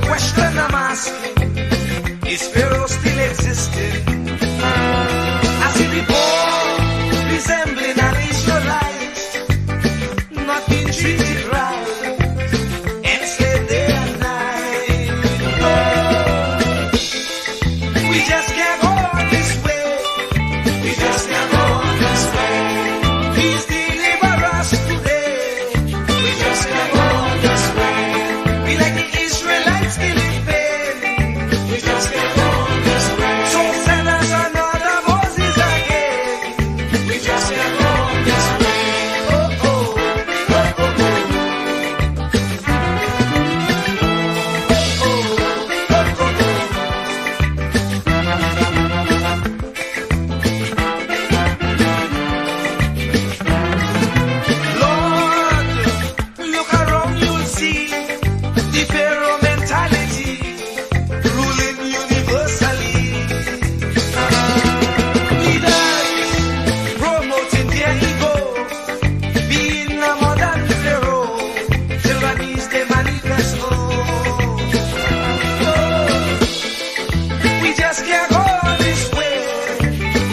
question I'm asking, is Pharaoh still existing? I see the poor resembling an Israelite, not being treated right, enslaved day and night. We just can't go on this way. We just can't go on this way. Please deliver us today. We just can't go on this way. We like the Israelites still in pain. We just can't go on this way. So send us another Moses again. We just can't go on this way. Oh, oh, oh, oh, oh. Lord, look around, you'll see the Pharaoh mentality ruling universally. Leaders promoting their ego, being a modern Pharaoh, tyranny's the manifesto. We just can't go on this way.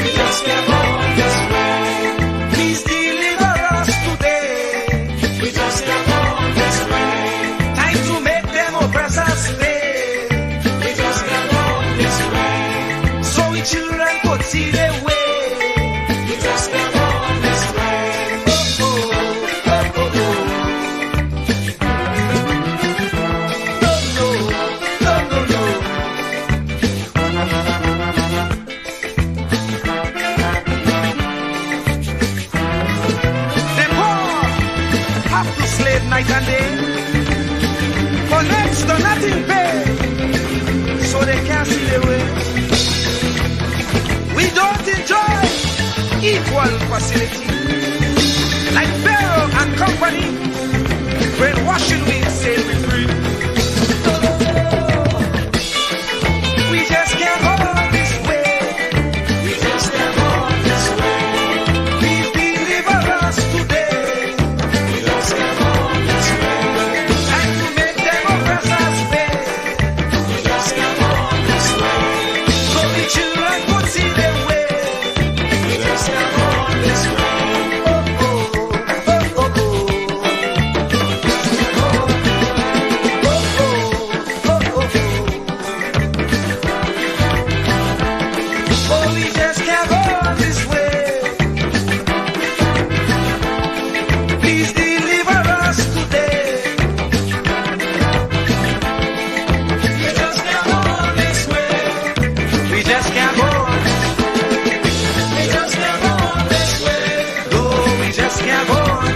We just can't go on this way. Please deliver us today. We just can't go on this way. Time to make them oppressors pay. We just can't go on this way. So we children could see their way. We just can't go on this way. Oh, oh, oh, oh, oh. No, no, no, no, no. The poor have to slave night and day for next to nothing pay, so they can't see their way. We don't enjoy equal facility like Pharaoh and company. Brainwashing we say we free. We just can't go on this way. We just can't go on this way. Please deliver us today. We just can't go on this way. Time to make them oppressors pay. We just can't go on this way. So the children could see their way. We just can't go on this way. Oh, oh, oh, oh, oh. Oh, we just can't go on this way. Please deliver us today. We just can't go on this way. We just can't go on. We just can't go on this way. No, we just can't go on.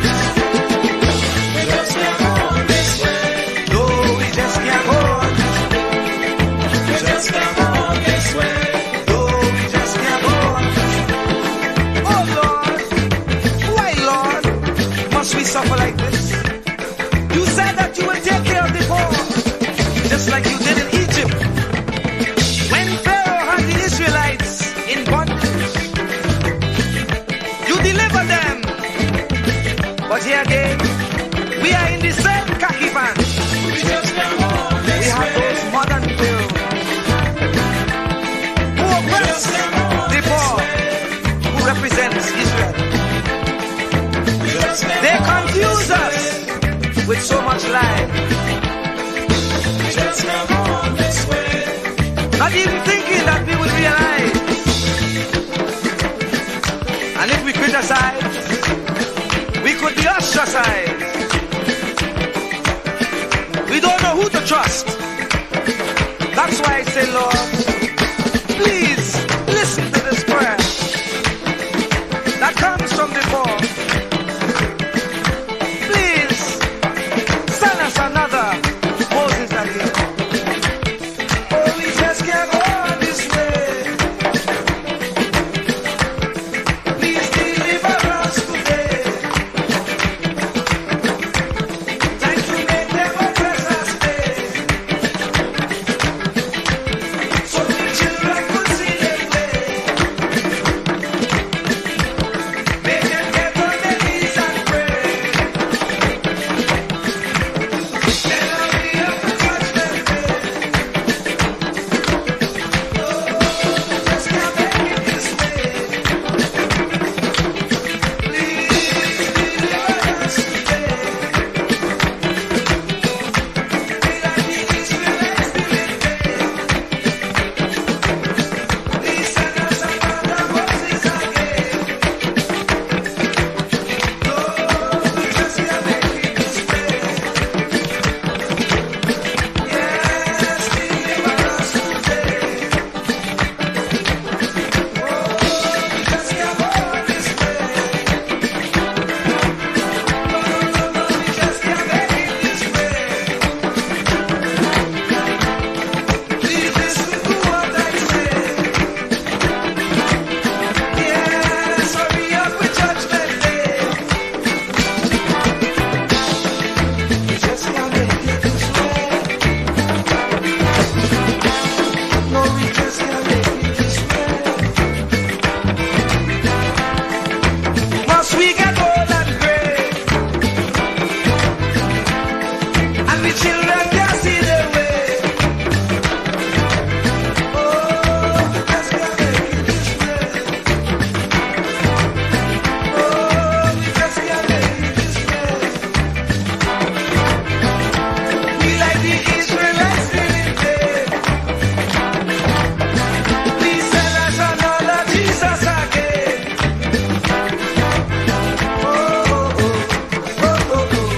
We just can't go on this way. No, we just can't go on. We just can't go on this way. No, we just can't go on. Oh Lord, why Lord must we suffer like this? You said that you will take care of the poor, just like you did in Egypt. When Pharaoh had the Israelites in bondage, you delivered them. But here again, we are in the same khaki pants. We just can't go on this way. We have those modern Pharaohs who oppress the poor, who represents Israel. They confuse us with so much lies. Not even thinking that we would realize. And if we criticize, we could be ostracized. We don't know who to trust. That's why I say, Lord, please listen to this prayer that comes from the poor. Please send us another Moses again. Oh, we just can't go on this way. Please deliver us today. Time to make them oppressors pay. So the children could see children can't see their way. Oh, we just can't make it this way. Oh, we just can't make it this way. We like the Israelites living there. Please send us another Jesus again. Oh, oh, oh, oh, oh, oh.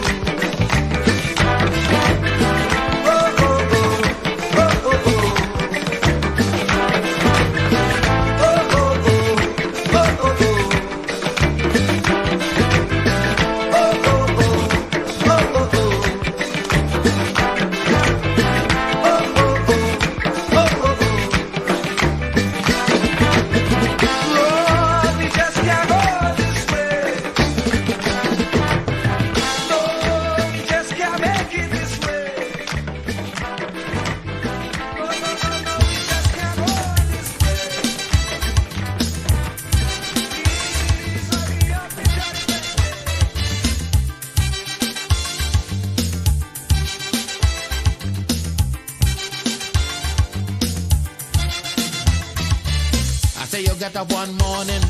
You get up one morning,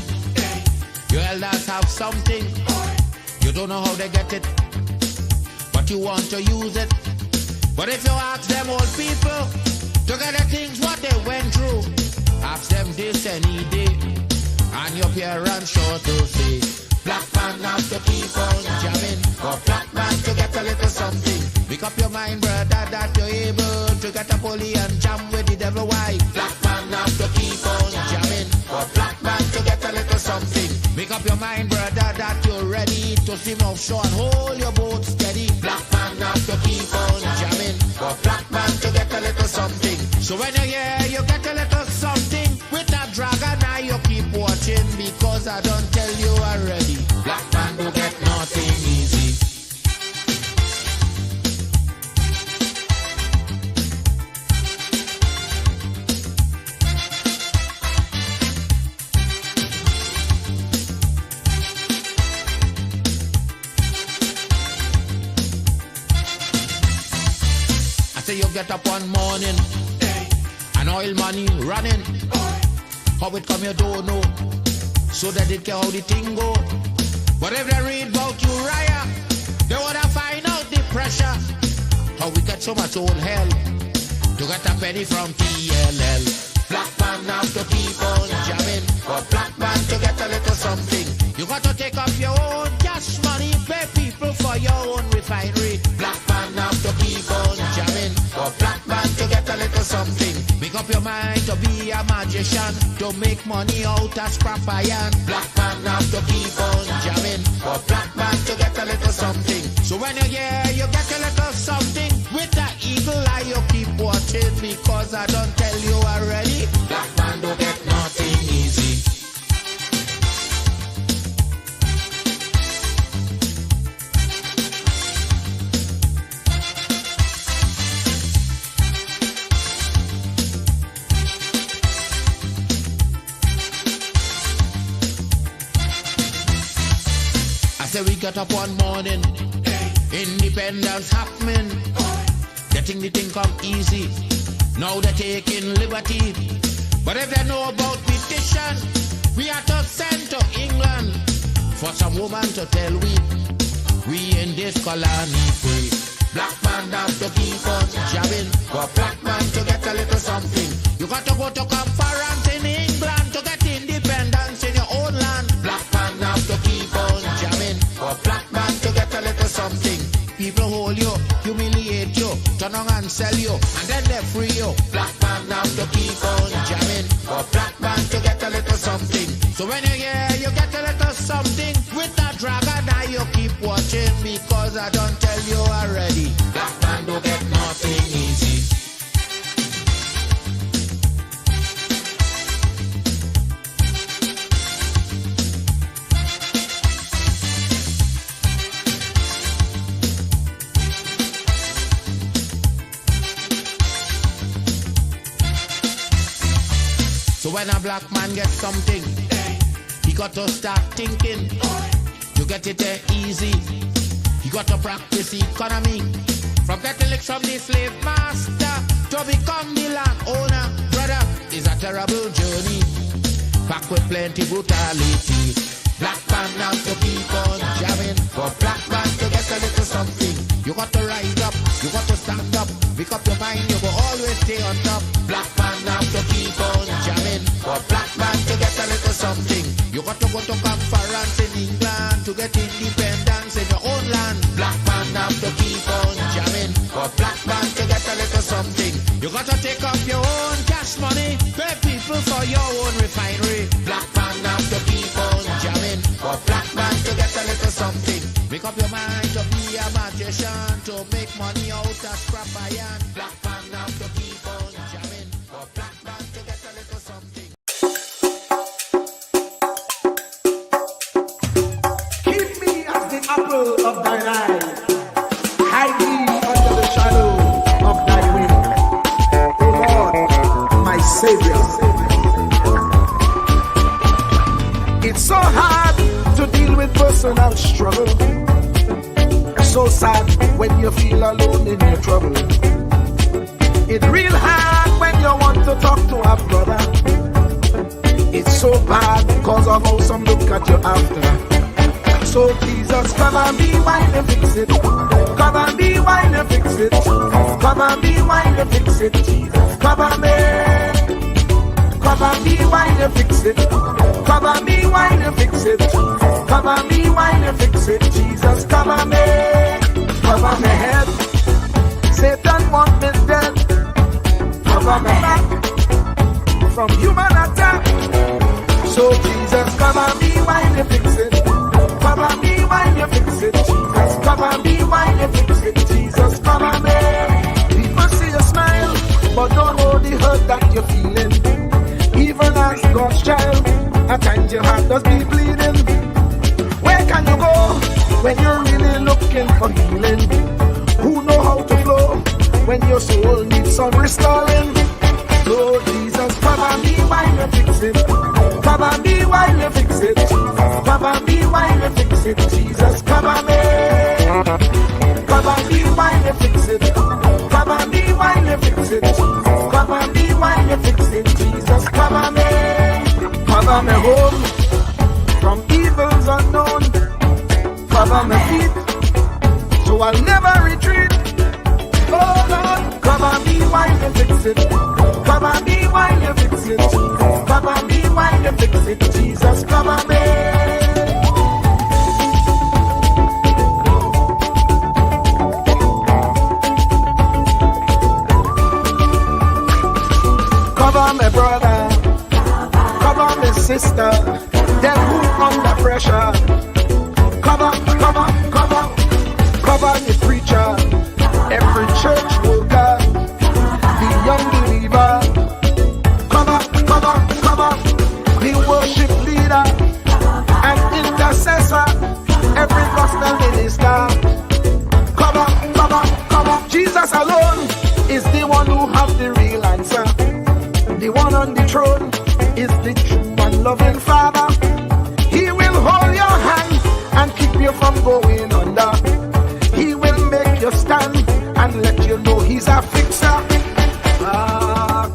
your elders have something. You don't know how they get it, but you want to use it. But if you ask them old people to get the things what they went through, ask them this any day, and your parents sure to say, black man have to keep on jamming, for black man to get a little something. Make up your mind, brother, that you're able to get a pulley and jam with the devil. Why? Black man have to keep on jamming, for black man to get a little something. Make up your mind, brother, that you're ready to swim offshore and hold your boat steady. Black man have to keep on jamming, for black man to get a little something. So when you're here, you get a little something. With that dragon, now you keep watching, because I don't tell you already. Black man don't get nothing easy. Say you get up one morning, and oil money running. How it come you don't know, so that it care how the thing go. But if they read about Uriah, they wanna find out the pressure. How we get so much old hell to get a penny from TLL. Black man have to keep on jamming, for black man to get a little something. You got to take up your own cash money, pay people for your own refinery. Black man have to keep on jamming, for black man to get a little something. Make up your mind to be a magician, to make money out of scrap iron. Black man have to keep on jamming, for black man to get a little something. So when you're here, you get a little something. With that eagle eye, you keep watching, because I don't tell you already. Black man don't get nothing easy. Say we got up one morning, independence happening, getting the thing come easy. Now they're taking liberty, but if they know about petition, we are to send to England for some woman to tell we in this colony free. Black man have to keep on jamming, for black man to get a little something. You got to go to conference in England to get independence in your own land. Black man have to keep on jamming, for black man to get a little something. People hold you, humiliate you, turn on and sell you, and then they free you. Black man have to keep on jamming, for black man to get a little something. So when you're here, you get a little something. With that dragon eye, you keep watching, because I don't tell you already. Black man don't get nothing easy. So when a black man gets something, he got to start thinking. You get it there easy. You got to practice economy. From getting licks from the slave master to become the landowner, brother, is a terrible journey. Back with plenty brutality. Black man now to keep on jamming. For black man to get a little something. You got to rise up, you got to stand up. Pick up your mind, you will always stay on top. Black man now to keep on jamming. For black man to get a little something. You got to go to conference in England to get independence in your own land. Black man now to keep on jamming. For black man to get a little something. You got to take up your own cash money. Pay people for your own refinery. Black man now to keep on jamming. For black man to get a little something. Make up your mind to be a magician, to make money out of scrap iron. Black man now to keep on jamming. For black man to get a little something. Keep me as the apple of thine eye. Hide me under the shadow of thy wing. O Lord, my Savior. It's so hard to deal with personal struggle. So sad when you feel alone in your trouble. It's real hard when you want to talk to a brother. It's so bad because of how some look at you after. So Jesus, cover me while you fix it. Cover me while you fix it. Cover me while you fix it. Jesus, cover me. Cover me while you fix it. Cover me while you fix it. Cover me while you fix it. Jesus, cover me. Cover my head. Satan want me dead. Cover my back from human attack. So Jesus, cover me while you fix it. Cover me while you fix it. Jesus, cover me while you fix it. Jesus, cover me. People see you smile, but don't know the hurt that you're feeling. Even as God's child, at times your heart does be bleeding. Where can you go when you're really looking for healing? Who know how to flow when your soul needs some restoring? So Jesus, cover me while you fix it. Cover me while you fix it. Cover me while you fix it. Jesus, cover me. Cover me while you fix it. Cover me while you fix it. Cover me while you fix it. Jesus, cover me. Cover me home from evils unknown. Cover my feet so I'll never retreat. Oh Lord, cover me while you fix it. Cover me while you fix it. Cover me while you fix it. Jesus, cover me. Cover my brother, cover my sister, them who under pressure. Cover the preacher, every church worker, the young believer. Cover the worship leader and intercessor, every gospel minister. Cover. Jesus alone is the one who has the real answer. The one on the throne is the true and loving Father. He will hold your hand and keep you from going under. He will make you stand and let you know he's a fixer.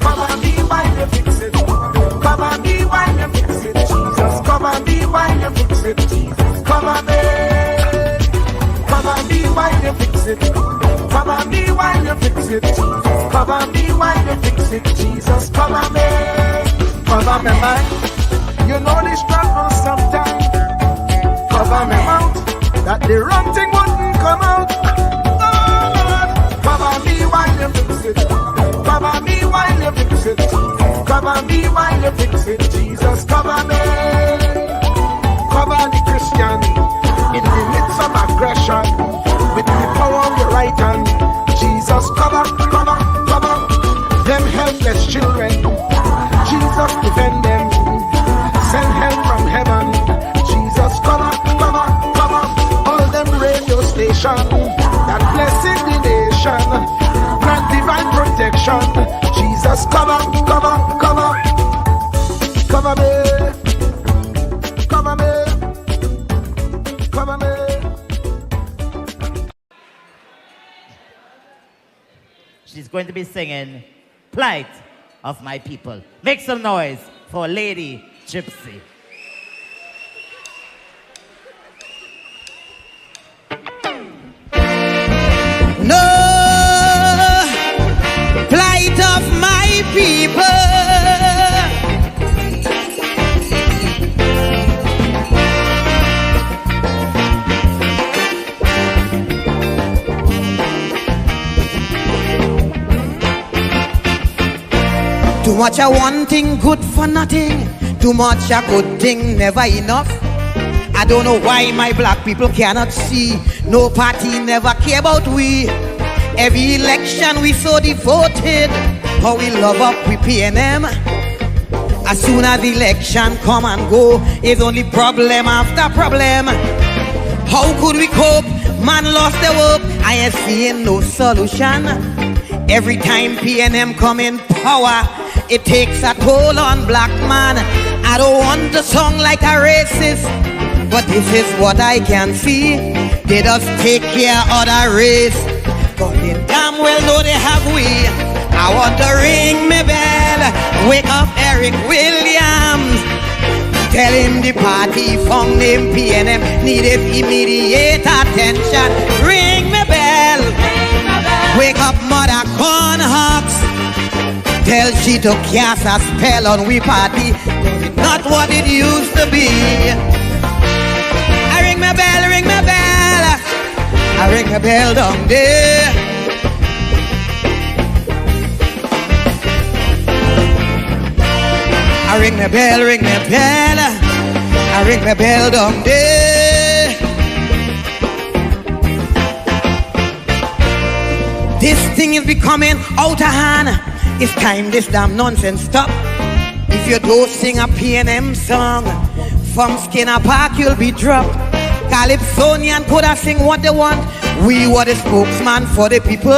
Cover me while you fix it. Cover me while you fix it. Jesus, cover me while you fix it. Jesus, cover me. Cover me while you fix it. Cover me while you fix it. Cover me while you fix it. Jesus, cover me. Cover me mind. You know the struggle sometimes. Cover me mouth, that the wrong thing wouldn't come out. Oh Lord, cover me while you fix it. Cover me while you fix it. Cover me while you fix it. Jesus, cover me. Cover the Christian in the midst of aggression with the power of your right hand. Jesus, cover them helpless children. Jesus, defend them. Send help from heaven. Jesus, cover all them radio stations that blessing the nation. Grant divine protection. Jesus, cover me. She's going to be singing Plight of My People. Make some noise for Lady Gypsy. No plight of my people. Too much a one thing, good for nothing. Too much a good thing, never enough. I don't know why my black people cannot see. No party never care about we. Every election we so devoted. How we love up we PNM. As soon as election come and go, it's only problem after problem. How could we cope? Man lost the hope. I ain't seeing no solution. Every time PNM come in power, it takes a toll on black man. I don't want to sound like a racist, but this is what I can see. They just take care of the race, but they damn well know they have we. I want to ring my bell, wake up Eric Williams. Tell him the party found him PNM needed immediate attention. Ring my bell, wake up Mother Cornhucks. Tell she to cast a spell on we party, not what it used to be. I ring my bell, ring my bell. I ring my bell down there. I ring my bell, ring my bell. I ring my bell down there. This thing is becoming out of hand. It's time this damn nonsense stop. If you don't sing a PNM song, from Skinner Park you'll be dropped. Calypsonian could have sing what they want. We were the spokesman for the people.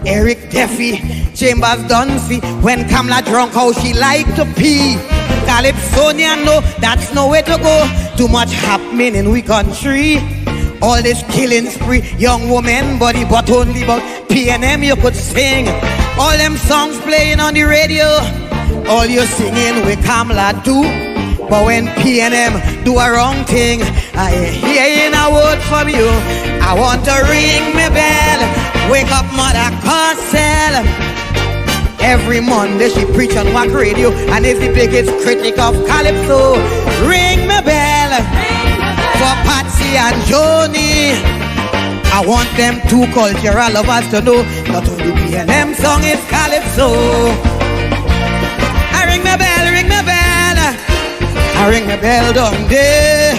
Eric Duffy, Chambers Dunphy. When Kamala drunk, how she like to pee. Calypsonian, no, that's no way to go. Too much happening in we country. All this killing spree, young woman body, but only about PNM you could sing. All them songs playing on the radio, all you singing with Kamala do. But when PNM do a wrong thing, I ain't hearing a word from you. I want to ring my bell, wake up Mother Cosell. Every Monday she preach on Wack Radio and is the biggest critic of Calypso. Ring my bell for Patsy and Joni. I want them two cultural lovers to know not only PNM song is Calypso. I ring my bell, ring my bell. I ring my bell down there.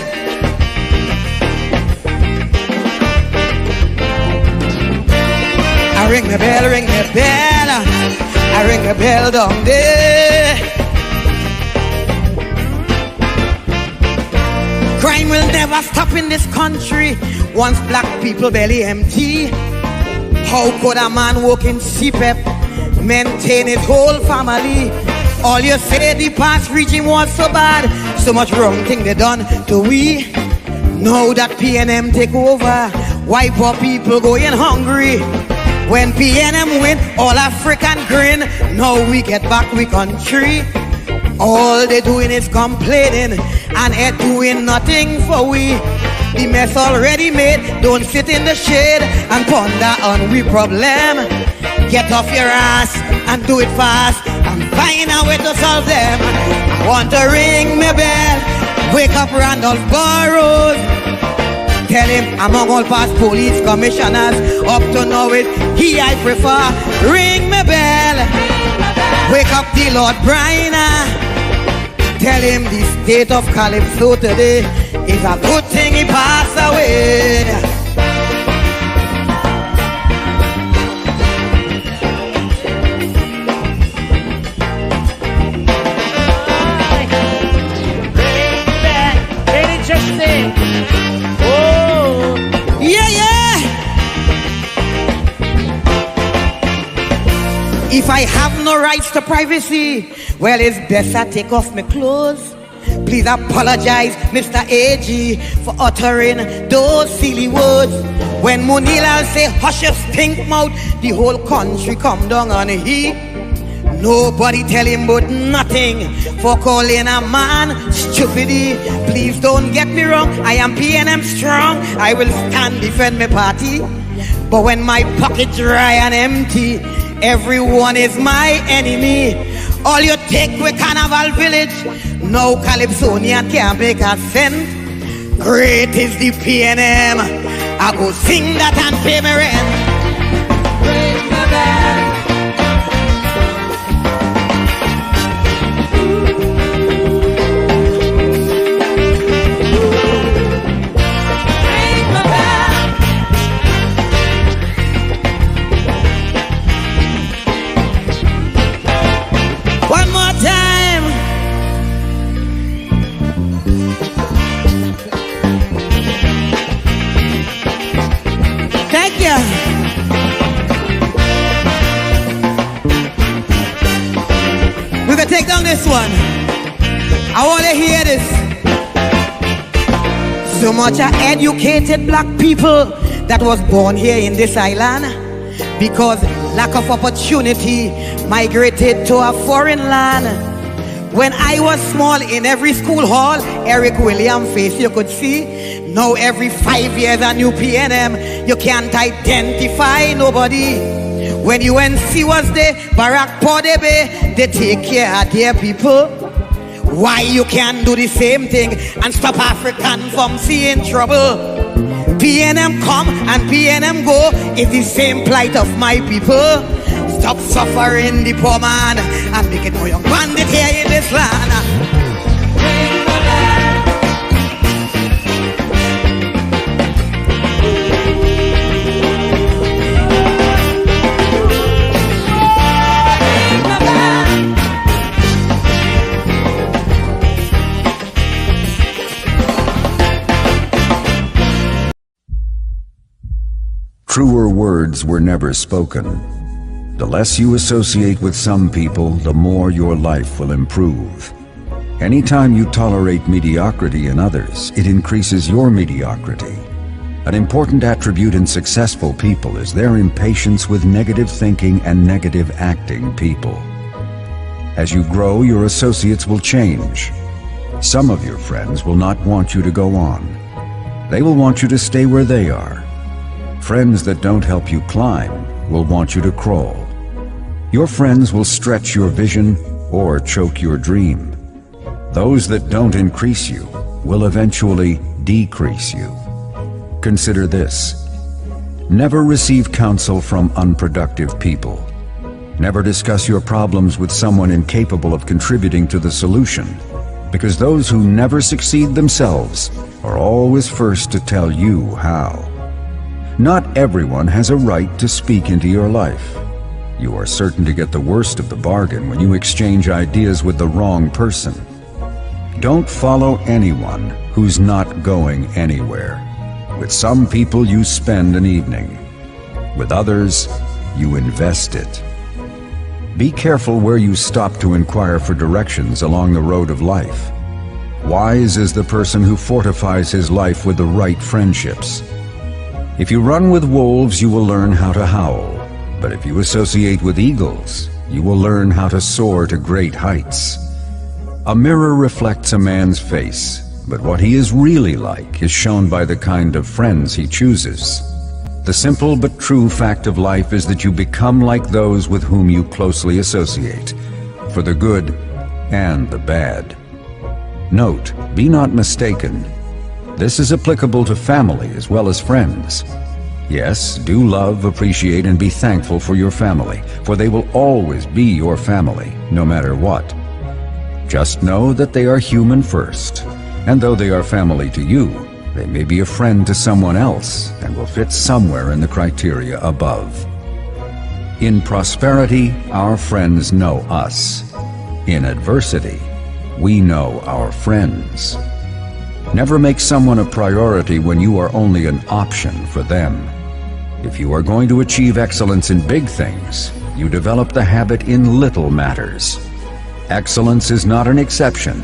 I ring my bell, ring my bell. I ring my bell down there. Crime will never stop in this country once black people belly empty. How could a man work in CPEP maintain his whole family? All you say the past regime was so bad, so much wrong thing they done to we. Now that PNM take over, why poor people going hungry? When PNM win, all African grin. Now we get back we country. All they doing is complaining and ain't doing nothing for we. The mess already made, don't sit in the shade and ponder on we problem. Get off your ass and do it fast and find a way to solve them. I want to ring my bell, wake up Randolph Burrows. Tell him among all past police commissioners, up to now it he I prefer. Ring my bell, wake up the Lord Bryna. Tell him the state of Calypso today is a good thing he passed away. Lady Gypsy. Oh. Yeah, yeah. If I have no rights to privacy, well, it's best I take off my clothes. Please apologize, Mr. AG, for uttering those silly words. When Munilal say, hush your stink mouth, the whole country come down on heat. Nobody tell him but nothing for calling a man stupidity. Please don't get me wrong, I am PNM strong. I will stand defend my party. But when my pocket dry and empty, everyone is my enemy. All you take with Carnival Village, no Calypsonian can't make a cent. Great is the PNM, I go sing that and pay my rent. Ring the bell. We can take down this one. I want to hear this. So much of educated black people that was born here in this island, because lack of opportunity migrated to a foreign land. When I was small, in every school hall, Eric William face you could see. Now every 5 years a new PNM, you can't identify nobody. When UNC was there, Barack Podebe, they take care of their people. Why you can't do the same thing and stop African from seeing trouble? PNM come and PNM go is the same plight of my people. Stop suffering the poor man and make it no young bandit here in this land. Truer words were never spoken. The less you associate with some people, the more your life will improve. Anytime you tolerate mediocrity in others, it increases your mediocrity. An important attribute in successful people is their impatience with negative thinking and negative acting people. As you grow, your associates will change. Some of your friends will not want you to go on. They will want you to stay where they are. Friends that don't help you climb will want you to crawl. Your friends will stretch your vision or choke your dream. Those that don't increase you will eventually decrease you. Consider this. Never receive counsel from unproductive people. Never discuss your problems with someone incapable of contributing to the solution, because those who never succeed themselves are always first to tell you how. Not everyone has a right to speak into your life. You are certain to get the worst of the bargain when you exchange ideas with the wrong person. Don't follow anyone who's not going anywhere. With some people you spend an evening. With others, you invest it. Be careful where you stop to inquire for directions along the road of life. Wise is the person who fortifies his life with the right friendships. If you run with wolves, you will learn how to howl. But if you associate with eagles, you will learn how to soar to great heights. A mirror reflects a man's face, but what he is really like is shown by the kind of friends he chooses. The simple but true fact of life is that you become like those with whom you closely associate, for the good and the bad. Note, be not mistaken. This is applicable to family as well as friends. Yes, do love, appreciate, and be thankful for your family, for they will always be your family, no matter what. Just know that they are human first, and though they are family to you, they may be a friend to someone else and will fit somewhere in the criteria above. In prosperity, our friends know us. In adversity, we know our friends. Never make someone a priority when you are only an option for them. If you are going to achieve excellence in big things, you develop the habit in little matters. Excellence is not an exception,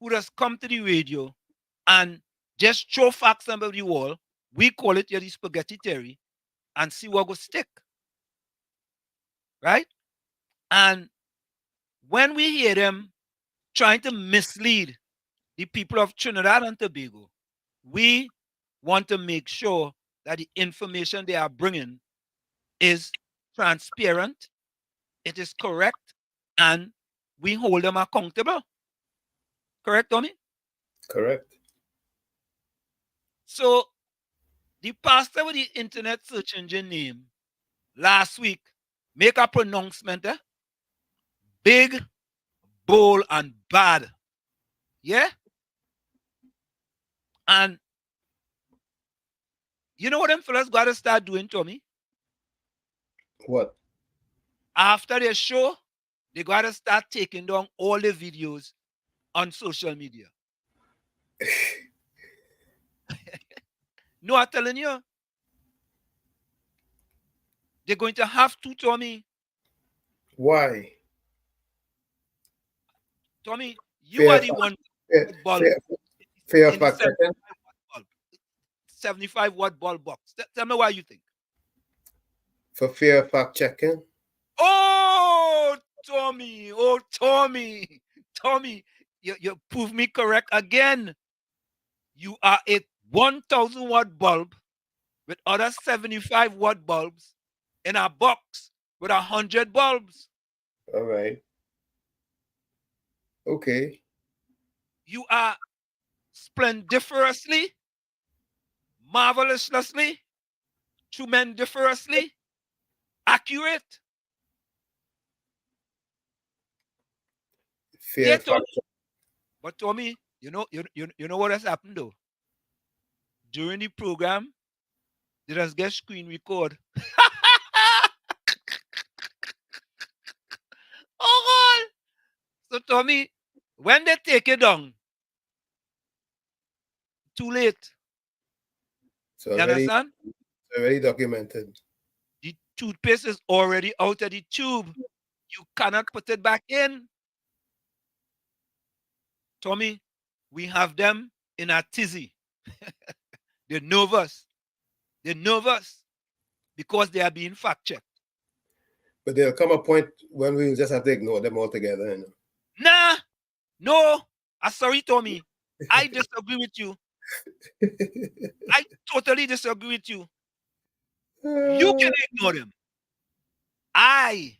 who just come to the radio and just throw facts on the wall. We call it the spaghetti theory, and see what will stick. Right? And when we hear them trying to mislead the people of Trinidad and Tobago, we want to make sure that the information they are bringing is transparent, it is correct, and we hold them accountable. Correct, Tommy? Correct. So the pastor with the internet search engine name last week make a pronouncement, big, bold, and bad. Yeah? And you know what them fellas got to start doing, Tommy? What? After their show, they got to start taking down all the videos on social media. No, I'm telling you. They're going to have to, Tommy. Why? Tommy, you are the one. Fair fact checking. 75-watt bulb box. Tell me why you think. For fair fact checking. Oh, Tommy. Oh, Tommy. Tommy, you prove me correct again. You are a 1,000-watt bulb with other 75-watt bulbs in a box with 100 bulbs. All right. Okay. You are splendiferously, marvelously, tremendiferously accurate. Fair Yeah, fact Tommy. But Tommy, you know what has happened though? During the program, they just get screen record. Oh God! So Tommy, when they take it down, too late. So You already, understand? already documented. The toothpaste is already out of the tube. You cannot put it back in. Tommy, we have them in a tizzy. They're nervous. They're nervous because they are being fact-checked. But there'll come a point when we'll just have to ignore them altogether. You know? Nah, no. I'm sorry, Tommy. I disagree with you. I totally disagree with you. You can ignore them. I,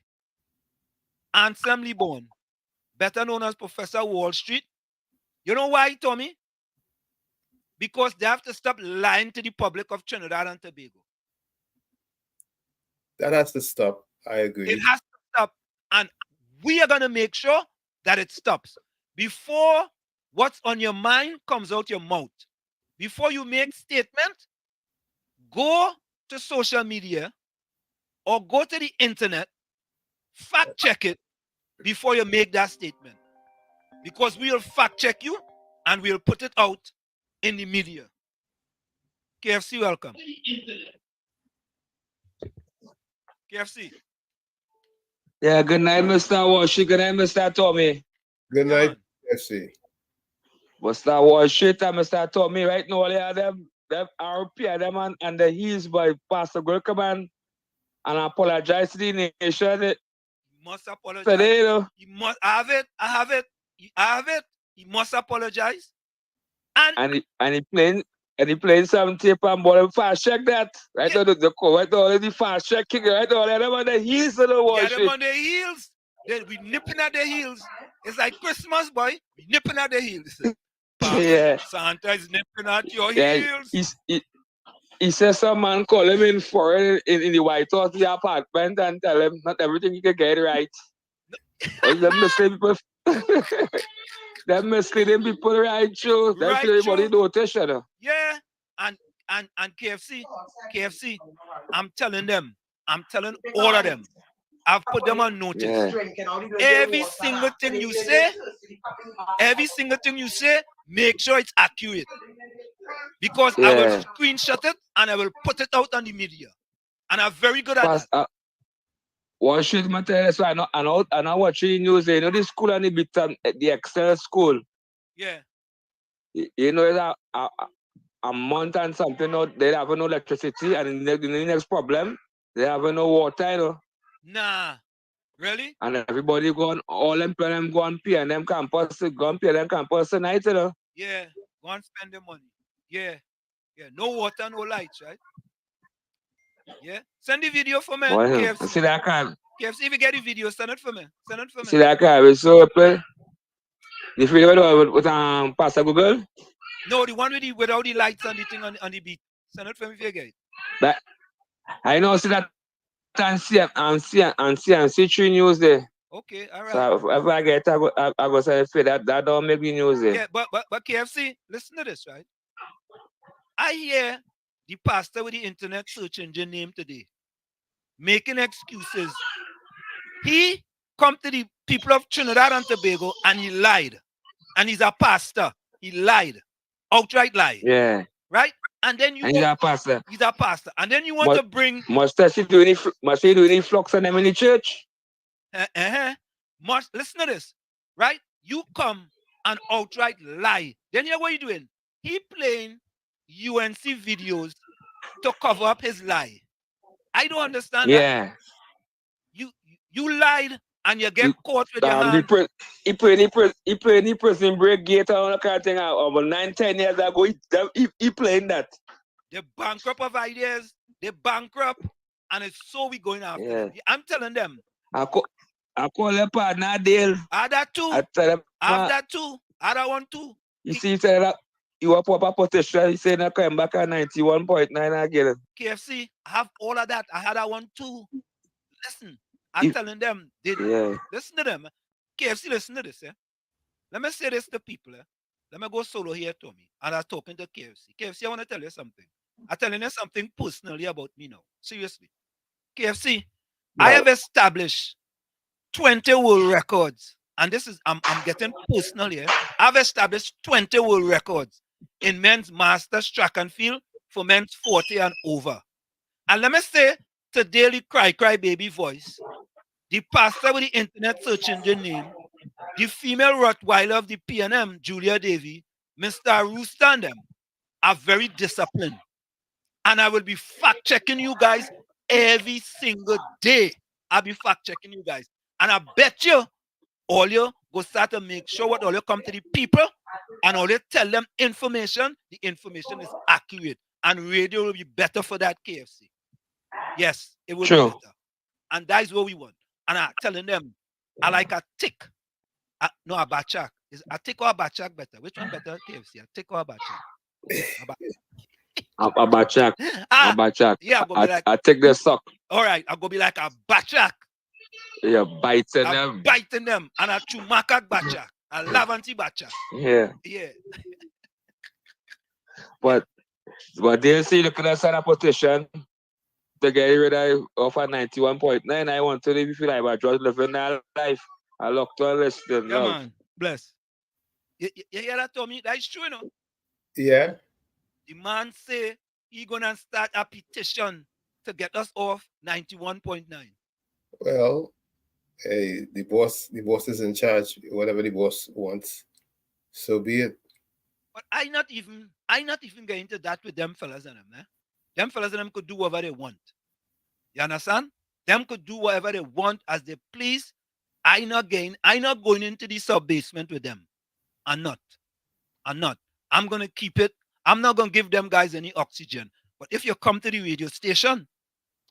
Anselm Libon, better known as Professor Wall Street. You know why, Tommy? Because they have to stop lying to the public of Trinidad and Tobago. That has to stop. I agree. It has to stop. And we are going to make sure that it stops. Before what's on your mind comes out your mouth. Before you make statement, go to social media or go to the internet, fact check it before you make that statement. Because we will fact check you and we'll put it out in the media. KFC, welcome. KFC. Yeah, good night, Mr. Washi. Good night, Mr. Tommy. Good night, KFC. Mr. Washi and Mr. Tommy, right now, they are them RP, them and the heels by Pastor Gurkaman, and I apologize to the nation. You must apologize. Today, you know, You must I have it. I have it. You must apologize. and he playing some tape and ball fast check that. Right now, right now, the fast check kicker, right now, them on the heels of the Yeah, them Washi. on their heels. We nipping at their heels. It's like Christmas, boy. We nipping at their heels. Yeah. Santa is nipping at your Yeah, heels. he says some man call him in foreign in the White House, the apartment, and tell him not everything he can get right. Them misleading people. Them misleading people right through. That's Right everybody through. notice, you know. Yeah, and KFC, I'm telling all of them, I've put them on notice. Yeah. Every single thing you say, make sure it's accurate. Because I will Yeah. screenshot it and I will put it out on the media. And I'm very good at that. What should matter? So I know watching news. You know the school and the bit the Excel school. Yeah. You know, it's a month and something, no, they have no electricity, and the next problem, they have no water, you know. Nah. Really? And everybody going, all them people go on PNM campus, go on PNM campus tonight, you know. Yeah. Go and spend the money. Yeah. Yeah. No water, no lights, right? Yeah. Send the video for me, Well, KFC. see that car, KFC, if you get the video, send it for me. Send it for me. see that car, it's so open. The video with Pastor Google. No, the one with the without the lights and the thing on the beat. Send it for me if you get it. But I know see that and see 3 news there. Okay, all right. So if I get it, I go say that don't make the news there. Yeah, but KFC, listen to this, right? I hear the pastor with the internet search engine name today making excuses. He come to the people of Trinidad and Tobago and he lied. And he's a pastor. He lied. Outright lie. Yeah. Right? And then he's a pastor. He's a pastor. And then you want to bring... Must he do any flux on them in the church? Listen to this. Right? You come and outright lie. Then you know what you're doing? He playing UNC videos to cover up his lie. I don't understand that. You lied and you get caught with your hand. He playing the prison break gate and all that kind of thing over 9-10 years ago. He playing that. The bankrupt of ideas, they bankrupt, and it's so we going after them. I'm telling them. I call their partner Dale. I that too. I tell them. I have that too. I that one too. You see, he said that you are proper potential. He said that come back at 91.9 again. KFC, I have all of that. I had that one too. Listen, I'm telling them. Listen to them. KFC, listen to this. Let me say this to people. Let me go solo here, Tommy. And I'm talking to KFC. KFC, I want to tell you something. I'm telling you something personally about me now. Seriously. KFC, I have established 20 world records. And this is, I'm getting personal here. I've established 20 world records in men's masters track and field for men's 40 and over. And let me say to Daily Cry Baby Voice, the pastor with the internet search engine name, the female Rottweiler of the PNM, Julia Davy, Mr. Rooster and them are very disciplined. And I will be fact-checking you guys every single day. I'll be fact-checking you guys. And I bet you all you go start to make sure what all you come to the people and all you tell them information, the information is accurate. And radio will be better for that, KFC. Yes, it will be better. And that is what we want. And I'm telling them, I like a tick. No, a bachak. Is a tick or a bachak better? Which one better, KFC? A tick or a bachak? A bachak. A bachak. Yeah, I take the sock. All right, I'm going to be like a bachak. Yeah, biting them. Biting them. And a chumakak bachak. A lavanti bachak. Yeah. Yeah. But they see the kind of petition to get rid of a 91.9. I want to live if I was just living that life. I look to listen. Yeah, man. Bless. You hear that, Tommy? That's true, you know? Yeah. The man say he gonna start a petition to get us off 91.9. Well, hey, the boss is in charge. Whatever the boss wants, so be it. But I not even get into that with them fellas and them. Them fellas and them could do whatever they want. You understand? Them could do whatever they want as they please. I not going into the sub basement with them. I'm not. I'm gonna keep it. I'm not gonna give them guys any oxygen. But if you come to the radio station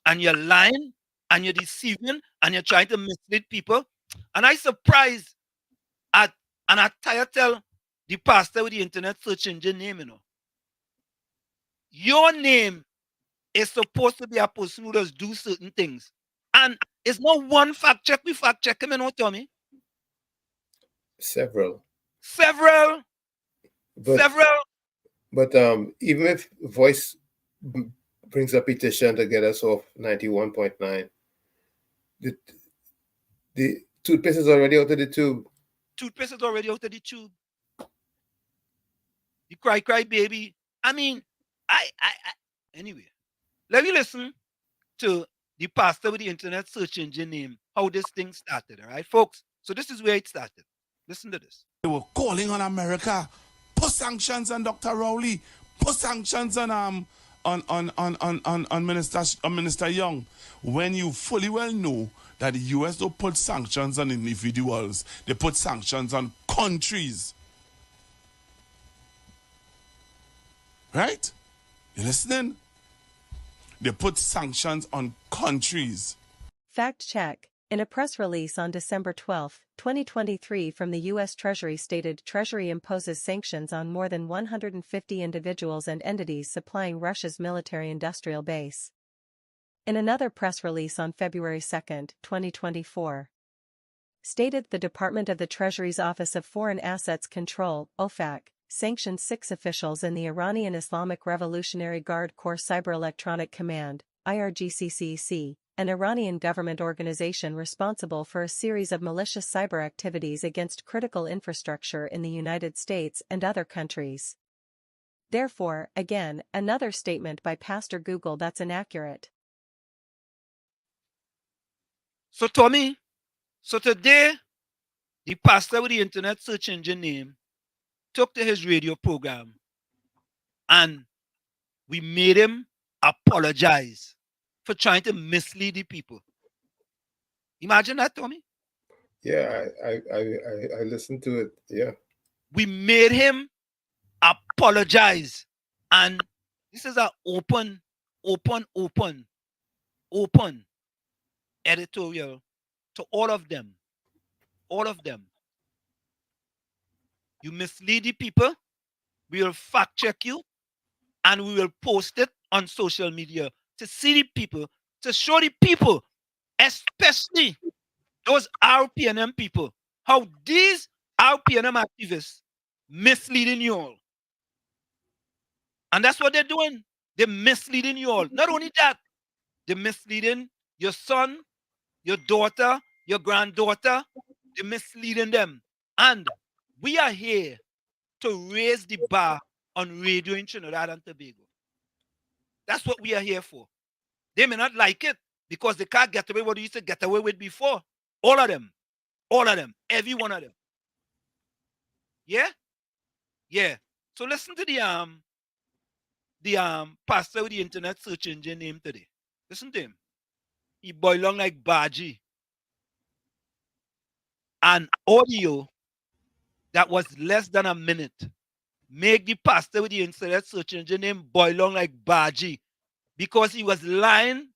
and you're lying and you're deceiving and you're trying to mislead people, and I surprised and I tell the pastor with the internet search engine name, you know. Your name is supposed to be a person who does do certain things. And it's not one fact check. We fact check him, you know, Tommy? Several. But even if Voice brings a petition to get us off 91.9, the toothpaste is already out of the tube. Toothpaste is already out of the tube. You cry, baby. I mean, anyway, let me listen to the pastor with the internet search engine name, how this thing started, all right, folks? So this is where it started. Listen to this. They were calling on America, put sanctions on Dr. Rowley, put sanctions on Minister Young, when you fully well know that the US don't put sanctions on individuals, they put sanctions on countries. Right? You listening? They put sanctions on countries. Fact check. In a press release on December 12, 2023 from the U.S. Treasury stated Treasury imposes sanctions on more than 150 individuals and entities supplying Russia's military-industrial base. In another press release on February 2, 2024, stated the Department of the Treasury's Office of Foreign Assets Control, OFAC, sanctioned 6 officials in the Iranian Islamic Revolutionary Guard Corps Cyber Electronic Command, IRGCCC, an Iranian government organization responsible for a series of malicious cyber activities against critical infrastructure in the United States and other countries. Therefore, again, another statement by Pastor Google that's inaccurate. So Tommy, so today, the pastor with the internet search engine name took to his radio program and we made him apologize for trying to mislead the people. Imagine that, Tommy. Yeah, I listened to it. Yeah. We made him apologize. And this is an open editorial to all of them. All of them. You mislead the people, we will fact check you, and we will post it on social media to see the people, to show the people, especially those RPNM people, how these RPNM activists misleading you all. And that's what they're doing. They're misleading you all. Not only that, they're misleading your son, your daughter, your granddaughter. They're misleading them. And we are here to raise the bar on radio in Trinidad and Tobago. That's what we are here for. They may not like it because they can't get away with what they used to get away with before. All of them, every one of them. Yeah? Yeah. So listen to the pastor with the internet search engine name today. Listen to him. He boy long like Baji. An audio that was less than a minute make the pastor with the internet search engine name boy long like Baji because he was lying,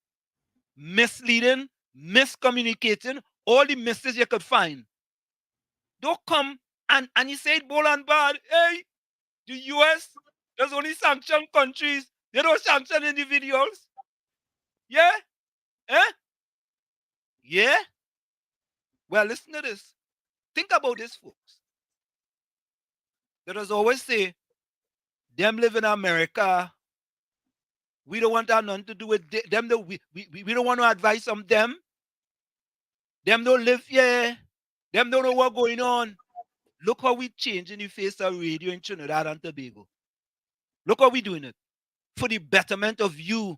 misleading, miscommunicating, all the mistakes you could find. Don't come and you say it bold and bad. Hey, the US does only sanction countries. They don't sanction individuals. Yeah? Eh? Yeah? Well, listen to this. Think about this, folks. Let us always say, them live in America. We don't want to have nothing to do with them. We don't want to advise on them. Them don't live here. Them don't know what's going on. Look how we change in the face of radio in Trinidad and Tobago. Look how we doing it. For the betterment of you.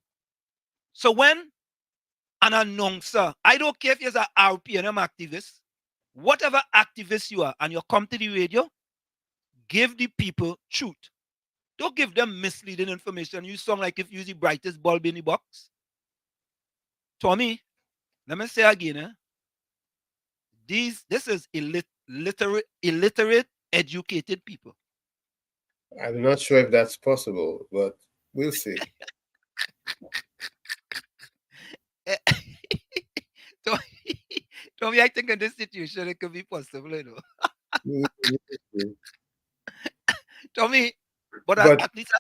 So when an announcer, I don't care if you're an RPNM activist, whatever activist you are, and you come to the radio, give the people truth. Don't give them misleading information. You sound like if you're the brightest bulb in the box. Tommy, let me say again, this is illiterate, educated people. I'm not sure if that's possible, but we'll see. Tommy, I think in this situation it could be possible, you know. Tommy, but at least.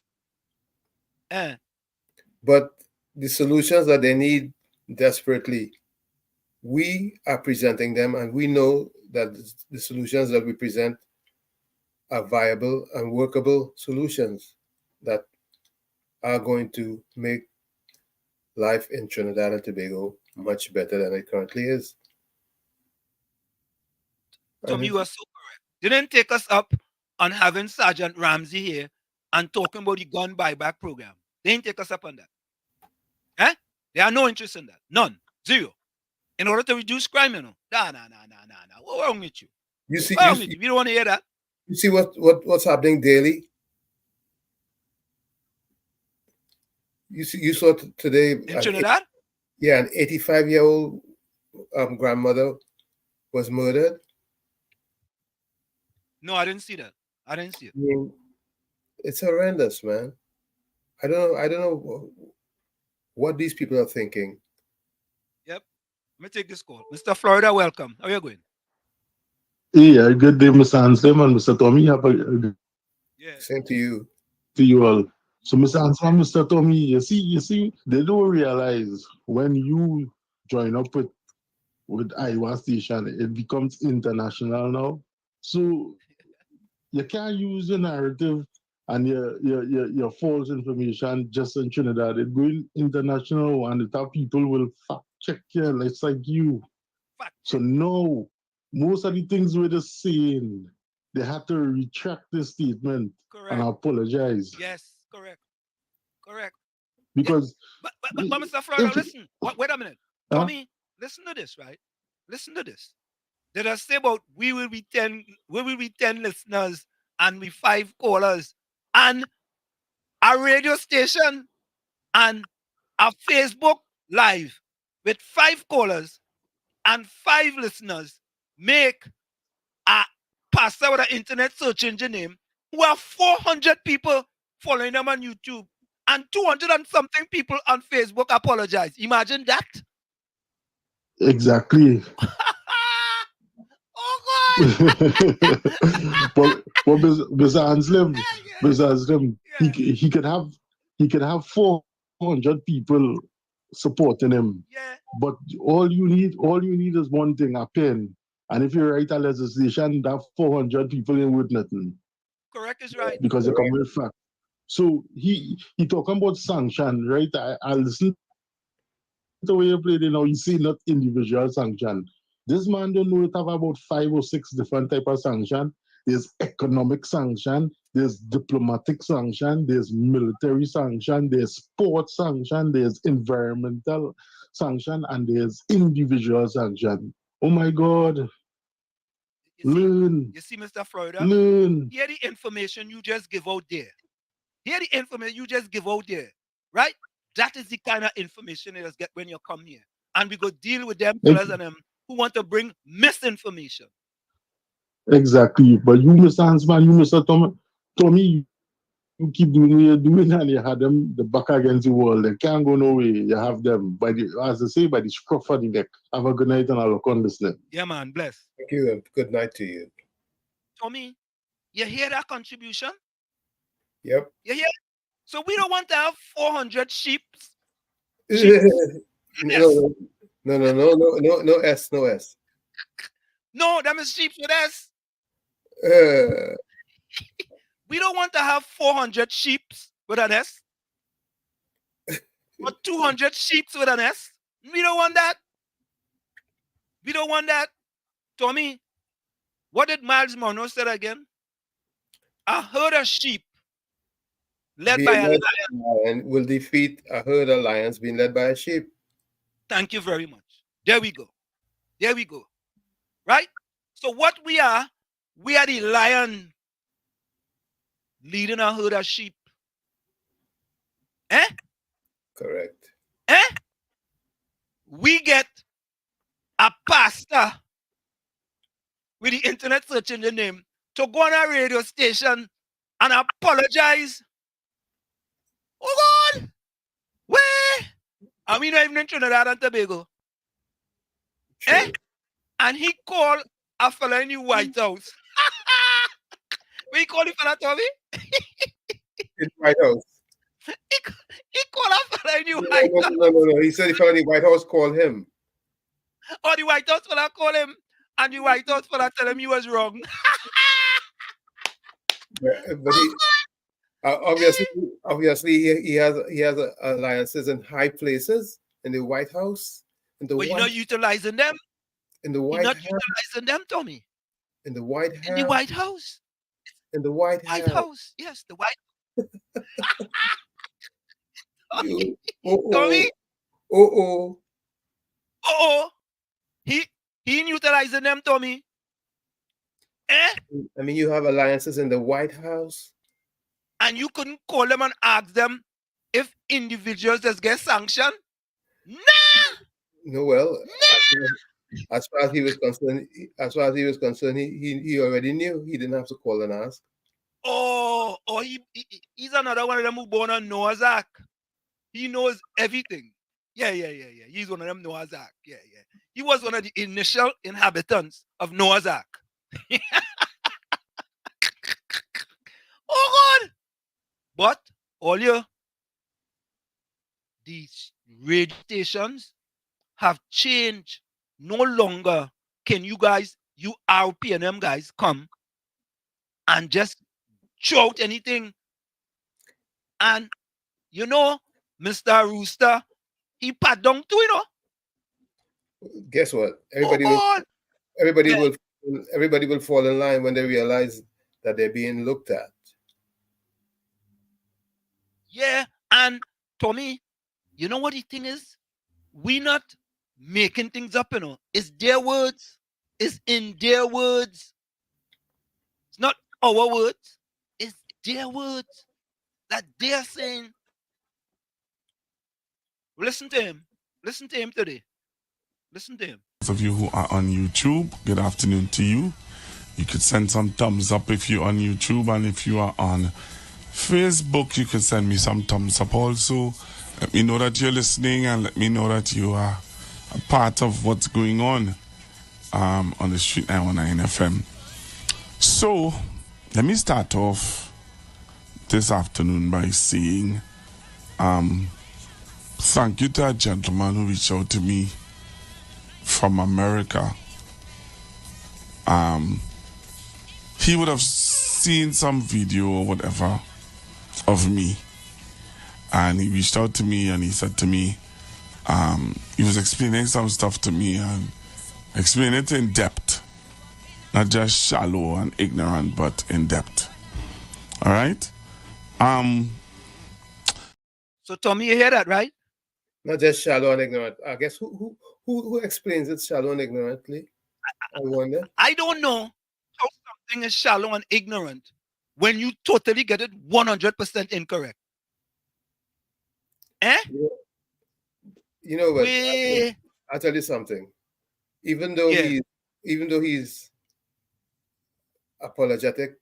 But the solutions that they need desperately, we are presenting them, and we know that the solutions that we present are viable and workable solutions that are going to make life in Trinidad and Tobago much better than it currently is. Tommy, you are so correct. They didn't take us up on having Sergeant Ramsey here and talking about the gun buyback program. They didn't take us up on that. Eh? They have no interest in that. None. Zero. In order to reduce crime, you know. Nah. What's wrong with you? You see, Well, we don't want to hear that. you see what's happening daily. You saw today In Trinidad? Yeah, an 85-year-old grandmother was murdered. No, I didn't see that. I didn't see it. I mean, it's horrendous, man. I don't know what these people are thinking. Yep. Let me take this call. Mr. Florida, welcome. How are you going? Yeah, good day, Mr. Anselm and Mr. Tommy. Have a good Same to you. to you all. So, Mr. Anselm, Mr. Tommy, you see, they don't realize when you join up with Iowa Station, it becomes international now. So you can't use your narrative and your false information just in Trinidad. It's going international, and the top people will fact check you. It's like you. So no, most of the things we're just saying, they have to retract the statement and apologize. Yes, correct. Correct. Because But Mr. Florida, if- listen. Wait a minute. Huh? Tommy, listen to this, right? Listen to this. Did I say about we will be 10 listeners and we 5 callers and a radio station and a Facebook live with 5 callers and 5 listeners make a pastor with an internet search engine name who have 400 people following them on YouTube and 200 and something people on Facebook apologize. Imagine that. Exactly. but Mr. Anselm, he could have 400 people supporting him. But all you need is one thing, a pen. And if you write a legislation, that 400 people ain't with nothing. Correct is right. Because they come with fact. So he talking about sanction, right? I listen to the way you play it now, you see not individual sanction. This man don't know it have about 5 or 6 different type of sanction. There's economic sanction, there's diplomatic sanction, there's military sanction, there's sports sanction, there's environmental sanction, and there's individual sanction. Oh my God. Learn. You see, Mr. Florida? Learn. Hear the information you just give out there. Hear the information you just give out there. Right? That is the kind of information you just get when you come here. And we go deal with them fellas and them who want to bring misinformation. Exactly. But you, Mr. Hansman, you, Mr. Tommy, you keep doing what you're doing and you have them the back against the wall. They can't go no way. You have them by the, as they say, by the scruff of the neck. Have a good night and I'll look on listening. Yeah, man. Bless. Thank you and good night to you. Tommy, you hear that contribution? Yep. You hear? So we don't want to have 400 sheep. No S. No, that is sheep with S. Uh, We don't want to have 400 sheep with an S. Or 200 sheep with an S. We don't want that. We don't want that. Tommy, what did Miles Monroe say again? A herd of sheep led by a lion will defeat a herd of lions being led by a sheep. Thank you very much. There we go. There we go. Right? So what we are the lion leading a herd of sheep. Eh? Correct. Eh? We get a pastor with the internet search engine name to go on a radio station and apologize. Oh God! Where? I mean, not even in Trinidad and Tobago. Eh? And he called a fella in the White House. We call the fella, Tommy? In the White House. He called a fella in the White House. No. He said the fella in the White House called him. Or the White House fella called him, and the White House fella tell him he was wrong. But he, obviously, he has alliances in high places in the White House. But you're not utilizing them. In the White You're not House. utilizing them, Tommy. In the White House. In the White House. In the White House. Yes, the White. Tommy. He utilizing them, Tommy. I mean, you have alliances in the White House. And you couldn't call them and ask them if individuals just get sanctioned? Nah! No, well, as far as he was concerned, he already knew. He didn't have to call and ask. Oh, he's another one of them who born on Noah's Ark. He knows everything. Yeah. He's one of them Noah's Ark. Yeah. He was one of the initial inhabitants of Noah's Ark. Oh God! But these radio stations have changed. No longer can you RPNM guys, come and just shout anything. And Mr. Rooster, he pat down too, Guess what? Everybody will fall in line when they realize that they're being looked at. Yeah, and Tommy, you know what the thing is? We not making things up, It's their words. It's in their words. It's not our words. It's their words that they're saying. Listen to him. Listen to him today. Listen to him. Those of you who are on YouTube, good afternoon to you. You could send some thumbs up if you're on YouTube, and if you are on Facebook, you can send me some thumbs up also. Let me know that you're listening, and let me know that you are a part of what's going on the Street 919 FM. So, let me start off this afternoon by saying thank you to a gentleman who reached out to me from America. He would have seen some video or whatever of me, and he reached out to me and he said to me, he was explaining some stuff to me and explaining it in depth, not just shallow and ignorant, but in depth. All right. So Tommy, you hear that, right? Not just shallow and ignorant. I guess who explains it shallow and ignorantly? I wonder. I don't know how something is shallow and ignorant when you totally get it 100% incorrect. You know what? I'll tell you something. Even though he's apologetic,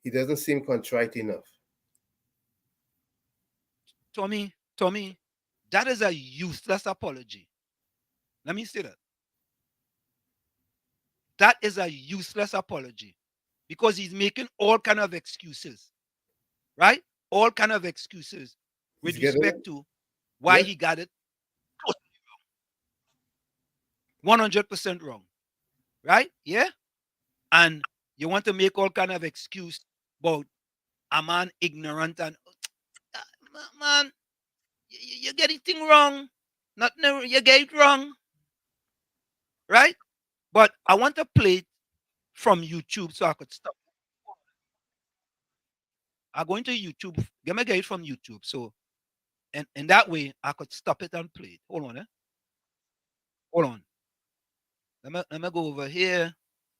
he doesn't seem contrite enough. Tommy, that is a useless apology. Let me say that. That is a useless apology because he's making all kind of excuses, right? All kind of excuses with respect to why he got it totally wrong. 100% wrong, right? Yeah? And you want to make all kind of excuse about a man ignorant and man, you get it wrong. You get it wrong, right? But I want to play it from YouTube so I could stop. I go into YouTube, get it from YouTube. So, and that way I could stop it and play it. Hold on, Hold on. Let me go over here.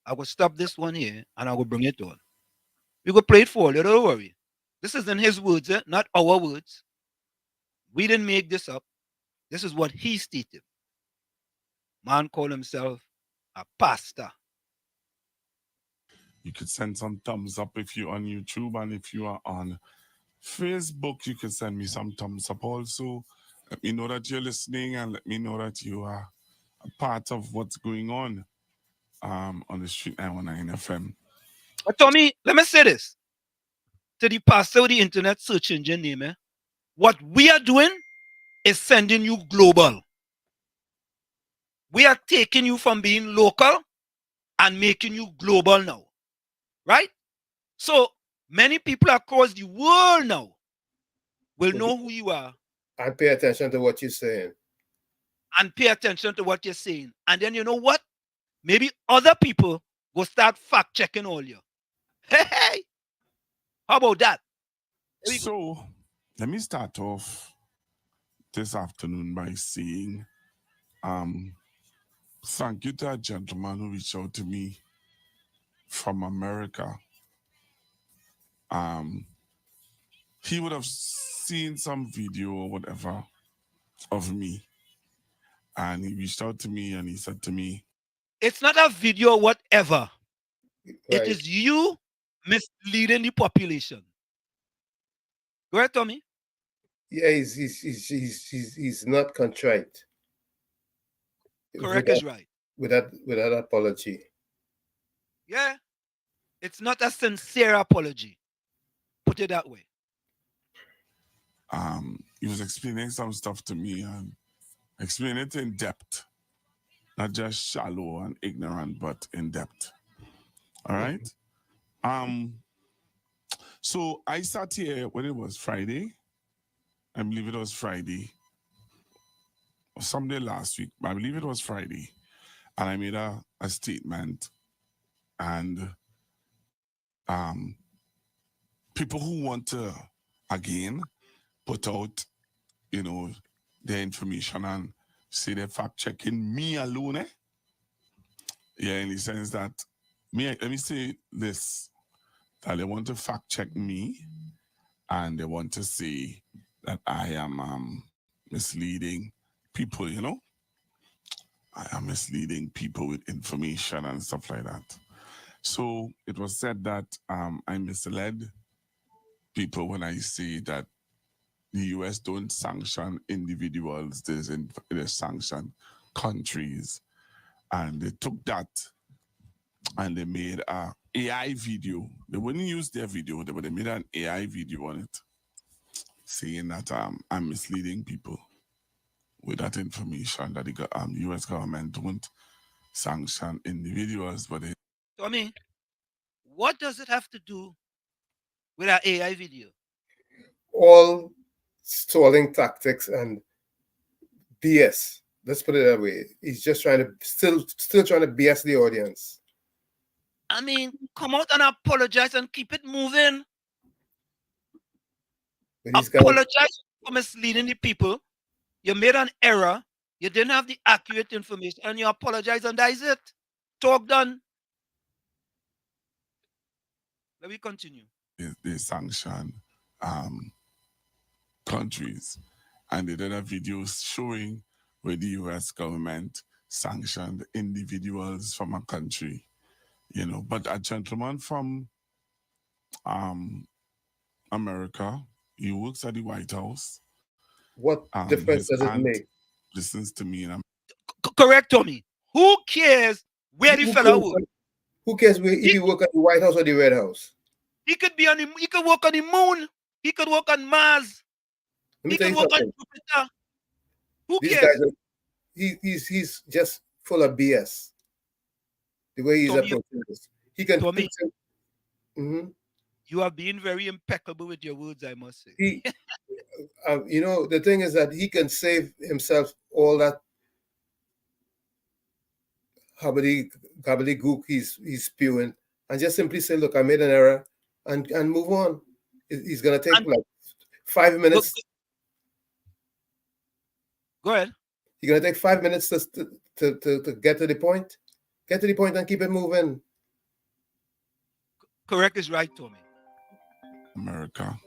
I will stop this one here and I will bring it on. We will play it for you, don't worry. This is in his words, not our words. We didn't make this up. This is what he stated. Man called himself a pastor. You could send some thumbs up if you're on YouTube, and if you are on Facebook, you can send me some thumbs up also. Let me know that you're listening, and let me know that you are a part of what's going on the Street 919 FM. But Tommy, let me say this to the pastor of the internet search engine name. What we are doing is sending you global. We are taking you from being local and making you global now. Right? So many people across the world now will know who you are. And pay attention to what you're saying. And pay attention to what you're saying. And then you know what? Maybe other people will start fact checking all you. Hey! How about that? So let me start off this afternoon by saying thank you to a gentleman who reached out to me from America, he would have seen some video or whatever of me. And he reached out to me and he said to me, It's not a video, whatever. Right. It is you misleading the population. Go ahead, Tommy. Yeah, he's not contrite. Correct is right. With that apology. Yeah. It's not a sincere apology. Put it that way. He was explaining some stuff to me and explaining it in depth. Not just shallow and ignorant, but in depth. All right? So I sat here when it was Friday. I believe it was Friday. Or someday last week. But I believe it was Friday. And I made a statement. And people who want to, again, put out, their information and say they're fact-checking me alone, Yeah, in the sense that, let me say this, that they want to fact-check me and they want to say that I am misleading people, I am misleading people with information and stuff like that. So it was said that I misled people when I say that the U.S. don't sanction individuals, they sanction countries. And they took that and they made an AI video. They wouldn't use their video, but they made an AI video on it, saying that I'm misleading people with that information, that the U.S. government don't sanction individuals, but they... Tommy, what does it have to do with our AI video? All stalling tactics and BS. Let's put it that way. He's just trying to still trying to BS the audience. I mean, come out and apologize and keep it moving. Apologize for misleading the people. You made an error. You didn't have the accurate information, and you apologize, and that is it. Talk done. Let me continue. They sanction countries, and they did a video showing where the U.S. government sanctioned individuals from a country, But a gentleman from America, he works at the White House. What difference does it make? Listens to me, and correct, Tommy. Who cares where the fellow works? Who cares if he work at the White House or the Red House? He could be he could work on the moon. He could work on Mars. He could work on Jupiter. Who cares? He's just full of BS. The way he's approaching this. He can... Tommy, you are being very impeccable with your words, I must say. The thing is that he can save himself all that gobbledygook he's spewing and just simply say, look, I made an error and move on. He's going to take 5 minutes. Go ahead. He's going to take 5 minutes to get to the point. Get to the point and keep it moving. Correct is right, Tommy. America.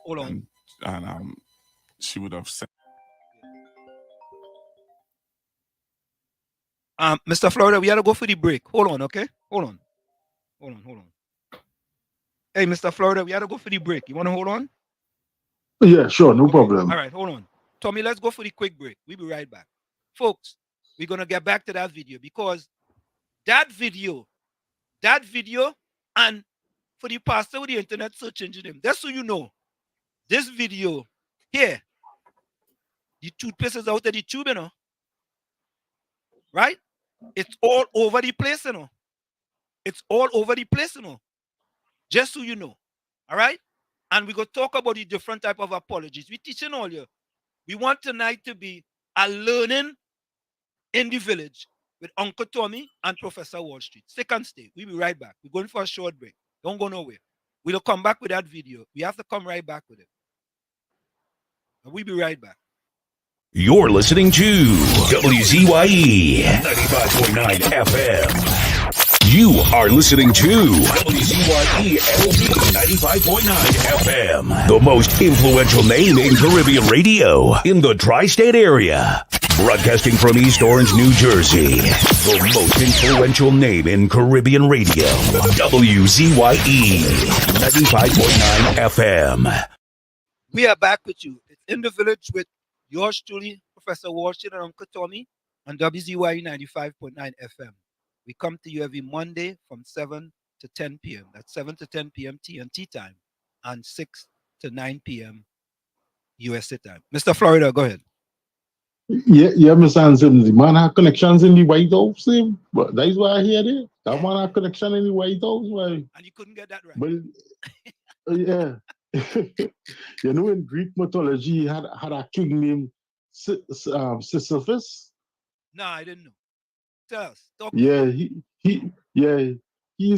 Hold on. And she would have said... Mr. Florida, we got to go for the break. Hold on, okay? Hold on. Hey, Mr. Florida, we got to go for the break. You want to hold on? Yeah, sure, no problem. All right, hold on. Tommy, let's go for the quick break. We'll be right back. Folks, we're going to get back to that video because that video, and for the pastor with the internet search engine, that's so you know. This video here, the toothpaste is out of the tube, right? It's all over the place, It's all over the place, Just so you know. All right? And we're going to talk about the different type of apologies. We're teaching all you. We want tonight to be a learning in the village with Uncle Tommy and Professor Wall Street. Stick and stay. We'll be right back. We're going for a short break. Don't go nowhere. We'll come back with that video. We have to come right back with it. And we'll be right back. You're listening to WZYE 95.9 FM. You are listening to WZYE LP 95.9 FM, the most influential name in Caribbean radio in the tri-state area. Broadcasting from East Orange, New Jersey, the most influential name in Caribbean radio, WZYE 95.9 FM. We are back with you. It's In the Village with yours truly, Professor Walsh and Uncle Tommy on WZYE 95.9 FM. We come to you every Monday from 7 to 10 p.m. That's 7 to 10 p.m. TNT time and 6 to 9 p.m. USA time. Mr. Florida, go ahead. Yeah, Mr. Anselm, the man have connections in the White House, but that is why I hear it. That man have connection in the White House, why? And you couldn't get that right. But yeah, you know, in Greek mythology, he had a king named Sisyphus. No, I didn't know. Tell us. Yeah, he's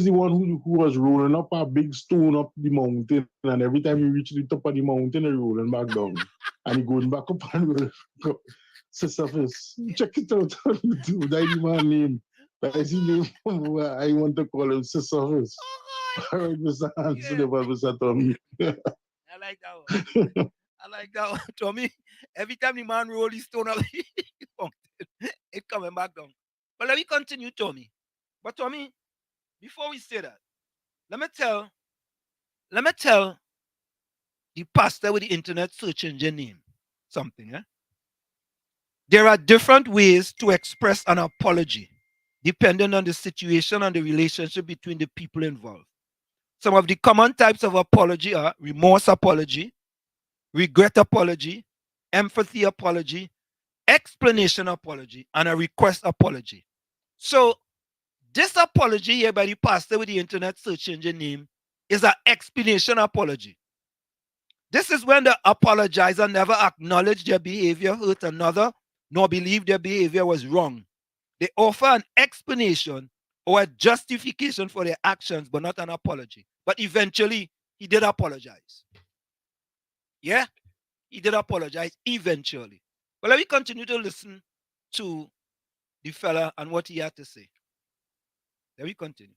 the one who was rolling up a big stone up the mountain, and every time he reached the top of the mountain, he rolling back down, and he going back up and rolling back up. Sisyphus, check it out. That's the man name. That's the name. I want to call him Sisyphus. All right, Mr. Hanson, Mr. Tommy. I like that one. I like that one, Tommy. Every time the man roll his stone up, it coming back down. But let me continue, Tommy. But Tommy, before we say that, let me tell the pastor with the internet search engine name something. There are different ways to express an apology, depending on the situation and the relationship between the people involved. Some of the common types of apology are remorse apology, regret apology, empathy apology, explanation apology, and a request apology. So this apology here by the pastor with the internet search engine name is an explanation apology. This is when the apologizer never acknowledged their behavior hurt another, nor believed their behavior was wrong. They offer an explanation or a justification for their actions, but not an apology. But eventually, he did apologize. Yeah? He did apologize eventually. But let me continue to listen to the fella and what he had to say. Let me continue.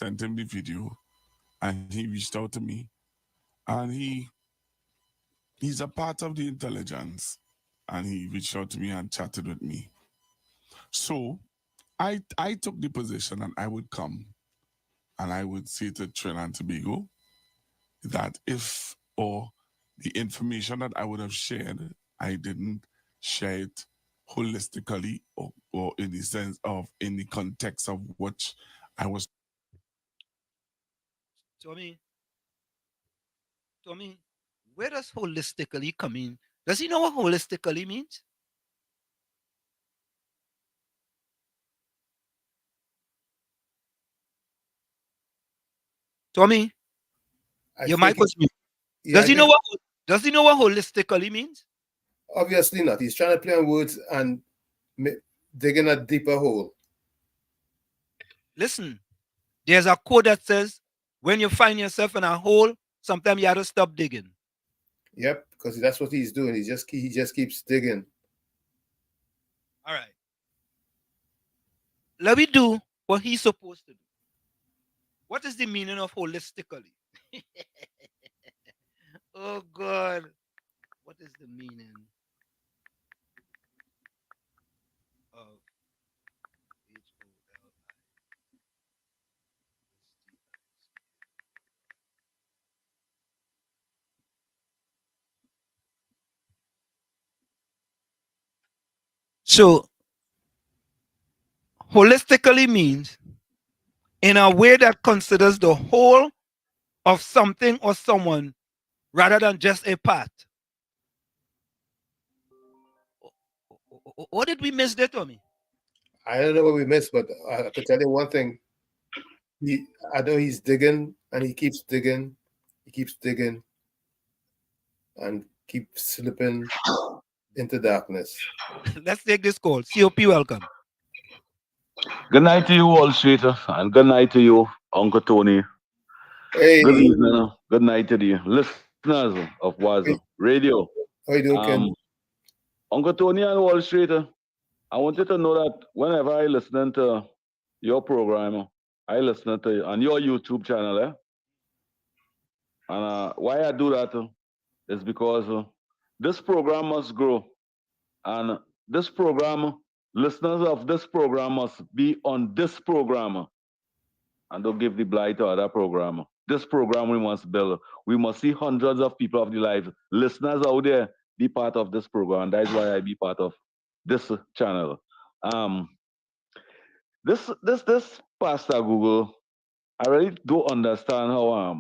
Sent him the video, and he reached out to me, and he's a part of the intelligence, and he reached out to me and chatted with me. So I took the position that I would come and I would say to Trinidad and Tobago that if, or the information that I would have shared, I didn't share it holistically or in the sense of, in the context of which I was. Tommy, where does holistically come in? Does he know what holistically means? Tommy, your mic was mute. Does he know what holistically means? Obviously not. He's trying to play on words and dig in a deeper hole. Listen, there's a quote that says, when you find yourself in a hole, sometimes you have to stop digging. Yep, because that's what he's doing. He just keeps digging. All right. Let me do what he's supposed to do. What is the meaning of holistically? Oh, God. What is the meaning of HOLI? So, holistically means in a way that considers the whole of something or someone rather than just a part. What did we miss there, Tommy? I don't know what we missed, but I can tell you one thing. I know he's digging, and he keeps digging. He keeps digging and keeps slipping into darkness. Let's take this call. COP, welcome. Good night to you, Wall Street, and good night to you, Uncle Tony. Hey. Good evening. Good night to the listeners of Waza Radio. How you doing, Ken? Uncle Tony and Wall Street, I want you to know that whenever I listen to your program, I listen to you on your YouTube channel, eh? And why I do that is because this program must grow. And this program, listeners of this program must be on this program. And don't give the blight to other program. This program we must build. We must see hundreds of people of the life. Listeners out there, be part of this program. And that's why I be part of this channel. This Pastor Google, I really don't understand how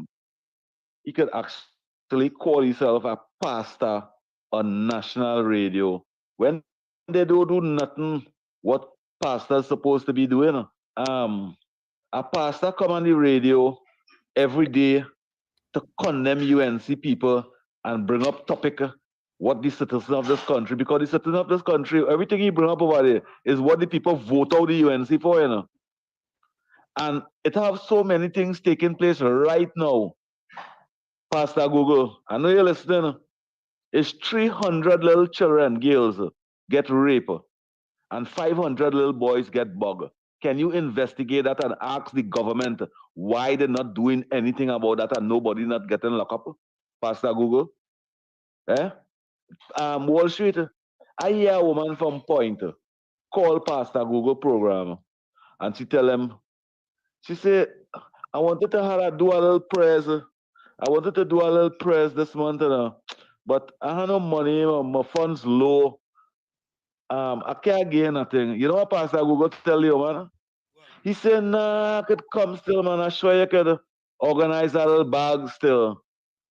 he could actually call himself a pastor on national radio when they don't do nothing what pastor's supposed to be doing. A pastor come on the radio every day to condemn UNC people and bring up topic what the citizens of this country, because the citizens of this country, everything he bring up over there is what the people vote out the UNC for, you know. And it have so many things taking place right now. Pastor Google, I know you're listening. It's 300 little children, girls, get raped, and 500 little boys get bugged. Can you investigate that and ask the government why they're not doing anything about that and nobody not getting locked up? Pastor Google? Eh? Wall Street, I hear a woman from Point call Pastor Google program and she tell him, she said, I wanted to have her do a little prayers. I wanted to do a little prayers this month, but I have no money, my funds low. I can't get nothing. You know what Pastor Google tell you, man? He said, nah, I could come still, man. I'm sure you could organize a little bag still.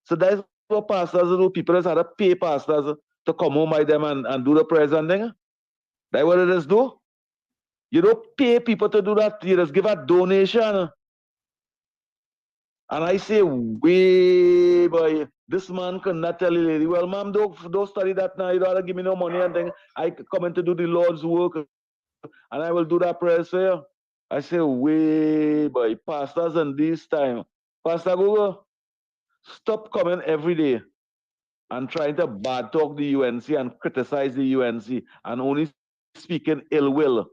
So that's what pastors do. People just have to pay pastors to come home by them and do the prayers and thing. That's what it is do. You don't pay people to do that. You just give a donation. And I say, way, boy, this man cannot tell the lady, well, ma'am, don't study that now. You don't have to give me no money and thing. I come in to do the Lord's work and I will do that prayer for you. I say, way, boy, pastors in this time. Pastor Google, stop coming every day and trying to bad talk the UNC and criticize the UNC and only speaking ill will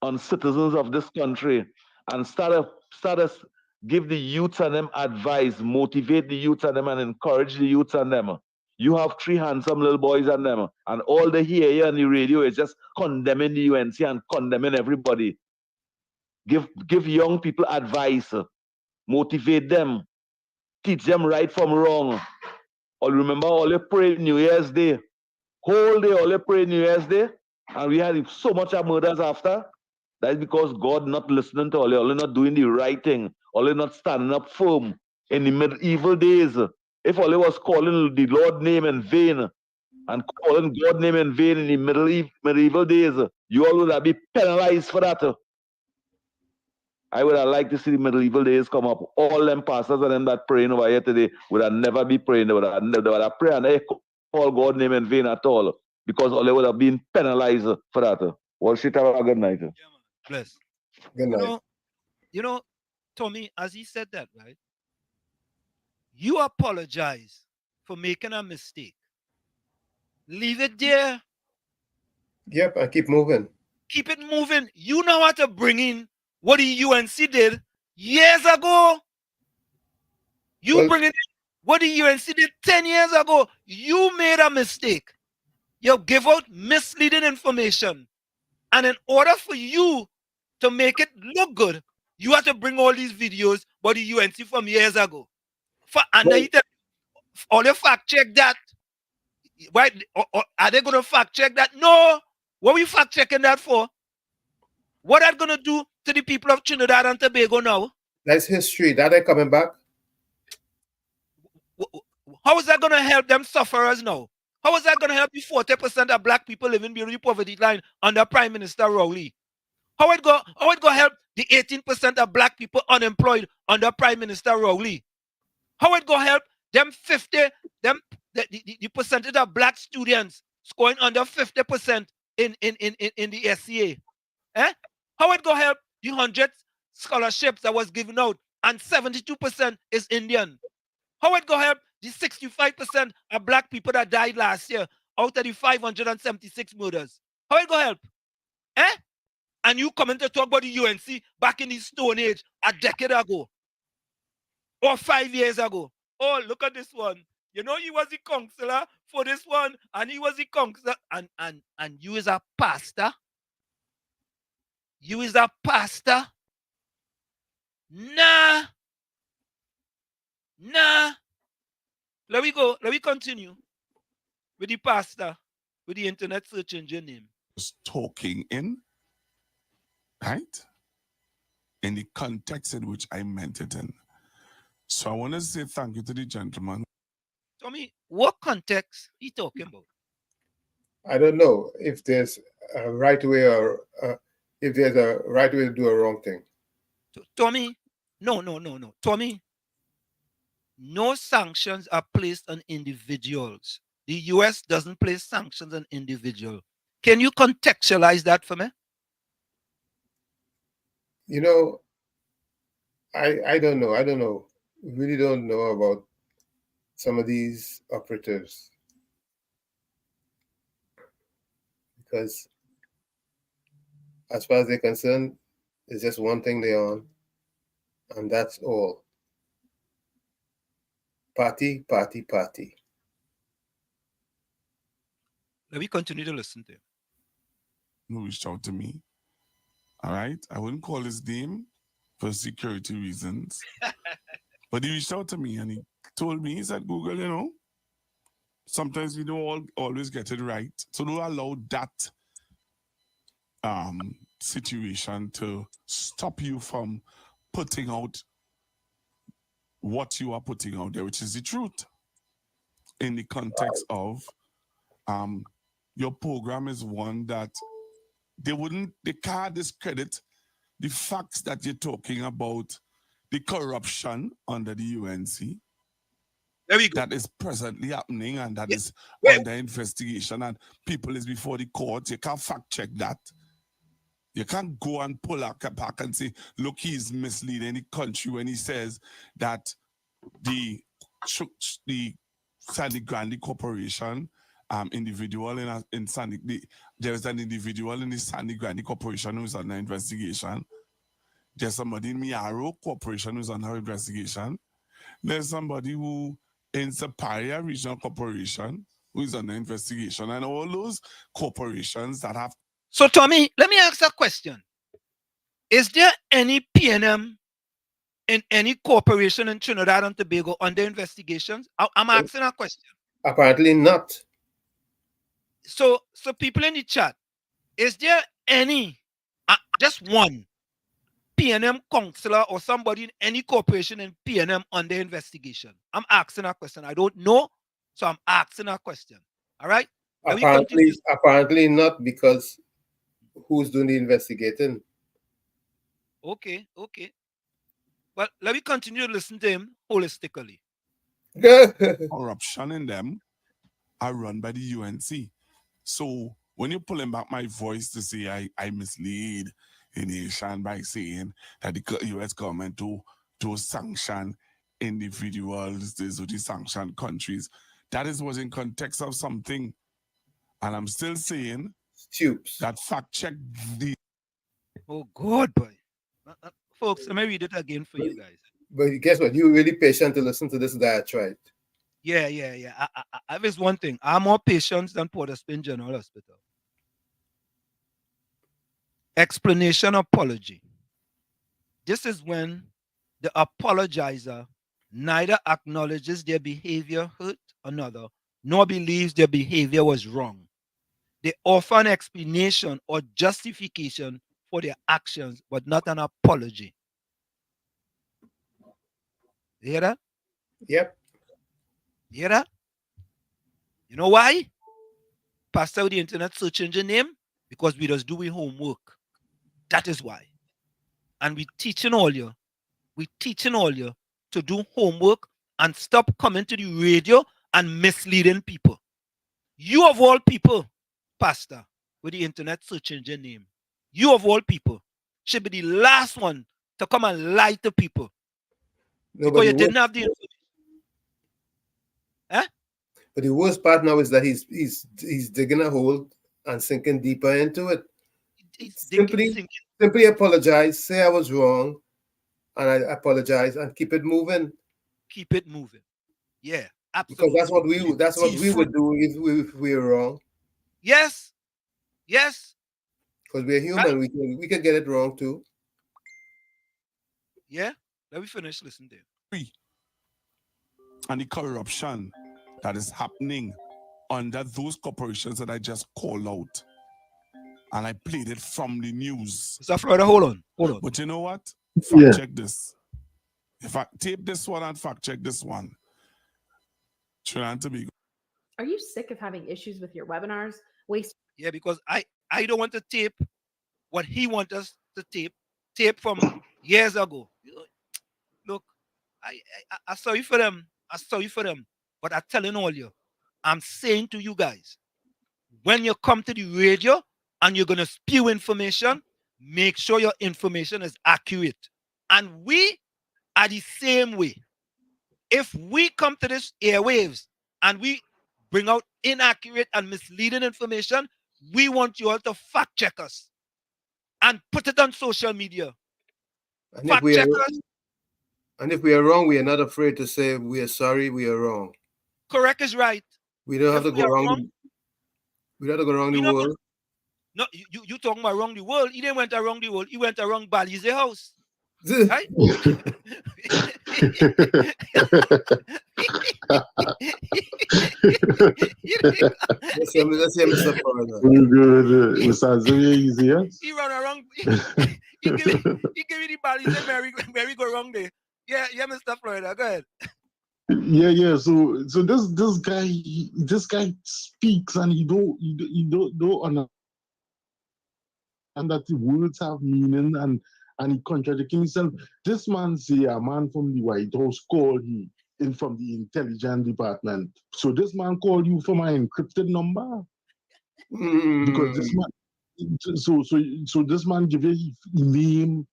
on citizens of this country and start to give the youths and them advice, motivate the youths and them and encourage the youths and them. You have 3 handsome little boys and them, and all they hear here on the radio is just condemning the UNC and condemning everybody. Give young people advice, motivate them, teach them right from wrong. Or remember, all you pray New Year's Day, whole day, all you pray New Year's Day, and we had so much of murders after. That is because God not listening to all not doing the right thing, all not standing up firm in the medieval days. If all was calling the Lord name in vain and calling God name in vain in the medieval days, you all would have been penalized for that. I would have liked to see the medieval days come up. All them pastors and them that praying over here today would have never be praying. They would have prayed and they call God name in vain at all because all they would have been penalized for that. Well, shit, have a good night. Bless. Good night. You know, Tommy, as he said that, right? You apologize for making a mistake. Leave it there. Yep, and keep moving. Keep it moving. You know how to bring in what the UNC did years ago. You bring in what the UNC did 10 years ago. You made a mistake. You give out misleading information. And in order for you to make it look good, you have to bring all these videos about the UNC from years ago. All you fact check that. Right? Are they going to fact check that? No. What are we fact checking that for? What are they going to do to the people of Trinidad and Tobago now? That's history. That ain't coming back. How is that going to help them sufferers now? How is that going to help the 40% of black people living below the poverty line under Prime Minister Rowley? How it go help the 18% of black people unemployed under Prime Minister Rowley? How it go help them the percentage of black students scoring under 50% in the SCA? Eh? How it go help the 100 scholarships that was given out and 72% is Indian? How it go help the 65% of black people that died last year out of the 576 murders? How it go help? Eh? and you come in to talk about the UNC back in the Stone Age a decade ago or 5 years ago. Oh, look at this one. You know, he was the counselor for this one, and he was the counselor, and you is a pastor. You is a pastor. Nah. Let me go. Let me continue with the pastor with the internet search engine name. Talking in, right? In the context in which I meant it in. So I want to say thank you to the gentleman. Tommy, what context he talking about? I don't know if there's a right way or if there's a right way to do a wrong thing. Tommy, no. Tommy, no sanctions are placed on individuals. The US doesn't place sanctions on individuals. Can you contextualize that for me? You know, I don't know. I don't know. Really don't know about some of these operatives. Because as far as they're concerned, it's just one thing they're on, and that's all. Party, party, party. Let me continue to listen to him. Who reached out to me. All right. I wouldn't call his name for security reasons. But he reached out to me and he told me, he said, Google, you know, sometimes we don't always get it right. So don't allow that situation to stop you from putting out what you are putting out there, which is the truth. In the context of your program is one that they can't discredit the facts that you're talking about, the corruption under the UNC that is presently happening and that is under investigation and people is before the court. You can't fact check that. You can't go and pull a back and say, look, he's misleading the country when he says that the Sandy Grande Corporation individual in Sandy, there's an individual in the Sandy Grande Corporation who's under investigation. There's somebody in Miaro Corporation who's under investigation. There's somebody who in Superior Regional Corporation who is under investigation, and all those corporations that have. So, Tommy, let me ask a question. Is there any PNM in any corporation in Trinidad and Tobago under investigations? I'm asking a question. Apparently not. So people in the chat, is there any, just one, PNM counselor or somebody in any corporation in PNM under investigation? I'm asking a question. I don't know, so I'm asking a question. All right? Apparently not, because who's doing the investigating? Okay. Well, let me continue to listen to him holistically. Corruption in them are run by the UNC. So when you're pulling back my voice to say I mislead a nation by saying that the US government to sanction individuals, these are the sanctioned countries, that was in context of something. And I'm still saying that fact check the. Oh God, boy. Folks, let me read it again for you guys. But guess what? You're really patient to listen to this diatribe. Yeah. I have one thing. I'm more patient than Port of Spain General Hospital. Explanation apology. This is when the apologizer neither acknowledges their behavior hurt another, nor believes their behavior was wrong. They offer an explanation or justification for their actions, but not an apology. You hear that? Yep. You hear that? You know why? Pastor with the internet search engine name? Because we just do homework. That is why. And we teaching all you to do homework and stop coming to the radio and misleading people. You of all people, Pastor, with the internet search engine name, you of all people should be the last one to come and lie to people. Because you didn't have the information. But the worst part now is that he's digging a hole and sinking deeper into it. Simply apologize. Say I was wrong, and I apologize, and keep it moving. Keep it moving. Yeah, Because absolutely. that's what we would do if we were wrong. Yes. Yes. Because we're human, we can get it wrong too. Yeah. Let me finish. Listen there. And the corruption that is happening under those corporations that I just called out. And I played it from the news. Mr. Florida, hold on. But you know what? Yeah. Fact check this. If I tape this one and fact check this one, Trinidad and Tobago. Are you sick of having issues with your webinars? Yeah, because I don't want to tape what he wants us to tape from years ago. Look, I sorry for them. But I'm telling all you, I'm saying to you guys, when you come to the radio and you're going to spew information, make sure your information is accurate. And we are the same way. If we come to this airwaves and we bring out inaccurate and misleading information, we want you all to fact check us and put it on social media. And if we are wrong, we are not afraid to say we are sorry, we are wrong. Correct is right. We don't have to go wrong. We don't have to go around the world. No, you talking about around the world. He didn't went around the world. He went around Balize house. Right? Let's hear Mr. Florida. Good. Mr. Azuri, easy, yes? He run around. He give me the Balize merry go wrong there. Yeah, Mr. Florida. Go ahead. Yeah. So this guy speaks and he don't understand that the words have meaning and he contradicting himself. This man say a man from the White House called he in from the intelligence department. So this man called you from an encrypted number? Because this man so this man give you his name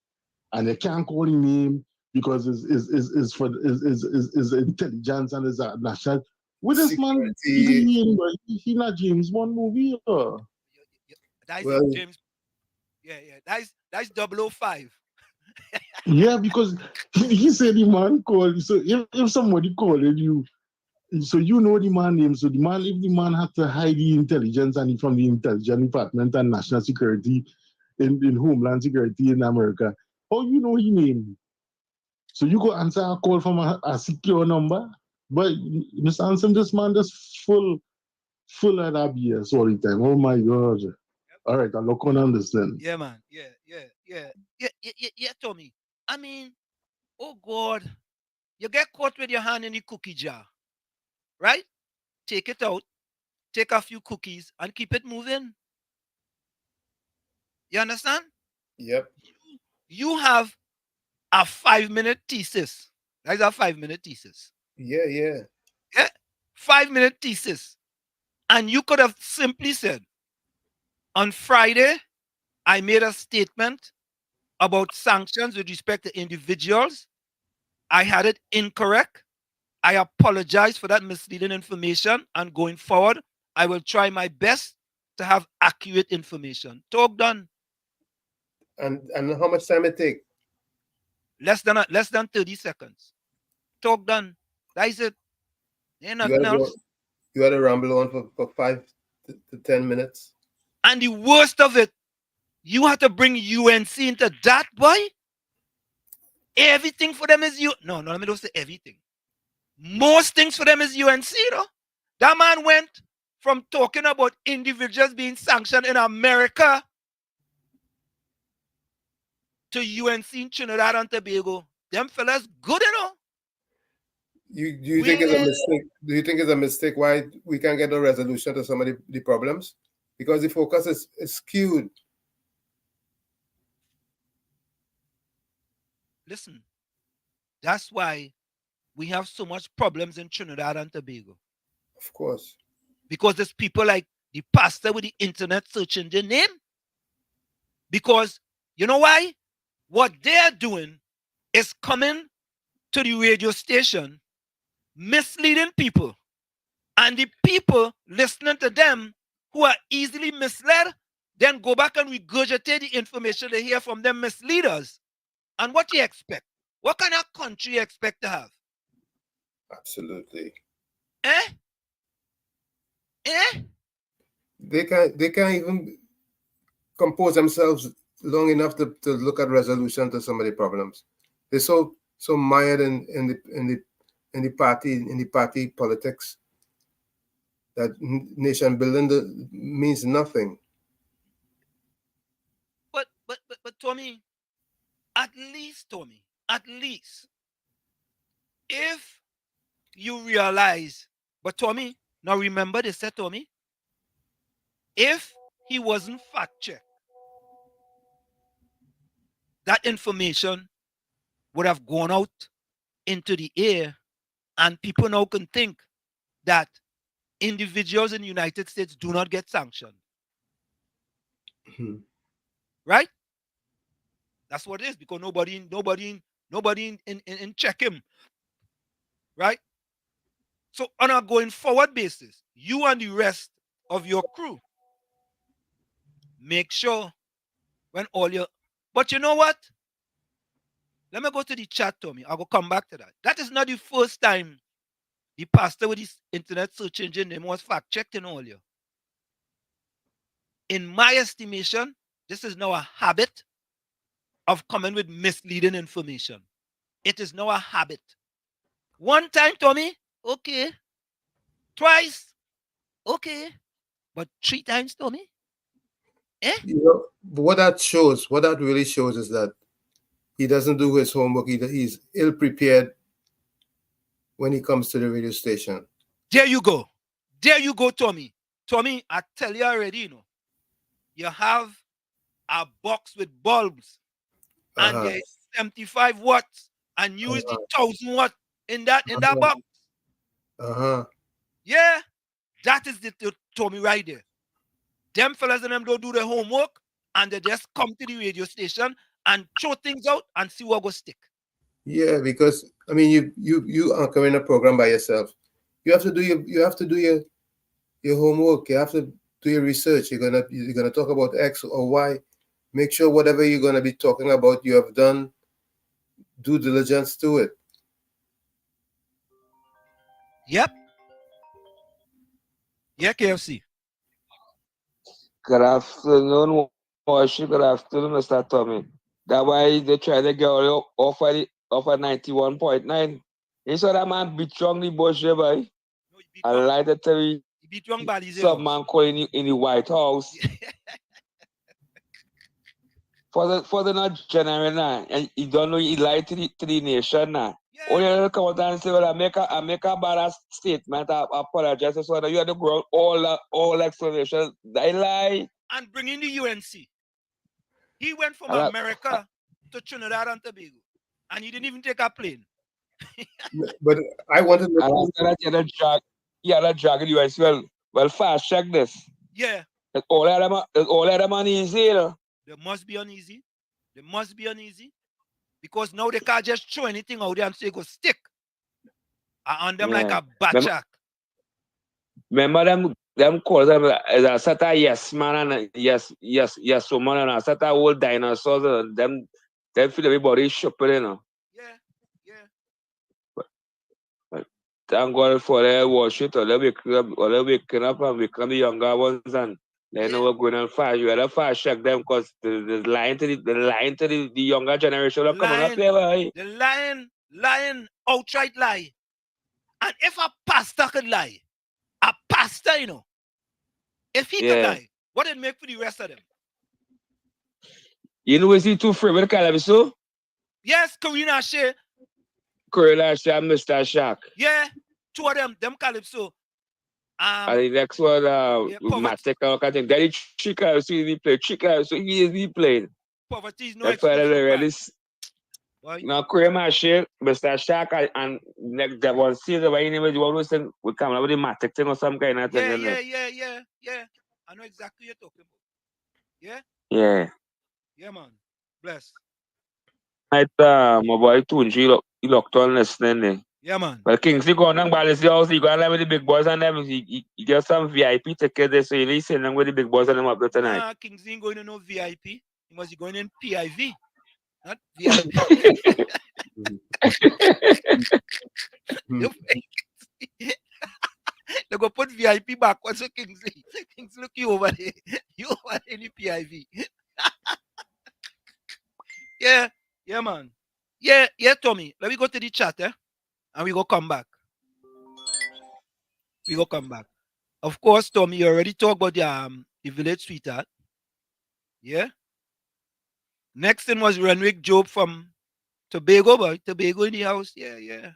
and they can't call him name because is intelligence and is a national. With this man, he not James Bond movie. That's James. Yeah. That's 005. Yeah, because he said the man called. So if somebody calling you, so you know the man name. So if the man had to hide the intelligence and he from the intelligence department and national security in Homeland Security in America, how you know his name? So you go answer a call from a secure number. But Mr. Anson, this man just full of that BS all the time. Oh my God. All right, I'm not gonna understand. Yeah, man. Yeah, Tommy. I mean, oh God, you get caught with your hand in the cookie jar, right? Take it out, take a few cookies, and keep it moving. You understand? Yep. You have a 5-minute thesis. That's a 5-minute thesis. Yeah. 5-minute thesis. And you could have simply said, on Friday, I made a statement about sanctions with respect to individuals. I had it incorrect. I apologize for that misleading information. And going forward, I will try my best to have accurate information. Talk done. And how much time it take? Less than 30 seconds. Talk done. That is it. Ain't nothing else. You had to ramble on for 5 to 10 minutes. And the worst of it, you have to bring UNC into that, boy. Everything for them is No, let me don't say everything. Most things for them is UNC, though. That man went from talking about individuals being sanctioned in America to UNC in Trinidad and Tobago. Them fellas good, you know. Do you think it's a mistake? Do you think it's a mistake why we can't get a resolution to some of the problems? Because the focus is skewed. Listen, that's why we have so much problems in Trinidad and Tobago. Of course. Because there's people like the pastor with the internet searching their name. Because, you know why? What they're doing is coming to the radio station, misleading people. And the people listening to them who are easily misled then go back and regurgitate the information they hear from them misleaders. And what do you expect? What kind of country you expect to have? Absolutely. Eh? They can't even compose themselves long enough to look at resolution to some of the problems. They're so mired in the party politics that nation building means nothing. But Tommy, at least, if you realize, but Tommy, now remember they said, Tommy, if he wasn't fact checked, that information would have gone out into the air, and people now can think that individuals in the United States do not get sanctioned. Right? That's what it is, because nobody in check him. Right? So on a going forward basis, you and the rest of your crew make sure when all your, but you know what? Let me go to the chat, Tommy. I will come back to that. That is not the first time the pastor with his internet search engine name was fact checked in all you. In my estimation, this is now a habit of coming with misleading information. It is now a habit. One time, Tommy, okay. Twice, okay. But 3 times, Tommy? You know, what that really shows is that he doesn't do his homework. He's ill prepared when he comes to the radio station. There you go. There you go, Tommy. Tommy, I tell you already, you know, you have a box with bulbs and there's 75 watts and use the 1,000 watt in that box. Yeah, that is the Tommy right there. Them fellas and them don't do their homework and they just come to the radio station and throw things out and see what goes stick. Yeah, because I mean, you anchor in a program by yourself. You have to do your homework. You have to do your research. You're gonna talk about X or Y. Make sure whatever you're gonna be talking about, you have done due diligence to it. Yep. Yeah, KFC. Good afternoon, Washi. Good afternoon, Mr. Tommy. That's why they try to get off at 91.9. You saw that man beat wrong the bush there, boy. I like to tell you, some man calling you in the White House. for the not general now, and you don't know he lied to the nation now. Oh, you come out and say, well, I make a bad statement. I apologize. So that you had to grow all explanation. I lie. And bring in the UNC. He went from America to Trinidad and Tobago, and he didn't even take a plane. But I wanted to. And after that, you had a drag in the UNC. Well, fast check this. Yeah. All of them uneasy, you know. They must be uneasy. They must be uneasy. Because now they can't just throw anything out there and say go stick. On them like a batchak. Remember them calls them as a set of yes man and yes woman and a set of old dinosaurs. Them feel everybody shopping, you know. Yeah. But thank God for their worship or they waking up and become the younger ones and they know what's going on fast. You gotta fast check them because the lying to the younger generation are coming up there, boy. The lying, outright lie. And if a pastor could lie, a pastor, you know, if he could lie, what did it make for the rest of them? You know, is he too free with Calypso? Yes, Karina Shea. Karina Shea and Mr. Shaq. Yeah, 2 of them Calypso. And the next one, Matic, I think Daddy Chica, so he play Chica, so he is playing. Poverty is no excuse. Now, Karina Shea, Mr. Shaq, and next that one season where he never do always think we come up with the Matic thing or some kind of thing. Yeah. I know exactly what you're talking about. Yeah? Yeah, man. Bless. Right, my boy Tunji, he locked on listening. Yeah, man. Well, Kingsley going on balance the house, he go on with the big boys and them. He get some VIP tickets there, so he listen them with the big boys and them up there tonight. Nah, Kingsley ain't going to no VIP. He must be going in PIV, not VIP. They go put VIP back. What's a Kingsley? Kingsley, look you over there. You over there in the PIV. Yeah, man. Yeah, Tommy. Let me go to the chat, and we go come back. Of course, Tommy, you already talked about the village sweetheart. Yeah. Next thing was Renwick Job from Tobago, boy. Tobago in the house. Yeah.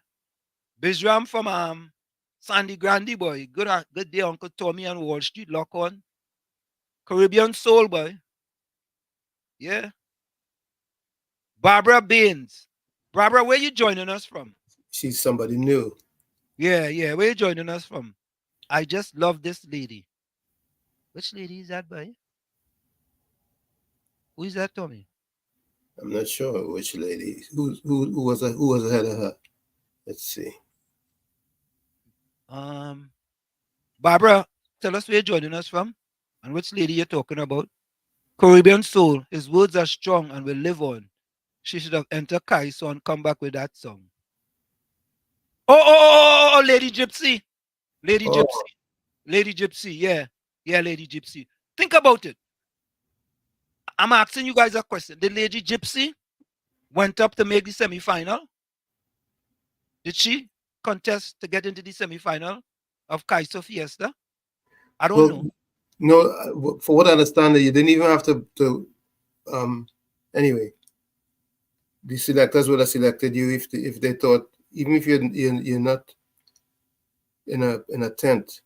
Bizram from Sandy Grande, boy. Good day, Uncle Tommy and Wall Street. Lock on. Caribbean Soul, boy. Yeah. Barbara Baines. Barbara, where you joining us from? She's somebody new. Yeah. Where you joining us from? I just love this lady. Which lady is that, boy? Who is that, Tommy? I'm not sure which lady. Who was ahead of her? Let's see. Barbara, tell us where you're joining us from and which lady you're talking about. Caribbean Soul. His words are strong and will live on. She should have entered Kaiso and come back with that song. Oh, Lady Gypsy. Lady Gypsy. Yeah, Lady Gypsy. Think about it. I'm asking you guys a question. Did Lady Gypsy went up to make the semi-final? Did she contest to get into the semi-final of Kaiso Fiesta? I don't know. No, for what I understand, you didn't even have to anyway. The selectors would have selected you if they thought, even if you're not in a tent.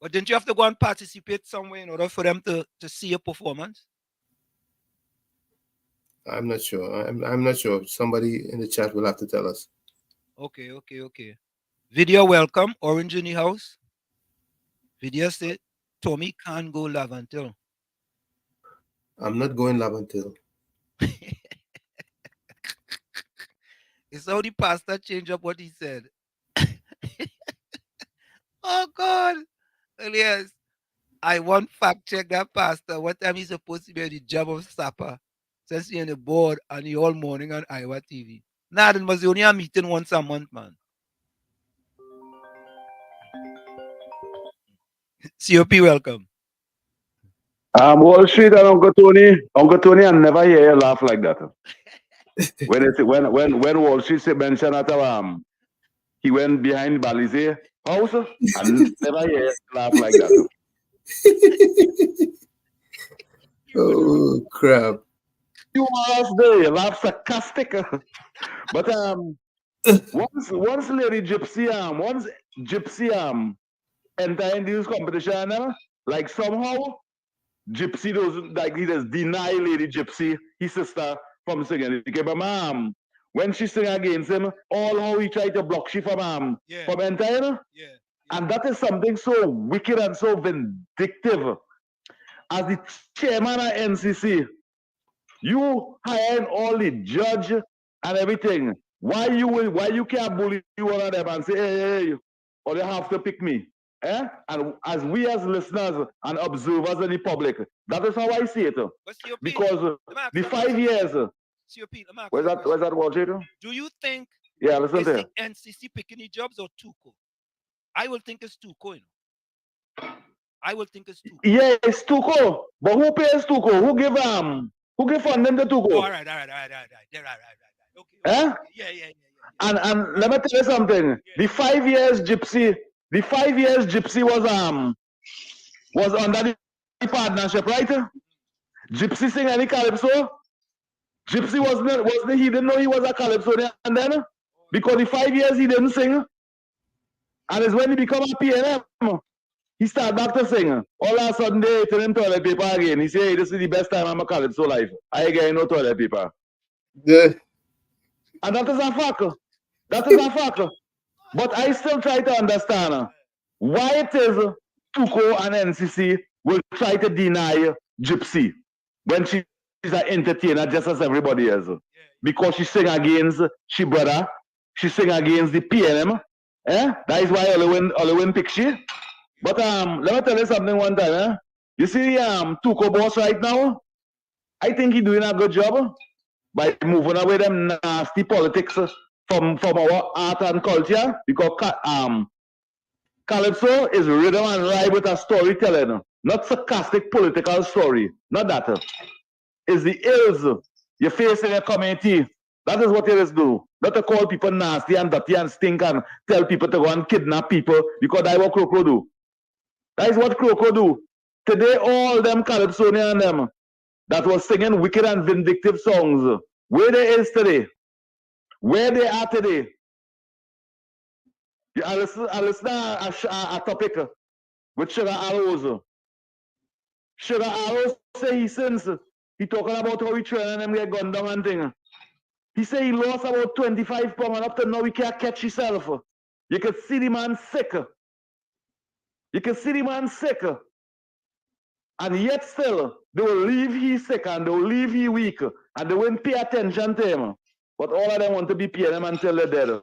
But didn't you have to go and participate somewhere in order for them to see your performance? I'm not sure. I'm not sure. Somebody in the chat will have to tell us. Okay. Video welcome. Orange in the house. Video said, Tommy can't go Lavantil. I'm not going Lavantil. It's how the pastor changed up what he said. Oh, God. Elias, I want fact check that pastor. What time he's supposed to be at the job of supper? Since he's on the board and he all morning on Iowa TV. Nah, there must be only a meeting once a month, man. COP, welcome. Wall Street and Uncle Tony, I never hear you laugh like that. when Wall Street mentioned that he went behind Balize house, I never hear you laugh like that. Oh crap! You laugh sarcastic. But once Lady Gypsy once Gypsy enter in this competition, like somehow Gypsy doesn't, like, he just deny Lady Gypsy, his sister, from singing. But when she sing against him, all how he tried to block she from entering. And that is something so wicked and so vindictive. As the chairman of NCC, you hiring all the judge and everything. Why you can't bully one of them and say, hey, or they have to pick me? And as we as listeners and observers in the public, that is how I see it. Because the 5 years. Where's that Walter? Do you think listen to the NCC picking the jobs or Tuco? I will think it's Tuco. I will think it's Tuco. Yeah, it's Tuco. But who pays Tuco? Who give funding to Tuco? All right. Okay. Yeah. And let me tell you something. The 5 years Gypsy was under the partnership, right? Gypsy sing any calypso. Gypsy wasn't he didn't know he was a calypso and then because the 5 years he didn't sing. And it's when he become a PNM, he started back to sing. All of a sudden they turn him toilet paper again. He say, hey, this is the best time I'm a calypso life. I ain't getting no toilet paper. Yeah. And that is a fact. But I still try to understand why it is Tuco and NCC will try to deny Gypsy when she's an entertainer just as everybody else. Because she sing against she brother she sing against the PNM. That is why Olewin pick she. But let me tell you something one time. You see Tuko boss right now? I think he doing a good job by moving away them nasty politics from our art and culture, because Calypso is rhythm and rhyme with a storytelling, not sarcastic political story. Not that. It's the ills you face in a community. That is what it is do. Not to call people nasty and dirty and stink and tell people to go and kidnap people, because that's what Croco do. That is what Croco do. Today, all them Calypsonians and them that was singing wicked and vindictive songs, where they is today, where they are today. I listen a topic with Sugar Arrows. Sugar Arrows say he sins. He talking about how he train and them get gunned down and thing. He say he lost about 25 pounds and up to now he can't catch himself. You can see the man sick. You can see the man sick. And yet still, they will leave he sick and they will leave he weak. And they won't pay attention to him. But all of them want to be PNM until they're dead.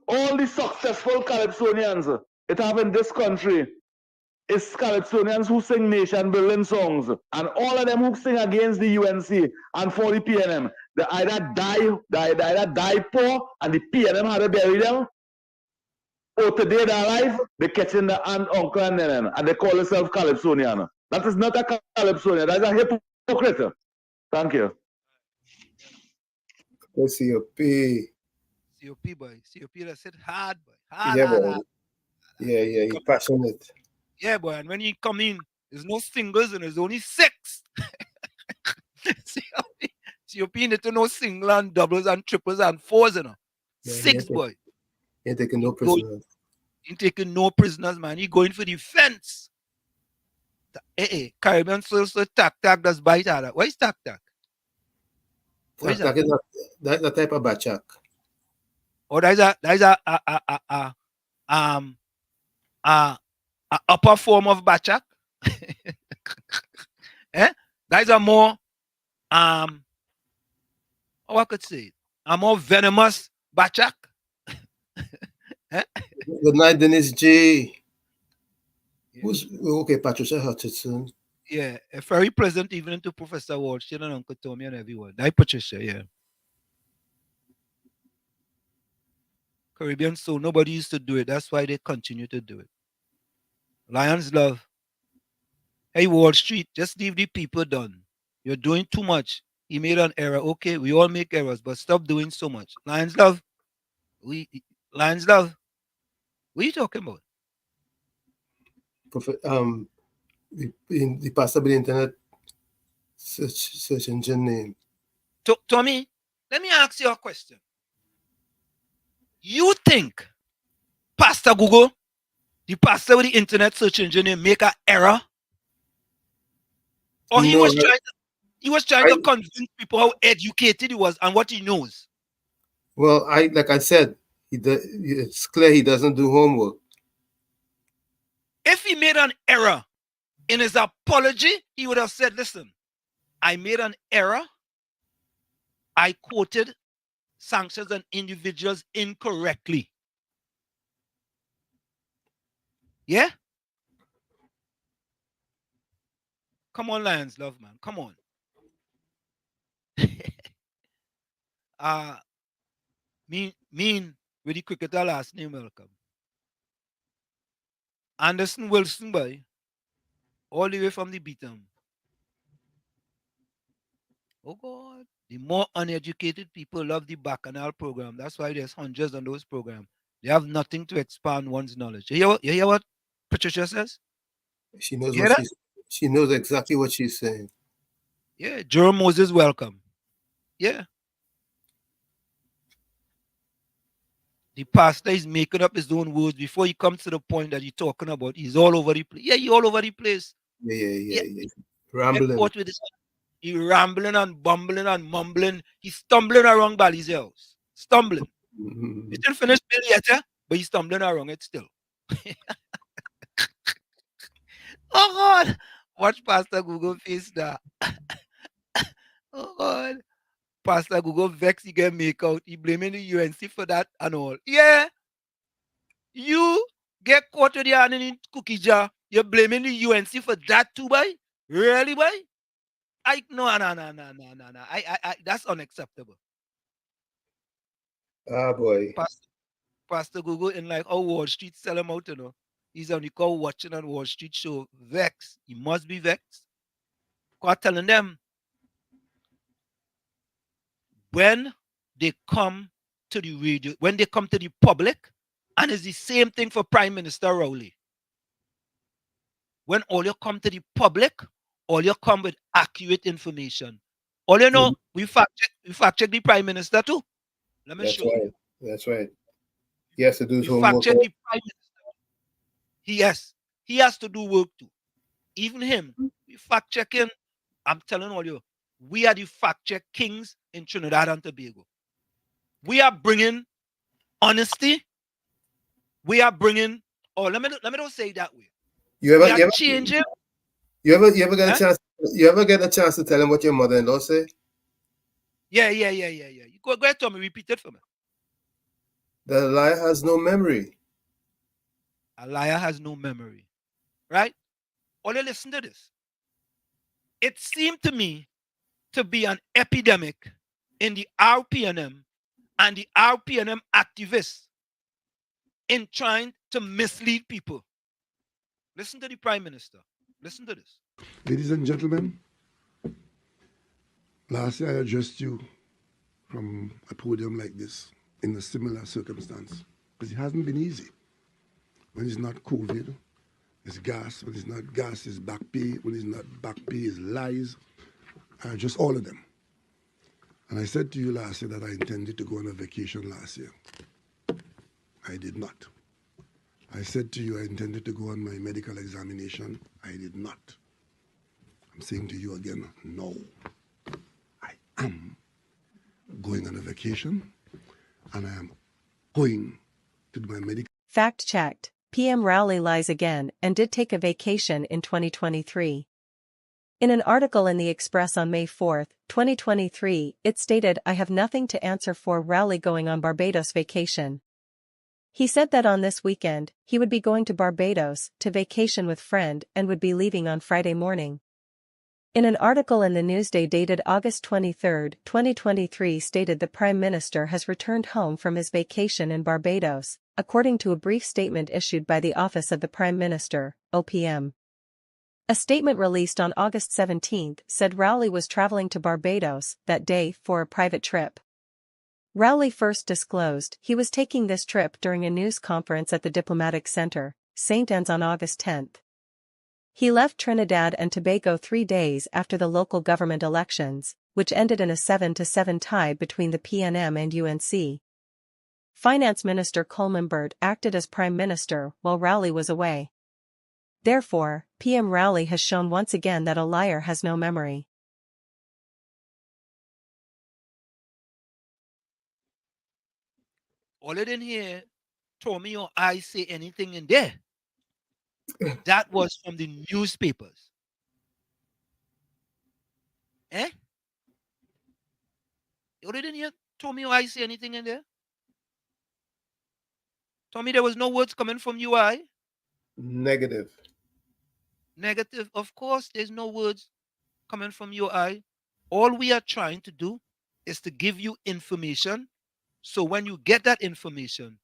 All the successful Calypsonians it have in this country is Calypsonians who sing nation building songs. And all of them who sing against the UNC and for the PNM, they either die poor and the PNM had to bury them, or today they're alive, they're catching the aunt, uncle, and then, and they call themselves Calypsonian. That is not a Calypsonian, that's a hypocrite. Thank you. COP. COP boy. COP that said hard boy. Hard, Yeah, hard, boy. hard. Yeah, he passionate. Yeah, boy. And when he come in, there's no singles and there's only 6. COP need to know single and doubles and triples and 4s, you know. Yeah, 6, boy. He ain't taking no prisoners. He ain't taking no prisoners, man. He going for the fence. Caribbean social tac does bite at that. What is tac? What is that? That's the type of bachak. Oh, that is a upper form of bachak. That is a more how I could say it, a more venomous bachak. Good night, Dennis J. Who's okay, Patricia Hutchinson. Yeah, a very pleasant evening to Professor Walsh and Uncle Tommy and everyone. Hi, Patricia, yeah. Caribbean soul, nobody used to do it. That's why they continue to do it. Lions love. Hey, Wall Street, just leave the people done. You're doing too much. He made an error. Okay, we all make errors, but stop doing so much. Lions love. Lions love. What are you talking about? The possible internet search engine name. Tommy, let me ask you a question. You think Pastor Google, the pastor with the internet search engine name, make an error? Or he was trying to convince people how educated he was and what he knows? Well, like I said, it's clear he doesn't do homework. If he made an error in his apology, he would have said, listen, I made an error. I quoted sanctions and individuals incorrectly. Yeah? Come on, Lions love, man. Come on. Mean with the cricketer last name, welcome. Anderson Wilson, boy. All the way from the Beatum. Oh, God. The more uneducated people love the Bacchanal program. That's why there's hundreds on those programs. They have nothing to expand one's knowledge. You hear what Patricia says? She knows exactly what she's saying. Yeah, Jerome Moses, welcome. Yeah. The pastor is making up his own words before he comes to the point that he's talking about. He's all over the place. Yeah, he's all over the place. Yeah. Rambling. He's rambling and bumbling and mumbling. He's stumbling around Bally's house. Stumbling. Mm-hmm. He didn't finish bill yet, but he's stumbling around it still. Oh, God. Watch Pastor Google face that. Oh, God. Pastor Google vex, he get make out. He blaming the UNC for that and all. Yeah. You get caught with your hand in cookie jar. You're blaming the UNC for that too, boy? Really, boy? No. I that's unacceptable. Ah, boy. Pastor Google in like Wall Street sell him out, you know. He's on the call watching on Wall Street show. Vex. He must be vexed. God telling them when they come to the radio, when they come to the public, and it's the same thing for Prime Minister Rowley. When all you come to the public, all you come with accurate information. All you know, we fact check the Prime Minister too. Let me That's show right. you. That's right. He has to do his We fact homework. check the Prime Minister. He has to do work too. Even him, we fact checking. I'm telling all you, we are the fact check kings in Trinidad and Tobago. We are bringing honesty. We are bringing. Oh, let me not say it that way. You ever changing? You ever get a chance? You ever get a chance to tell him what your mother-in-law say? Yeah. You go ahead, Tommy. Repeat it for me. The liar has no memory. A liar has no memory, right? All you listen to this. It seemed to me to be an epidemic in the RPNM and the RPNM activists in trying to mislead people. Listen to the Prime Minister. Listen to this. Ladies and gentlemen, last year I addressed you from a podium like this in a similar circumstance, because it hasn't been easy. When it's not COVID, it's gas. When it's not gas, it's back pay. When it's not back pay, it's lies. I addressed all of them. And I said to you last year that I intended to go on a vacation last year. I did not. I said to you I intended to go on my medical examination. I did not. I'm saying to you again, no. I am going on a vacation, and I am going to do my medical. Fact checked. PM Rowley lies again and did take a vacation in 2023. In an article in The Express on May 4, 2023, it stated, "I have nothing to answer for Rowley going on Barbados vacation." He said that on this weekend, he would be going to Barbados to vacation with friend and would be leaving on Friday morning. In an article in the Newsday dated August 23, 2023 stated the Prime Minister has returned home from his vacation in Barbados, according to a brief statement issued by the Office of the Prime Minister, OPM. A statement released on August 17 said Rowley was traveling to Barbados that day for a private trip. Rowley first disclosed he was taking this trip during a news conference at the Diplomatic Centre, St. Anne's on August 10. He left Trinidad and Tobago 3 days after the local government elections, which ended in a 7-7 tie between the PNM and UNC. Finance Minister Coleman Burt acted as Prime Minister while Rowley was away. Therefore, PM Rowley has shown once again that a liar has no memory. All it in here told me or I say anything in there. That was from the newspapers. Eh? All it in here told me or I say anything in there. Told me there was no words coming from UI. Negative. Negative. Of course, there's no words coming from UI. All we are trying to do is to give you information. So when you get that information,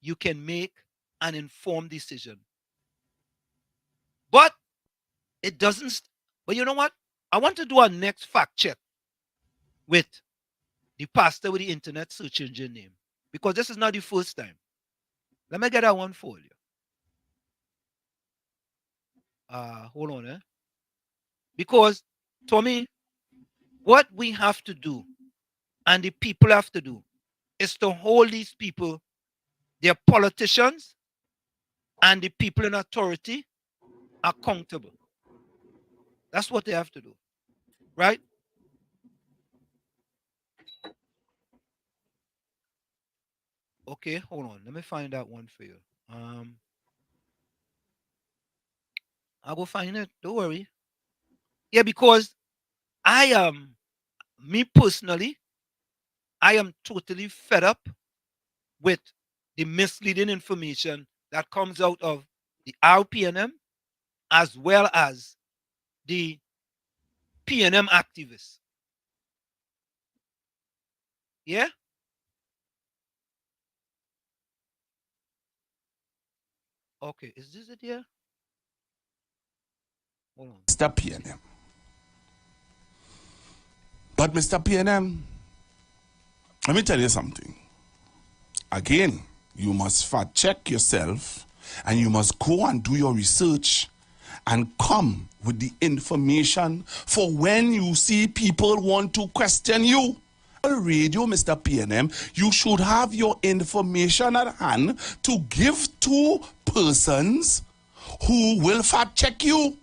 you can make an informed decision. But it doesn't. But you know what? I want to do our next fact check with the pastor with the internet search engine name, because this is not the first time. Let me get that one for you. Hold on, Because, Tommy, what we have to do, and the people have to do, is to hold these people, their politicians, and the people in authority accountable. That's what they have to do, right? Okay, hold on. Let me find that one for you. I'll go find it. Don't worry. Yeah, because I am, me personally, I am totally fed up with the misleading information that comes out of the RPNM as well as the PNM activists. Yeah? Okay, is this it here? Hold on. Mr. PNM. But Mr. PNM, let me tell you something. Again, you must fact check yourself and you must go and do your research and come with the information for when you see people want to question you. Radio, Mr. PNM, you should have your information at hand to give to persons who will fact check you.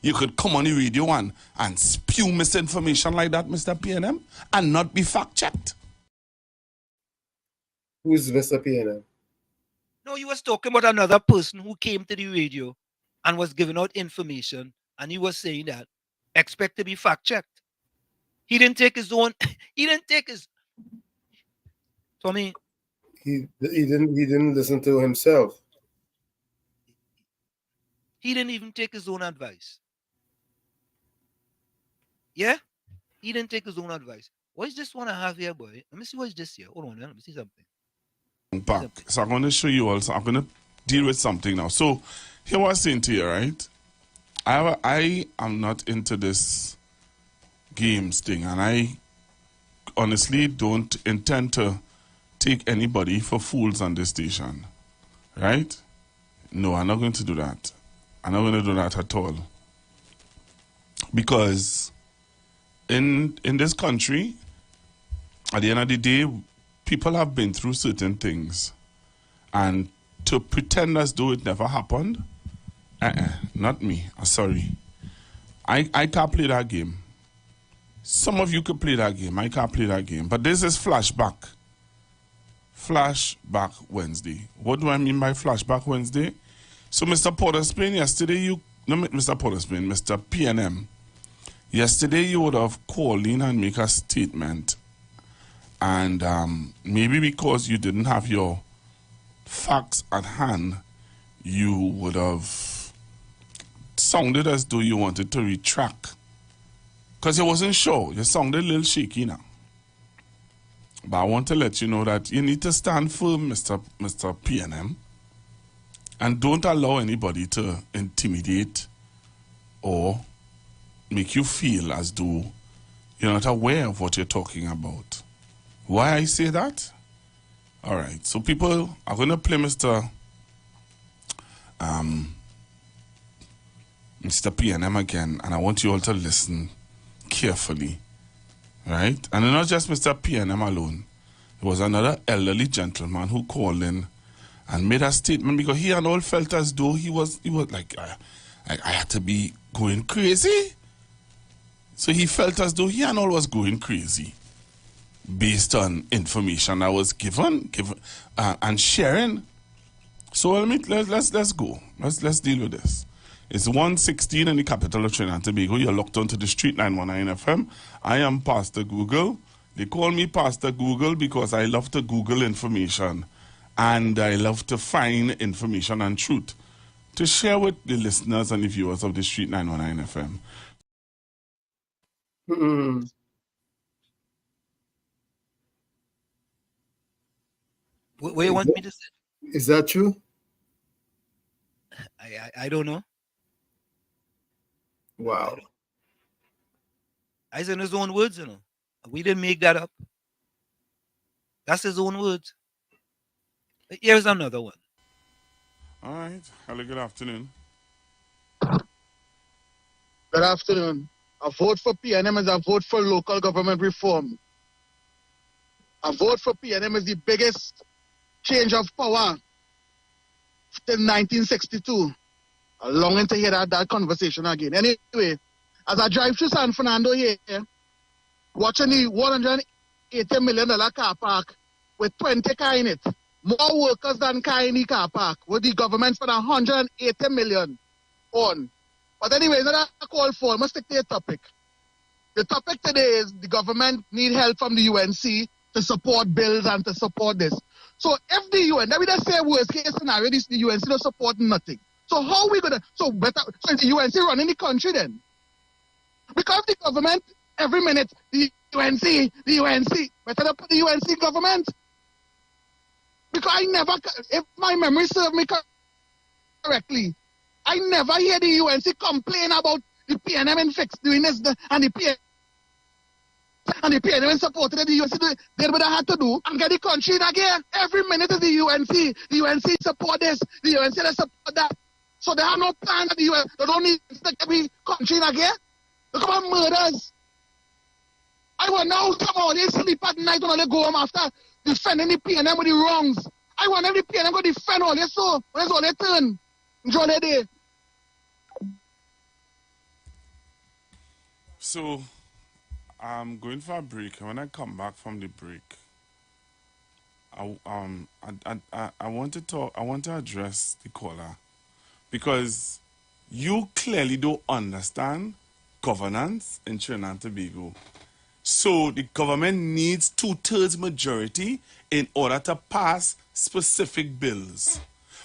You could come on the radio and spew misinformation like that, Mr. PNM, and not be fact checked. Who's Mr. PNM? No, you was talking about another person who came to the radio and was giving out information, and he was saying that expect to be fact checked. He didn't take his own. He didn't take his. Tommy. He didn't listen to himself. He didn't even take his own advice. Yeah, he didn't take his own advice. What is this one I have here, boy? Let me see what is this here. Hold on, let me see something. Back. So I'm going to show you also. I'm going to deal with something now. So here what I'm saying to you, right? I am not into this games thing, and I honestly don't intend to take anybody for fools on this station, right? No, I'm not going to do that. I'm not going to do that at all. Because in this country, at the end of the day, people have been through certain things, and to pretend as though it never happened, not me. I'm sorry. I can't play that game. Some of you could play that game. I can't play that game. But this is Flashback. Flashback Wednesday. What do I mean by Flashback Wednesday? So Mr. Porter Spain, yesterday Mr. Porter Spain, Mr. PNM, yesterday you would have called in and make a statement. And maybe because you didn't have your facts at hand, you would have sounded as though you wanted to retract. Because you wasn't sure. You sounded a little shaky now. But I want to let you know that you need to stand firm, Mr. PNM, and don't allow anybody to intimidate or make you feel as though you're not aware of what you're talking about. Why I say that? All right. So people are going to play Mr. PNM again, and I want you all to listen carefully, right? And not just Mr. PNM alone. There was another elderly gentleman who called in and made a statement because he and all felt as though he was like, I had to be going crazy. So he felt as though he and all was going crazy based on information I was given and sharing. So let's go. Let's deal with this. It's 1:16 in the capital of Trinidad and Tobago. You're locked onto the Street 919 FM. I am Pastor Google. They call me Pastor Google because I love to Google information and I love to find information and truth to share with the listeners and the viewers of the Street 919 FM. What do you want me to say? Is that true? I don't know. Wow. I said his own words, you know. We didn't make that up. That's his own words. Here's another one. All right. Hello, good afternoon. Good afternoon. A vote for PNM is a vote for local government reform. A vote for PNM is the biggest change of power since 1962. I'm longing to hear that conversation again. Anyway, as I drive through San Fernando here, watching the $180 million car park with 20 cars in it, more workers than cars in the car park, with the government for $180 million on. But anyway, that I call for, I must stick to the topic. The topic today is the government need help from the UNC to support bills and to support this. So if the UN, let me just say worst case scenario, the UNC don't support nothing. So how we gonna, so is the UNC running the country then? Because the government, every minute, the UNC, better to put the UNC government. Because I never, if my memory serves me correctly, I never hear the UNC complain about the PNM in fix doing this, and the PNM supported the UNC did what they had to do and get the country in again. Every minute is the UNC support this, the UNC they support that. So they have no plan at the UN. They don't need to get the country in again. Look about murders. I wonder how somehow they sleep at night when they go home after defending the PNM with the wrongs. I wonder if the PNM go defend all this so when it's all their turn. Enjoy their day. So I'm going for a break, and when I come back from the break, I want to talk. I want to address the caller because you clearly don't understand governance in Trinidad and Tobago. So the government needs 2/3 majority in order to pass specific bills.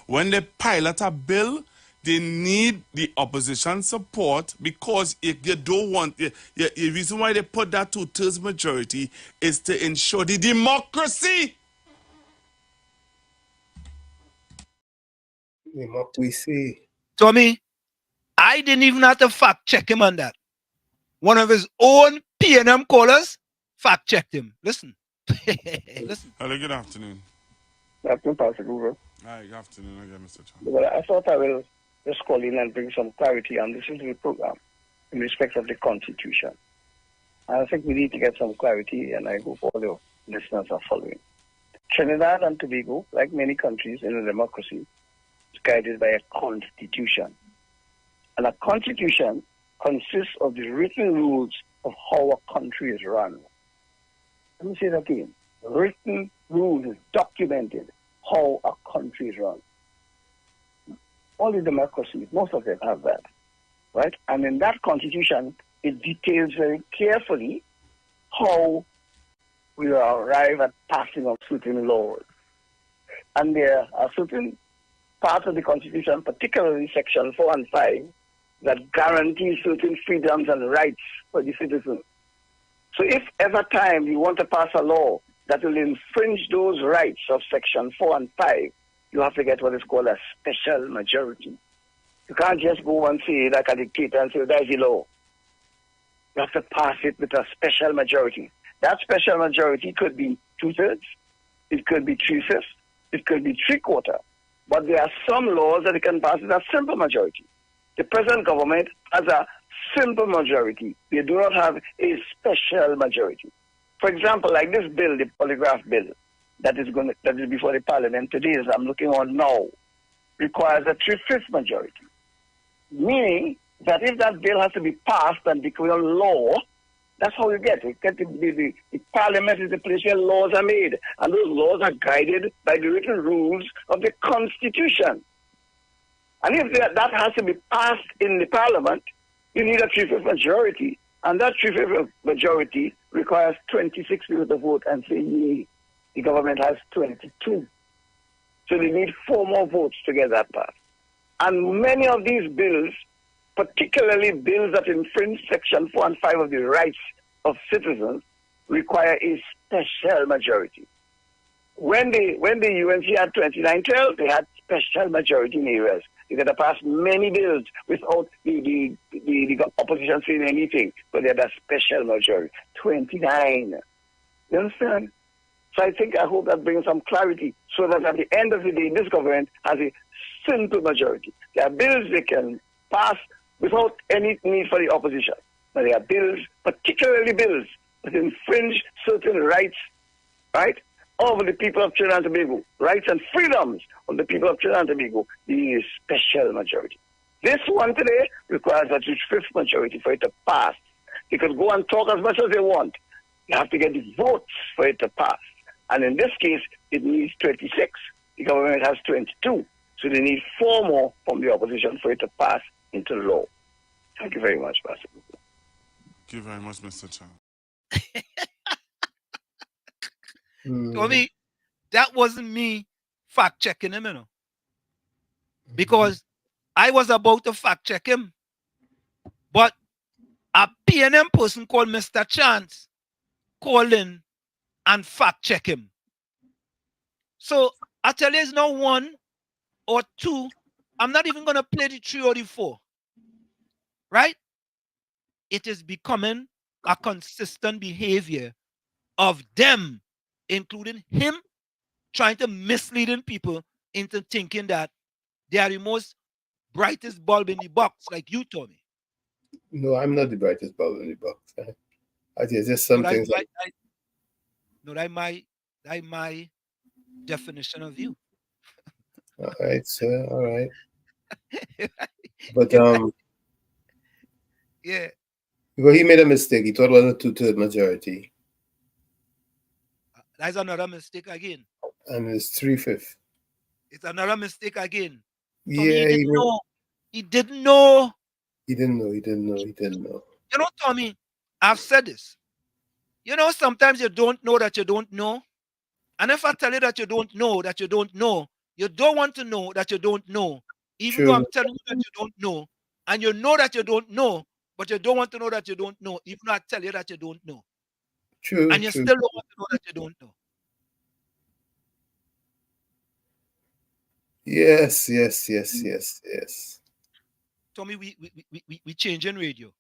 When they pilot a bill, they need the opposition support because if you don't want, the reason why they put that 2/3 majority is to ensure the democracy. Democracy. Tommy, I didn't even have to fact check him on that. One of his own PNM callers fact checked him. Listen. Listen. Hello, good afternoon. Good afternoon, Pastor Google. Hi, good afternoon again, Mr. Chan. Well, I thought I will just call in and bring some clarity on this is the program in respect of the Constitution. I think we need to get some clarity, and I hope all your listeners are following. Trinidad and Tobago, like many countries in a democracy, is guided by a constitution. And a constitution consists of the written rules of how a country is run. Let me say that again. Written rules is documented how a country is run. All the democracies, most of them have that, right? And in that constitution, it details very carefully how we arrive at passing of certain laws. And there are certain parts of the constitution, particularly section 4 and 5, that guarantee certain freedoms and rights for the citizens. So if ever time you want to pass a law that will infringe those rights of section 4 and 5, you have to get what is called a special majority. You can't just go and say like a dictator and say, that's the law. You have to pass it with a special majority. That special majority could be 2/3, it could be 3/5, it could be 3/4. But there are some laws that you can pass with a simple majority. The present government has a simple majority. They do not have a special majority. For example, like this bill, the polygraph bill, that is before the parliament today, as I'm looking on now, requires a 3/5 majority. Meaning that if that bill has to be passed and declared law, that's how you get it. The parliament is the place where laws are made, and those laws are guided by the written rules of the Constitution. And if that has to be passed in the parliament, you need a 3/5 majority, and that 3/5 majority requires 26 people to vote and say yay. The government has 22. So they need 4 more votes to get that passed. And many of these bills, particularly bills that infringe section 4 and 5 of the rights of citizens, require a special majority. When the UNC had 2912, they had special majority in areas. They could have passed many bills without the opposition saying anything, but they had a special majority, 29. You understand? So I hope that brings some clarity so that at the end of the day, this government has a simple majority. There are bills they can pass without any need for the opposition. But there are bills, particularly bills, that infringe certain rights, right, of the people of Trinidad and Tobago, rights and freedoms of the people of Trinidad and Tobago, the special majority. This one today requires a 3/5 majority for it to pass. They could go and talk as much as they want. You have to get the votes for it to pass. And in this case, it needs 26. The government has 22. So they need 4 more from the opposition for it to pass into law. Thank you very much, Pastor. Thank you very much, Mr. Chan. Tommy, that wasn't me fact checking him, you know. Because I was about to fact check him. But a PNM person called Mr. Chance called in and fact check him. So I tell you, it's not one or two. I'm not even going to play the 3 or the 4. Right? It is becoming a consistent behavior of them, including him, trying to misleading people into thinking that they are the most brightest bulb in the box, like you told me. No, I'm not the brightest bulb in the box. There's some things. That's my definition of you. All right, sir. All right. But yeah. Well, he made a mistake. He thought it was a 2/3 majority. That's another mistake again. And it's 3/5. It's another mistake again. Yeah, he didn't know. He didn't know. He didn't know. He didn't know. He didn't know. You know, Tommy, I've said this. You know, sometimes you don't know that you don't know. And if I tell you that you don't know, that you don't know, you don't want to know that you don't know. Even though I'm telling you that you don't know, and you know that you don't know, but you don't want to know that you don't know, even though I tell you that you don't know. True. And you still don't want to know that you don't know. Yes. Tommy, we changing radio.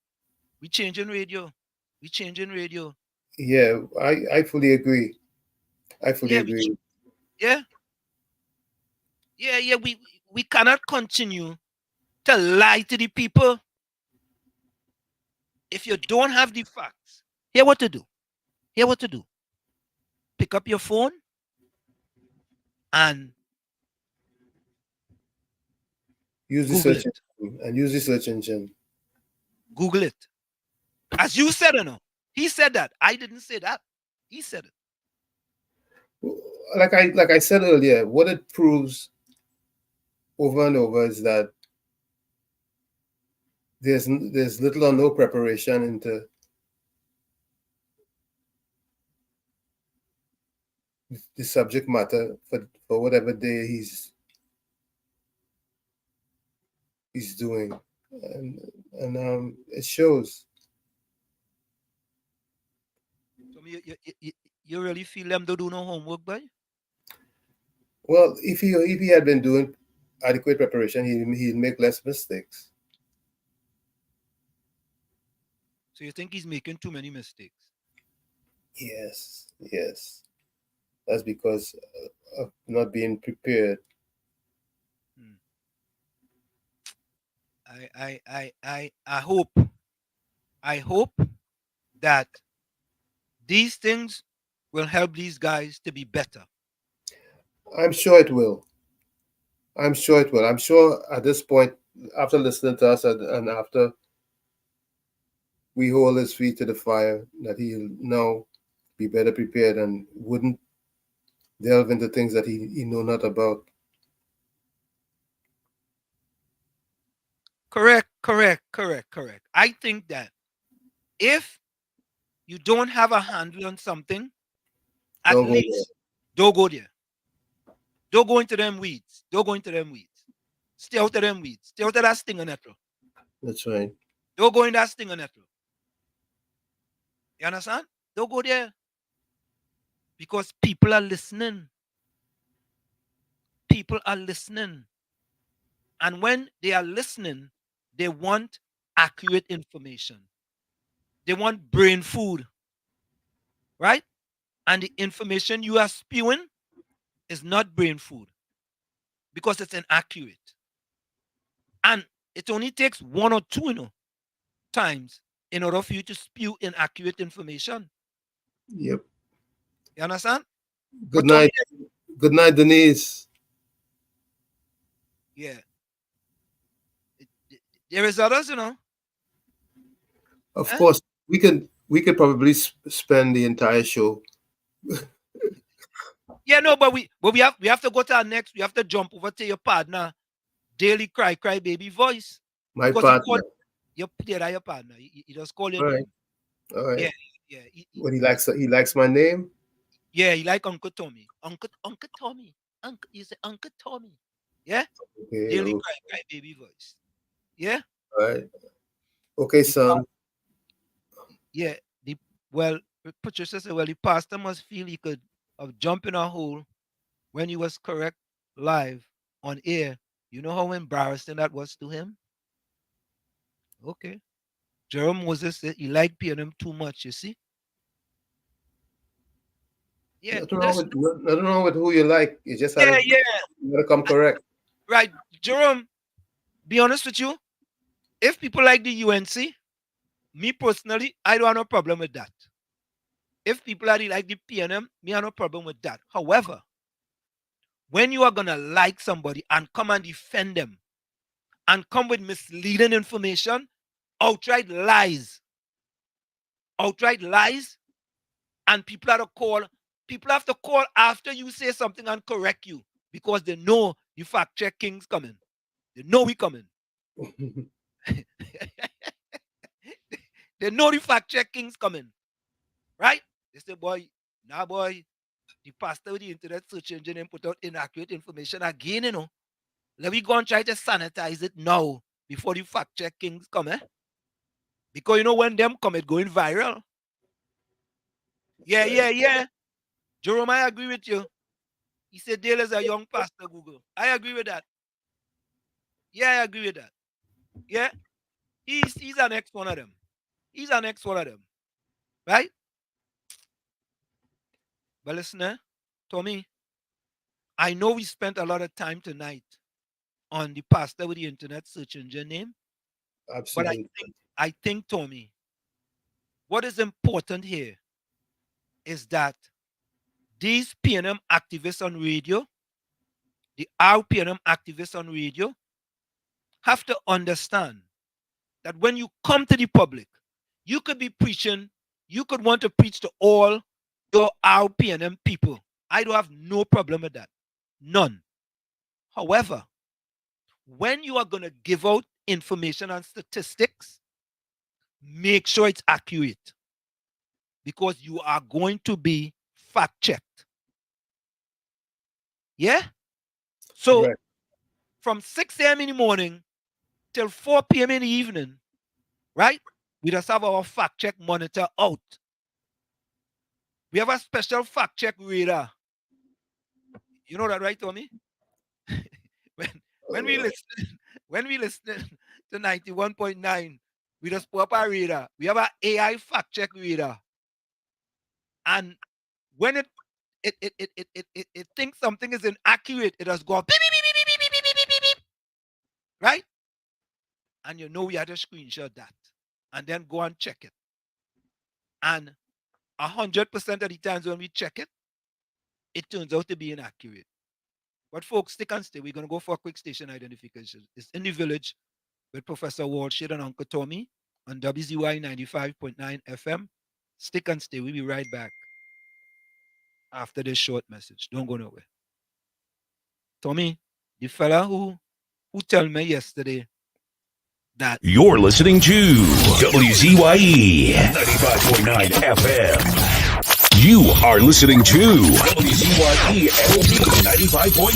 We changing radio. Yeah, I fully agree. I fully agree. Yeah. We cannot continue to lie to the people. If you don't have the facts, here's what to do. Pick up your phone and use the search engine. And use the search engine. Google it. As you said, you know. He said that. I didn't say that. He said it. Like I said earlier, what it proves over and over is that there's little or no preparation into the subject matter for whatever day he's doing, and it shows. So you really feel them to do no homework, boy? Well, if he had been doing adequate preparation, he'd make less mistakes. So you think he's making too many mistakes? Yes. That's because of not being prepared. I hope that these things will help these guys to be better. I'm sure it will. I'm sure at this point, after listening to us and after we hold his feet to the fire, that he'll now be better prepared and wouldn't delve into things that he know not about. Correct. I think that if you don't have a handle on something, at least don't go there. Don't go into them weeds. Stay out of them weeds. Stay out of that stinger nettle. That's right. Don't go in that stinger nettle. You understand? Don't go there. Because people are listening. And when they are listening, they want accurate information. They want brain food. Right? And the information you are spewing is not brain food because it's inaccurate. And it only takes 1 or 2 times in order for you to spew inaccurate information. Yep. You understand? Good night. Good night, Denise. Yeah. There is others, Of course, we could probably spend the entire show. Yeah, no, but we have to go to our next. We have to jump over to your partner, Daily Cry Baby Voice. My partner. Your partner. He just call your All name. right. All right. Yeah, yeah. What he likes my name. Yeah, he like Uncle Tommy. Uncle Tommy. Uncle, you say Uncle Tommy. Yeah? Okay. Daily cry baby voice. Yeah? All right. Okay, son. Yeah. Well, Patricia said, well, the pastor must feel he could have jumped in a hole when he was correct live on air. You know how embarrassing that was to him? Okay. Jerome Moses said he liked PNM too much, you see? Yeah, Nothing wrong with who you like. You just yeah. you gotta come correct. Right. Jerome, be honest with you. If people like the UNC, me personally, I don't have no problem with that. If people are like the PNM, me have no problem with that. However, when you are gonna like somebody and come and defend them and come with misleading information, outright lies, and people have to call after you say something and correct you because they know the fact check king's coming. They know we coming. They know the fact check king's coming. Right? They say, boy, the pastor with the internet search engine and put out inaccurate information again, you know. Let me go and try to sanitize it now before the fact check kings come, eh? Because you know when them come, it going viral. Yeah. Jerome, I agree with you. He said Dale is a young pastor, Google. I agree with that. Yeah, I agree with that. Yeah. He's an next one of them. He's an next one of them. Right? But listen, Tommy, I know we spent a lot of time tonight on the pastor with the internet search engine name. Absolutely. But I think, Tommy, what is important here is that these PNM activists on radio, the RPNM activists on radio, have to understand that when you come to the public, you could be preaching, you could want to preach to all your RPNM people. I don't have no problem with that. None. However, when you are going to give out information and statistics, make sure it's accurate because you are going to be fact-checked. Yeah? So, from 6 a.m. in the morning till 4 p.m. in the evening, right? We just have our fact-check monitor out. We have a special fact-check radar. You know that, right, Tommy? when we listen to 91.9, we just put up our radar. We have an AI fact-check radar. And when it thinks something is inaccurate, it just go beep, beep, beep, beep, beep, beep, beep, beep, beep. Right? And you know we had to screenshot that and then go and check it. And 100% of the times when we check it, it turns out to be inaccurate. But folks, stick and stay. We're going to go for a quick station identification. It's In the Village with Professor Walshid and Uncle Tommy on WZY 95.9 FM. Stick and stay. We'll be right back after this short message. Don't go nowhere. Tommy, the fella who told me yesterday that You're listening to WZYE 95.9 FM. You are listening to WZYE LP 95.9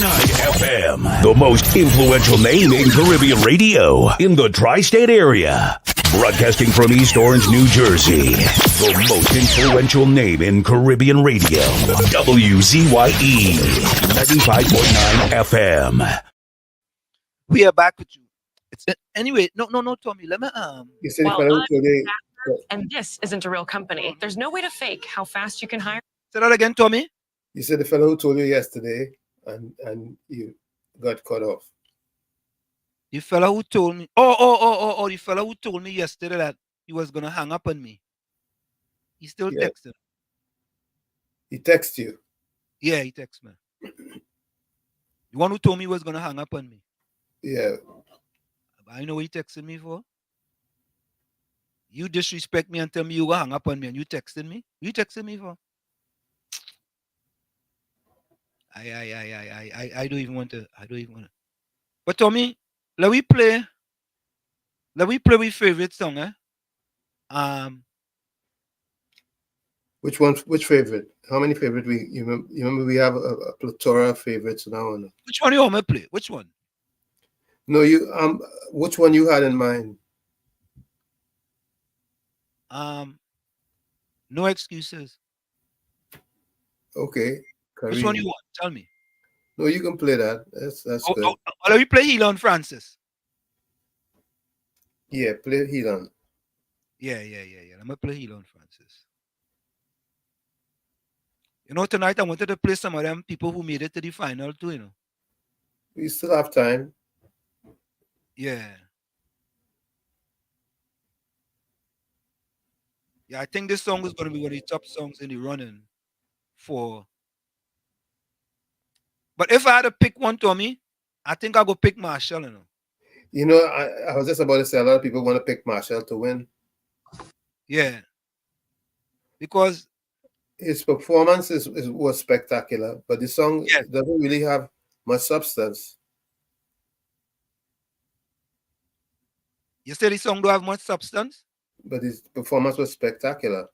FM, the most influential name in Caribbean radio in the tri-state area. Broadcasting from East Orange, New Jersey, the most influential name in Caribbean radio, WZYE 95.9 FM. We are back with you. Anyway, no, Tommy, let me You said and this isn't a real company. There's no way to fake how fast you can hire. Say that again, Tommy. You said the fellow who told you yesterday, and you got cut off. The fellow who told me, the fellow who told me yesterday that he was gonna hang up on me. He still texting. He texted you. Yeah, he texted me. The one who told me he was gonna hang up on me. Yeah. I know what he texted me for. You disrespect me and tell me you will hang up on me and you texted me? You texted me for? I don't even want to. But Tommy, let we play with favorite song, Which one? Which favorite? How many favorite you remember? We have a plethora of favorites now. Which one you want me to play? Which one? No, you which one you had in mind? No Excuses. Okay. Which one you want? Tell me. No, you can play that. That's good. Let me play Elon Francis. Yeah, play Elon. Yeah. I'm gonna play Elon Francis. You know, tonight I wanted to play some of them people who made it to the final too, you know. We still have time. Yeah. Yeah, I think this song is going to be one of the top songs in the running for. But if I had to pick one, Tommy, I think I'll go pick Marshall, you know. You know, I was just about to say a lot of people want to pick Marshall to win. Yeah. Because his performance was spectacular, but the song doesn't really have much substance. You say the song don't have much substance? But his performance was spectacular.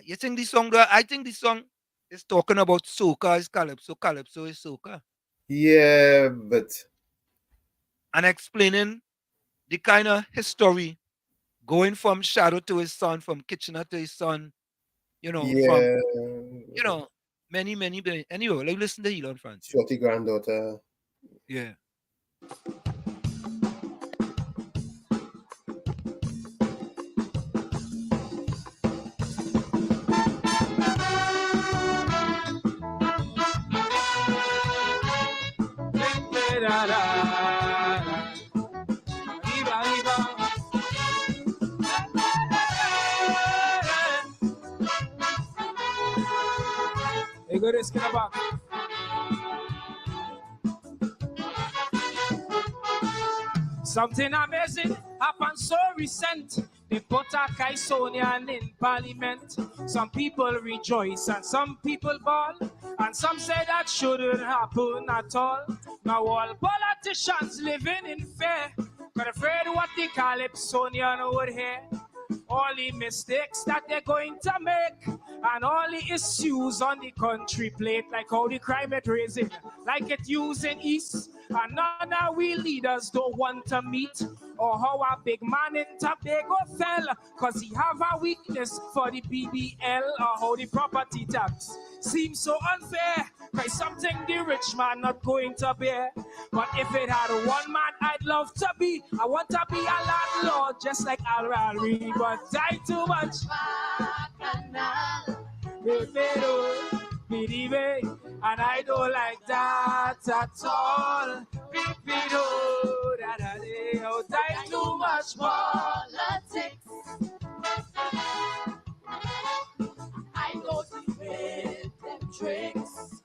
You think the song, I think the song is talking about soca is calypso, calypso is soca. Yeah, but... And explaining the kind of history going from Shadow to his son, from Kitchener to his son, you know, from, you know, many. Anyway, like listen to Elon Francis. Shorty granddaughter. Yeah. Hey, go this back. Something amazing happened so recent. They put a Kaisonian in parliament. Some people rejoice and some people bawl. And some say that shouldn't happen at all. Now all politicians living in fear. But afraid what the Calypsonian would hear. All the mistakes that they're going to make. And all the issues on the country plate. Like how the crime it raising. Like it using east. And none of we leaders don't want to meet. Or how a big man in Tobago fell. Cause he have a weakness for the BBL. Or how the property tax seems so unfair. Cause something the rich man not going to bear. But if it had one man I'd love to be. I want to be a landlord just like Al Rari. But die too much. And I don't like that at all. Die too much politics. I don't even them tricks.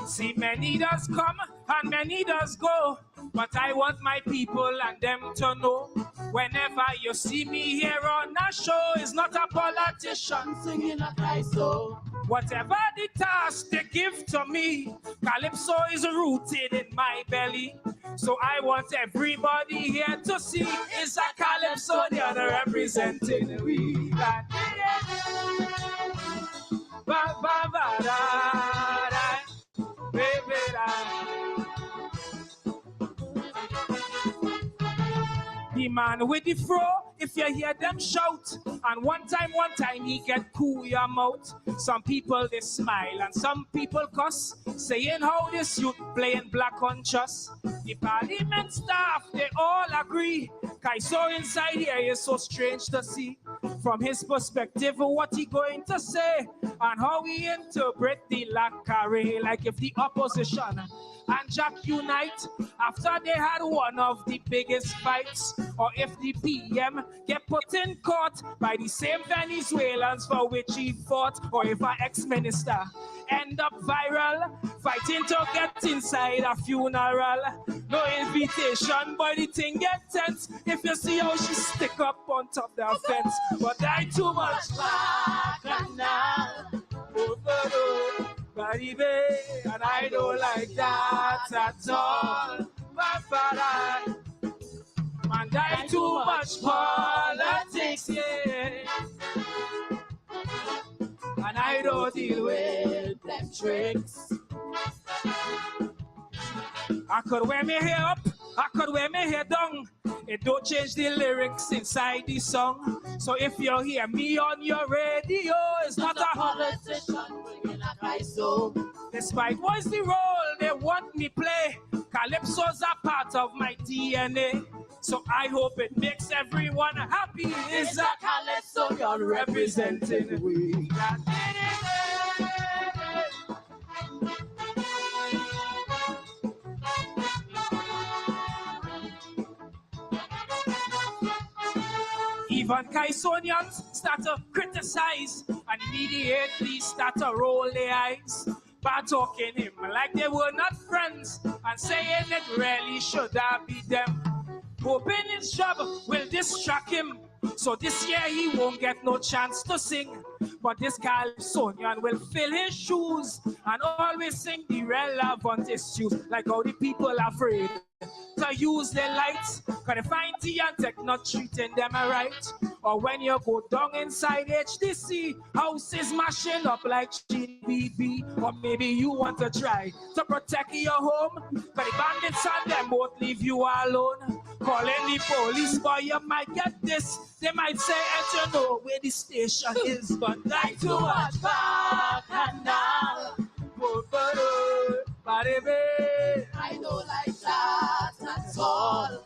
See, many does come and many does go. But I want my people and them to know. Whenever you see me here on a show, it's not a politician singing a Calypso. Whatever the task they give to me, Calypso is rooted in my belly. So I want everybody here to see it's a Calypso, the other representing we. The man with the fro, if you hear them shout, and one time he get cool your mouth. Some people they smile and some people cuss, saying how this youth playing black on chess. The parliament staff, they all agree. Kaiso inside here is so strange to see. From his perspective, what he going to say, and how he interpret the lacquer, like if the opposition and Jack unite after they had one of the biggest fights, or if the PM get put in court by the same Venezuelans for which he fought, or if our ex-minister end up viral, fighting to get inside a funeral. No invitation, but the thing get tense if you see how she stick up on top the fence. But I too much and I don't like that at all. And I too much politics. tricks, yeah. And I don't deal with them tricks. I could wear me hair up, I could wear me hair down. It don't change the lyrics inside the song. So if you hear me on your radio, it's not a politician bringing a Calypso. Despite what's the role they want me play, Calypso's a part of my DNA. So I hope it makes everyone happy. It's a Calypso you're representing. We got even Caisonians start to criticize and immediately start to roll their eyes. By talking him like they were not friends and saying it really should have be them. Hoping his job will distract him, so this year he won't get no chance to sing. But this Calypsonian will fill his shoes and always sing the relevant issues, like how the people are afraid to use their lights, cause they find tea and tech not treating them right. Or when you go down inside HDC, houses mashing up like GBB. Or maybe you want to try to protect your home, cause the bandits and them won't leave you alone. Calling the police, boy, you might get this. They might say, I don't know where the station is, but like too much back and now. I don't like that at all.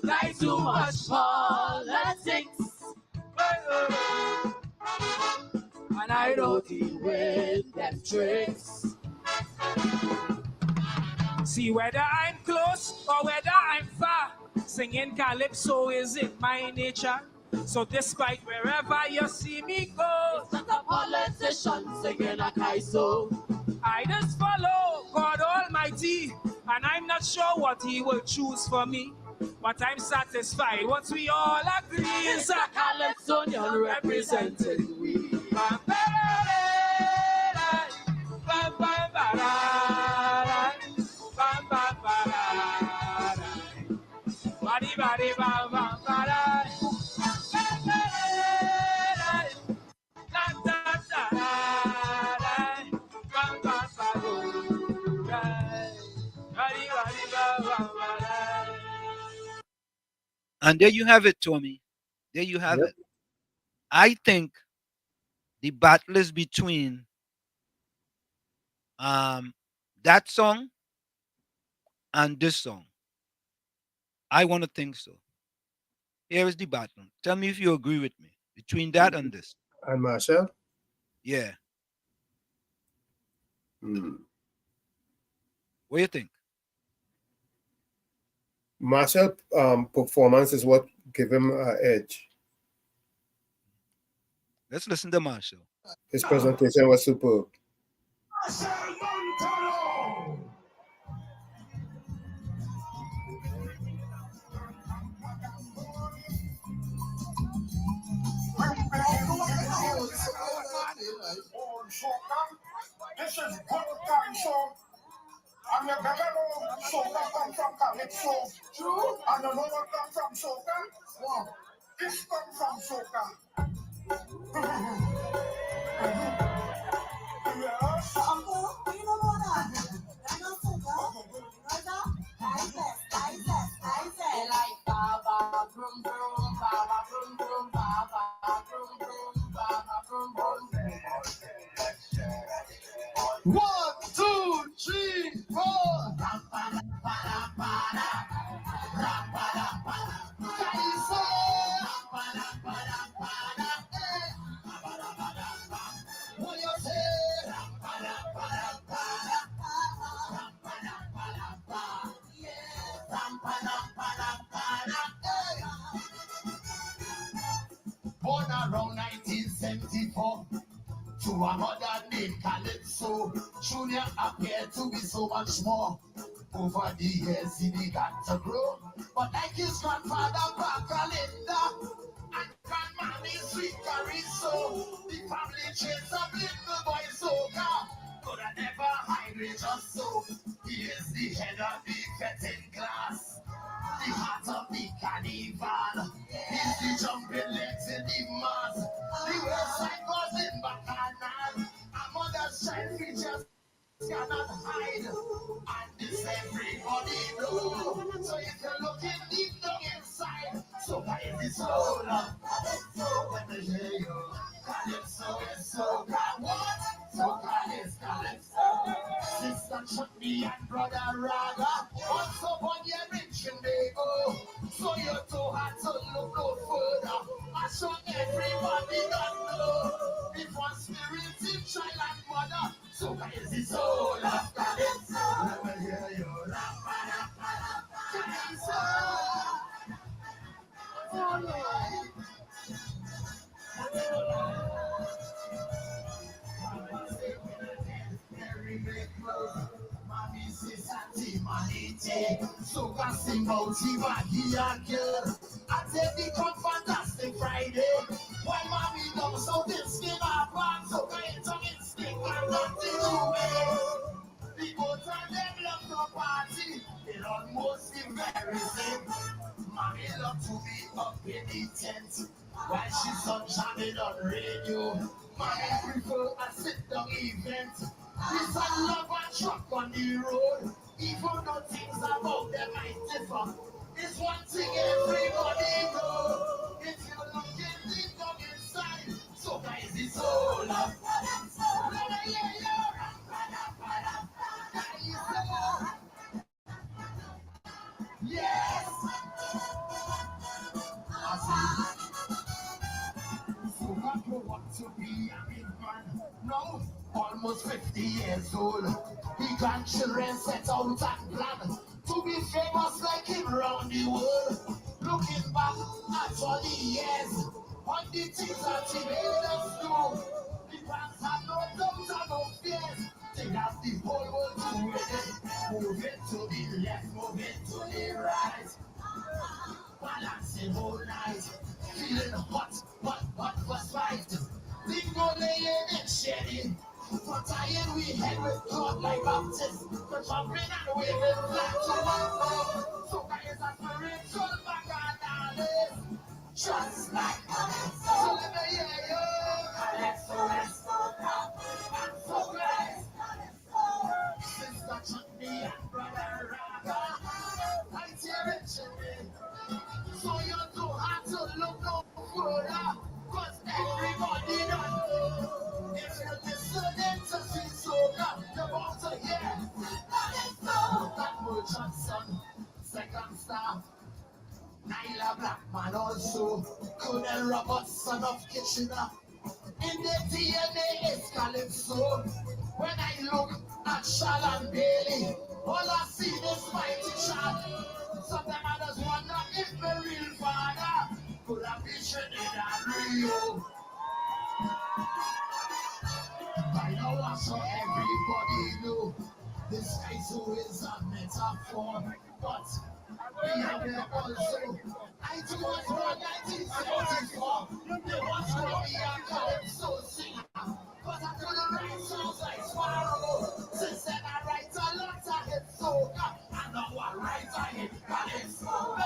Like too much politics. And I don't deal with them tricks. See, whether I'm close or whether I'm far, singing Calypso is in my nature. So despite wherever you see me go, it's not a politician singing a Calypso. I just follow God Almighty, and I'm not sure what He will choose for me. But I'm satisfied once we all agree it's a Calypsonian representing we. And there you have it, Tommy. There you have it. I think the battle is between that song and this song. I want to think so. Here is the battle. Tell me if you agree with me between that and this. And Marshall? Yeah. What do you think? Marshall performance is what give him an edge. Let's listen to Marshall. His presentation was superb. This is good Calypso. And you better know soca come from Calypso. True. And you know what come from soca? Wow. This come from soca. One, two, three, four. What you say? Born around 1974 to a mother named Calypso, Junior appeared to be so much more. Over the years he began to grow, but like his grandfather Bacalinda and grandmammy Sweet Cariso, the family traits of little boy soca could have never hide it just so. He is the head of the vetting class, the heart of the carnival. Easy jumping legs in the mass. The website goes in bacchanal. A mother's child features cannot hide. And this everybody know. So if you're looking deep down inside, so why is this so long? So when they hear you, Calypso is so God. What? So Calypso. Sister Chutney and brother Raga. Once upon your rich and they go. So you're too hard to look no further. I show everybody that know. If one spirit in child and mother. So why is this so long? Calypso. Let me hear you. Calypso. Oh, Lord. Mommy says Auntie Manite, so casting out here girl. I take the come fantastic Friday. Why mommy don't so this skin up and so kind tongue in skin and nothing to me. The both of them love to party, it almost embarrassing. Mommy love to be up in the tent while she's on jamming on radio. Mommy prefer a sit-down event. This a love and truck on the road. Even though things about them might differ, it's one thing everybody know. If you look in deep down inside, so guys, it's all up. Yes. So I want to be a big man. No. Almost 50 years old, the grandchildren set out and plan to be famous like him around the world. Looking back at all the years, on the things that he made us do, the fans have no doubts and no fears. They have the whole world to it. Move it to the left, move it to the right. Balancing all night, feeling hot for spite. Think no laying and shedding. For tying we head with God like Baptist. For jumping and waving flag to one foot. So guys are spiritual bacchanals. Just like Calypso. So let me hear you. Calypso is so proud. I'm so glad. Sister Chutney and brother Raga. I tear it to me. So you don't have to look no further. Cause everybody done know. If you're listening to see soca, you're about to hear that Merchant Son, second star. Nyla Blackman also, Colonel Roberts, son of Kitchener. In the DNA is Calypso. When I look at Shalon Bailey, all I see is mighty Chad. Sometimes I just wonder if my real father could have been Trinidad Rio. By now I saw everybody know this guy so is a metaphor, but we have there also. I too was born 1974. They was going to be a Calypso singer, but I couldn't write songs like Sparrow. Since then I write a lot of hit soca, and now I write a hit Calypso.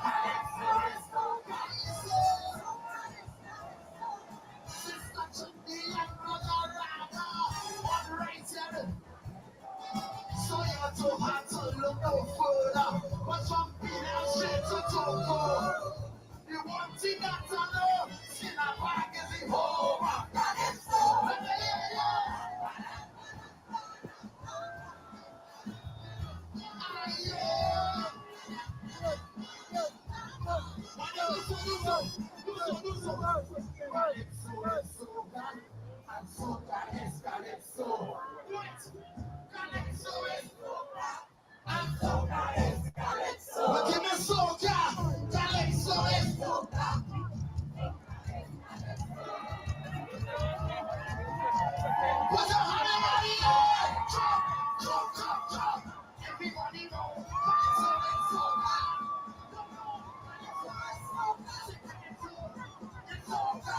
Calypso is so Calypso. Sister Chutney and brother Raga, one right here. So you're too hard to look no further, but jumping out straight to Togo. You want to that to know, skin a bag is the home of Calypso. Give me soca, Calypso is soca. Put your hand in the air, jump, jump, jump, jump. Everybody know Calypso is soca. It's soca, it's soca.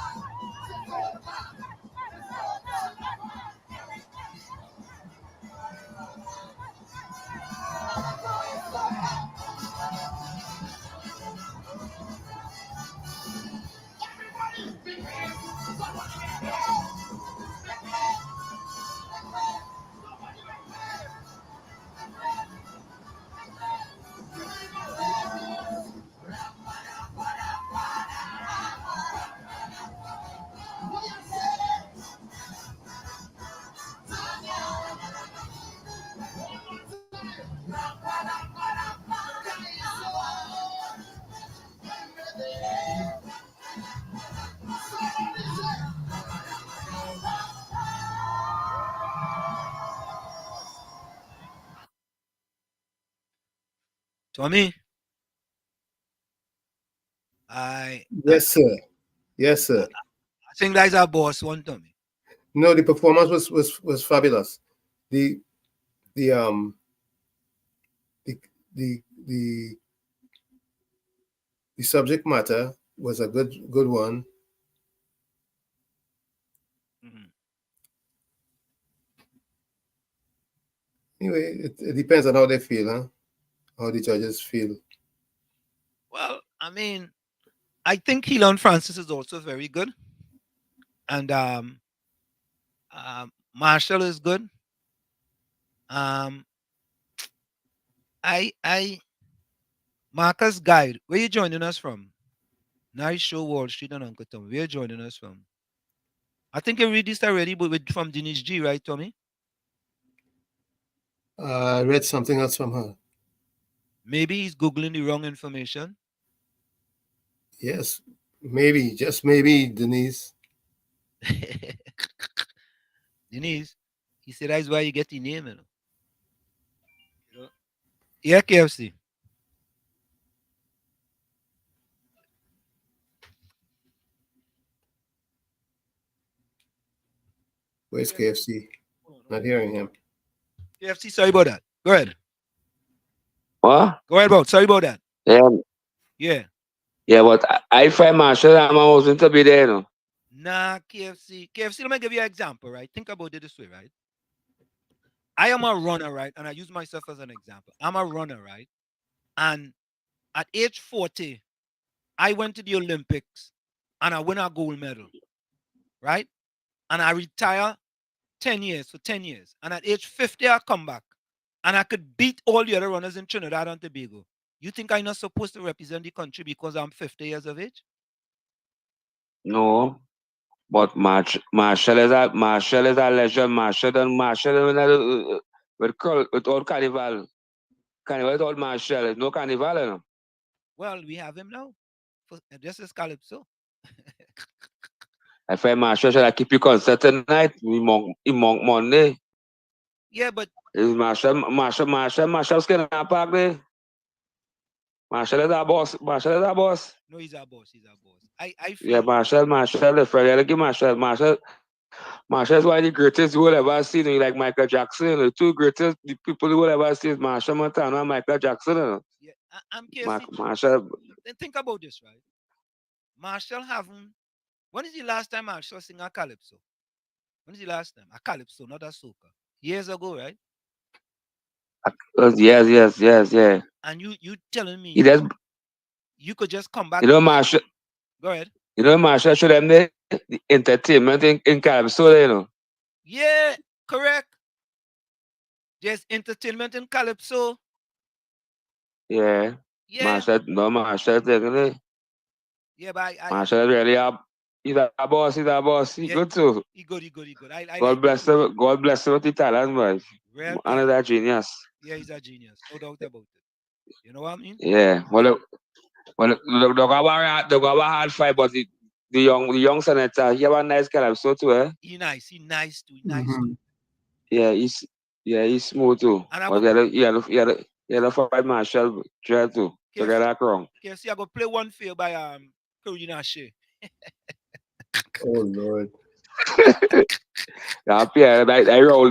Tommy, Yes, sir. Yes, sir. I think that's our boss one, Tommy. No, the performance was fabulous. The the the the subject matter was a good one. Anyway, it depends on how they feel, huh? How the judges feel. Well, I mean, I think Keelan Francis is also very good, and Marshall is good. Marcus Guide, where you joining us from? Nice show, Wall Street and Uncle Tommy. Where you joining us from? I think you read this already, but from Denise G, right, Tommy? I read something else from her. Maybe he's Googling the wrong information. Yes, maybe, just maybe, Denise. Denise, he said that's why you get the name, you know. Yeah, KFC. Where's KFC? Not hearing him. KFC, sorry about that. Go ahead. What? Go ahead, bro. Sorry about that. Yeah. Yeah. Yeah, but I find Marshall and I wasn't to be there, you know. Nah, KFC. KFC, let me give you an example, right? Think about it this way, right? I am a runner, right? And I use myself as an example. I'm a runner, right? And at age 40, I went to the Olympics and I win a gold medal, right? And I retire 10 years for 10 years. And at age 50, I come back and I could beat all the other runners in Trinidad and Tobago. You think I'm not supposed to represent the country because I'm 50 years of age? No. But Marshall is a legend. Marshall with all carnival. Carnival with all Marshall. There's no carnival, you know. Well, we have him now. This is Calypso. I find Marshall should keep you concert tonight. He monk Monday. Yeah, but is Marshall's gonna park there. Marshall is our boss. Marshall is our boss. No, he's our boss. He's our boss. Yeah, Marshall, the friend. Look at Marshall. Marshall is one of the greatest you will ever see. Like Michael Jackson. The two greatest people you will ever see is Marshall Montana and Michael Jackson. Yeah, I'm curious. Marshall. Then think about this, right? Marshall haven't. When is the last time Marshall sing a calypso? When is the last time? A calypso, not a soca. Years ago, right? Yes. And you telling me you could just come back. You know, Marshall. Go ahead. You know, Marshall show them the entertainment in Calypso, you know. Yeah, correct. There's entertainment in Calypso. Yeah. Marshall taking it. Yeah, but Marshall really he's a boss. He's good too. He good. God bless him. God bless him with the talent, man. And he's a genius. Yeah, he's a genius. No doubt about it. You know what I mean? Yeah. Well, the Gawa hard fight, but the young senator, he have a nice Calypso too, eh? He nice too. Yeah, he's smooth too. But he had a fight Marshall try to get that wrong. Okay, see, I go play one for you by Karina Shea. Oh Lord. Yeah, Pierre, they roll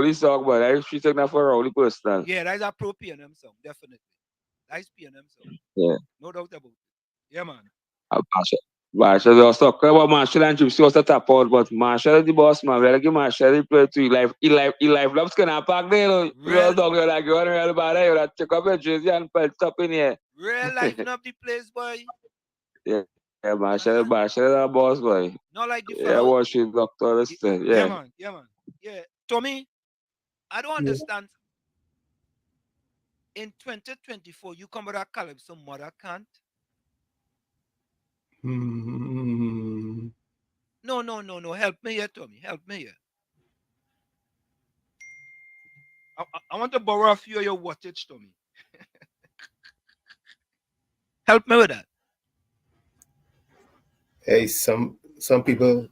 this song, but she took that for a roll personal. Yeah, that's a pro PNM song, definitely. That's PNM song. Yeah. No doubt about it. Yeah, man. Marshall was talking about Marshall and Gypsy was the top out, but Marshall is the boss, man. We'll give Marshall the play to he life loves can park there, you know. Dog, you're like going real bad, you know, check up your jersey and pelt up in here. Real life up the place, boy. Yeah. Yeah, Marshall is a boss boy. Not like the Yeah, fellow. Wall Street doctor, listen. Yeah, Yeah. man. Yeah, man. Yeah. Tommy, I don't understand. In 2024, you come with a calypso, mother can't. Hmm. No. Help me here, Tommy. Help me here. I want to borrow a few of your wattage, Tommy. Help me with that. Hey, some people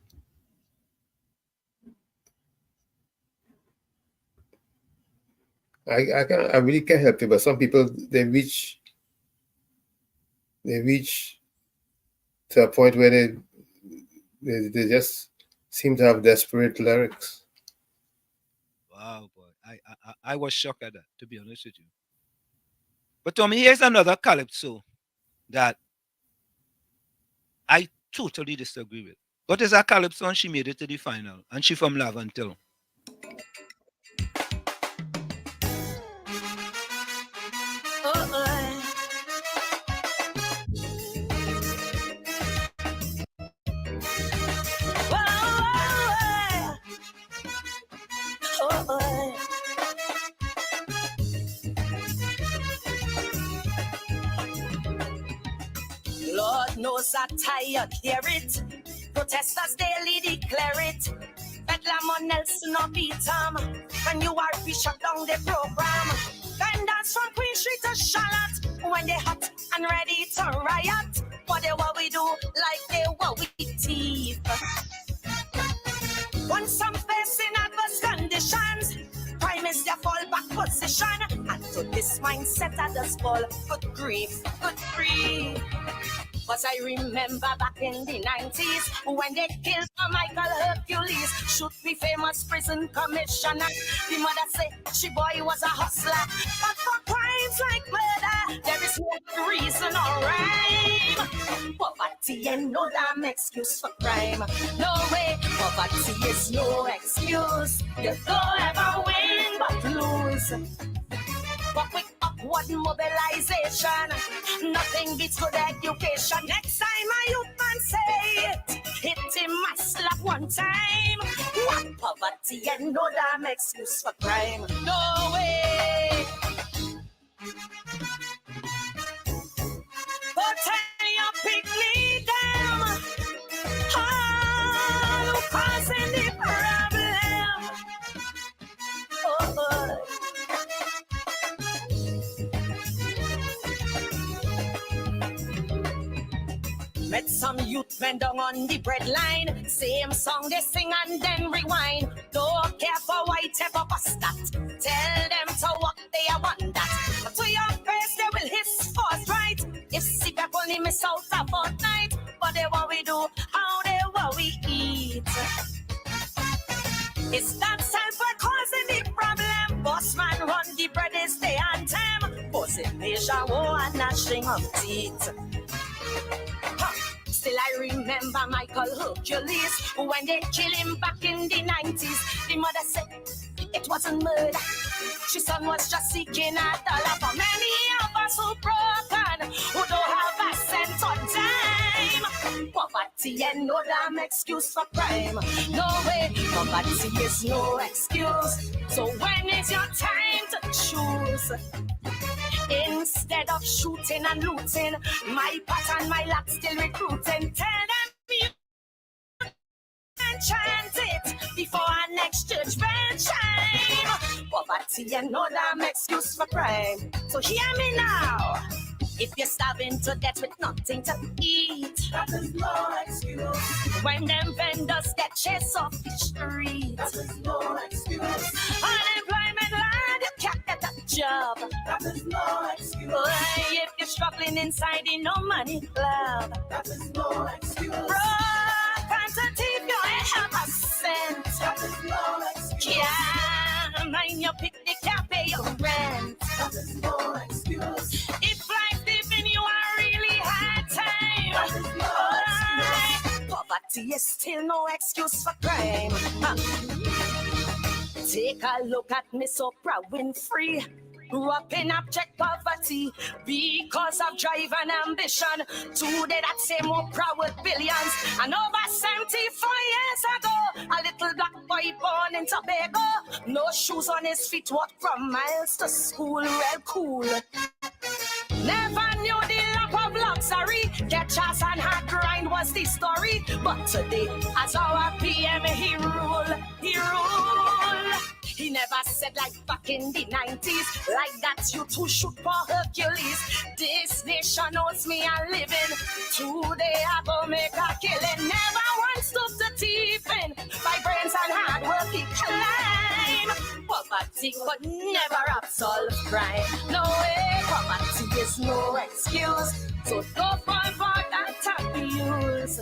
I really can't help it, but some people they reach to a point where they just seem to have desperate lyrics. Wow, boy. I was shocked at that, to be honest with you. But Tommy, here's another calypso that I totally disagree with. What is that calypso? And she made it to the final. And she from Lavantil. Lord knows I tired, hear it. Protesters daily declare it. Bedlam on Nelson or Beatam. When you are we shut down the program. Vendors from Queen Street to Charlotte. When they hot and ready to riot. What we do like they what we thief. Once some facing adverse conditions, crime is their fallback position. And to this mindset I just fall. Good grief, good grief. But I remember back in the 90s when they killed Michael Hercules, shoot the famous prison commissioner. The mother said she boy was a hustler. But for crimes like murder, there is no reason or rhyme. Poverty ain't no damn excuse for crime. No way, poverty is no excuse. You don't ever win but lose. But quick upward mobilization, nothing beats good education. Next time a youth man say it, hit him a slap one time. What poverty and no damn excuse for crime. No way. But tell your picnic them, all who causing the problem. Oh. Met some youth men down on the bread line. Same song they sing and then rewind. Don't care for white ever bust that. Tell them to walk, they want that. But to your face they will hiss first, right? If sick up only miss out a fortnight. But they what we do, how they what we eat. It's that self for causing the problem. Boss man run the bread is the anthem. Bossing Asia war and gnashing of teeth. Still I remember Michael Hercules when they killed him back in the 90s. The mother said it wasn't murder. His son was just seeking a dollar. For many of us who broken, who don't have a cent on time. Poverty and no damn excuse for crime. No way, poverty is no excuse. So when is your time to choose? Instead of shooting and looting, my pat and my lap still recruiting. Tell them you can chant it before our next judgment time. Poverty and no damn excuse for crime. So hear me now. If you're starving to death with nothing to eat, that is no excuse. When them vendors get chased off the street, that is no excuse. Unemployment line, you can't get a job, that is no excuse. If you're struggling inside in no money club, that is no excuse. Broke and to thief, you ain't have a cent, that is no excuse. Yeah, mind your picnic, can't pay your rent, that is no excuse. If life giving you a really hard time, that is no excuse. Poverty is still no excuse for crime. Take a look at Miss Oprah Winfrey. Grew up in abject poverty because of drive and ambition. Today that same more proud with billions. And over 74 years ago, a little black boy born in Tobago. No shoes on his feet, walked from miles to school, real cool. Never knew the lap of luxury. Get chance and hard grind was the story. But today, as our PM, he rule, he rule. He never said like back in the 90s, like that you two shoot for Hercules. This nation owes me a living. Today I go make a killing. Never once stoop the thief in. My brains and hard work he climb. Poverty could never absolve crime. No way, poverty is no excuse. So don't fall for that abuse.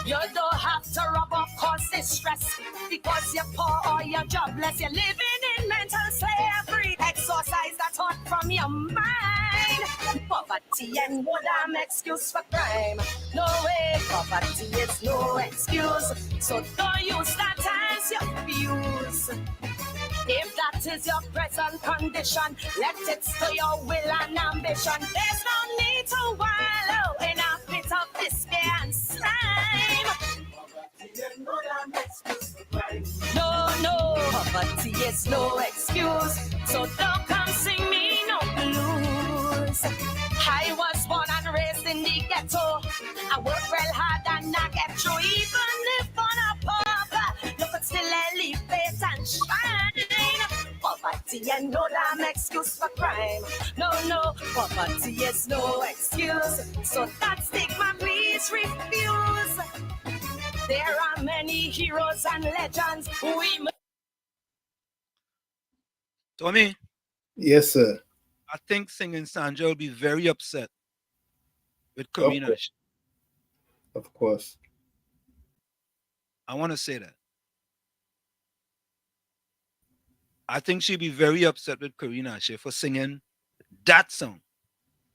You don't have to rub up cause distress because you're poor or you're jobless. You're living in mental slavery. Exorcise that thought from your mind. Poverty and no damn excuse for crime. No way, poverty is no excuse. So don't use that as your abuse. If that is your present condition, let it to your will and ambition. There's no need to wallow in a pit of despair and slime. No, poverty is no excuse. So don't come sing me no blues. I was born and raised in the ghetto. I work real hard and I get through. Even if on a pauper, you could still elevate and shine. Poverty and no damn excuse for crime. No, poverty is no excuse. So that stigma, please refuse. There are many heroes and legends we. Tommy. Yes, sir. I think Singing Sandra will be very upset with Karina. Of course. I want to say that. I think she'd be very upset with Karina Ashe for singing that song.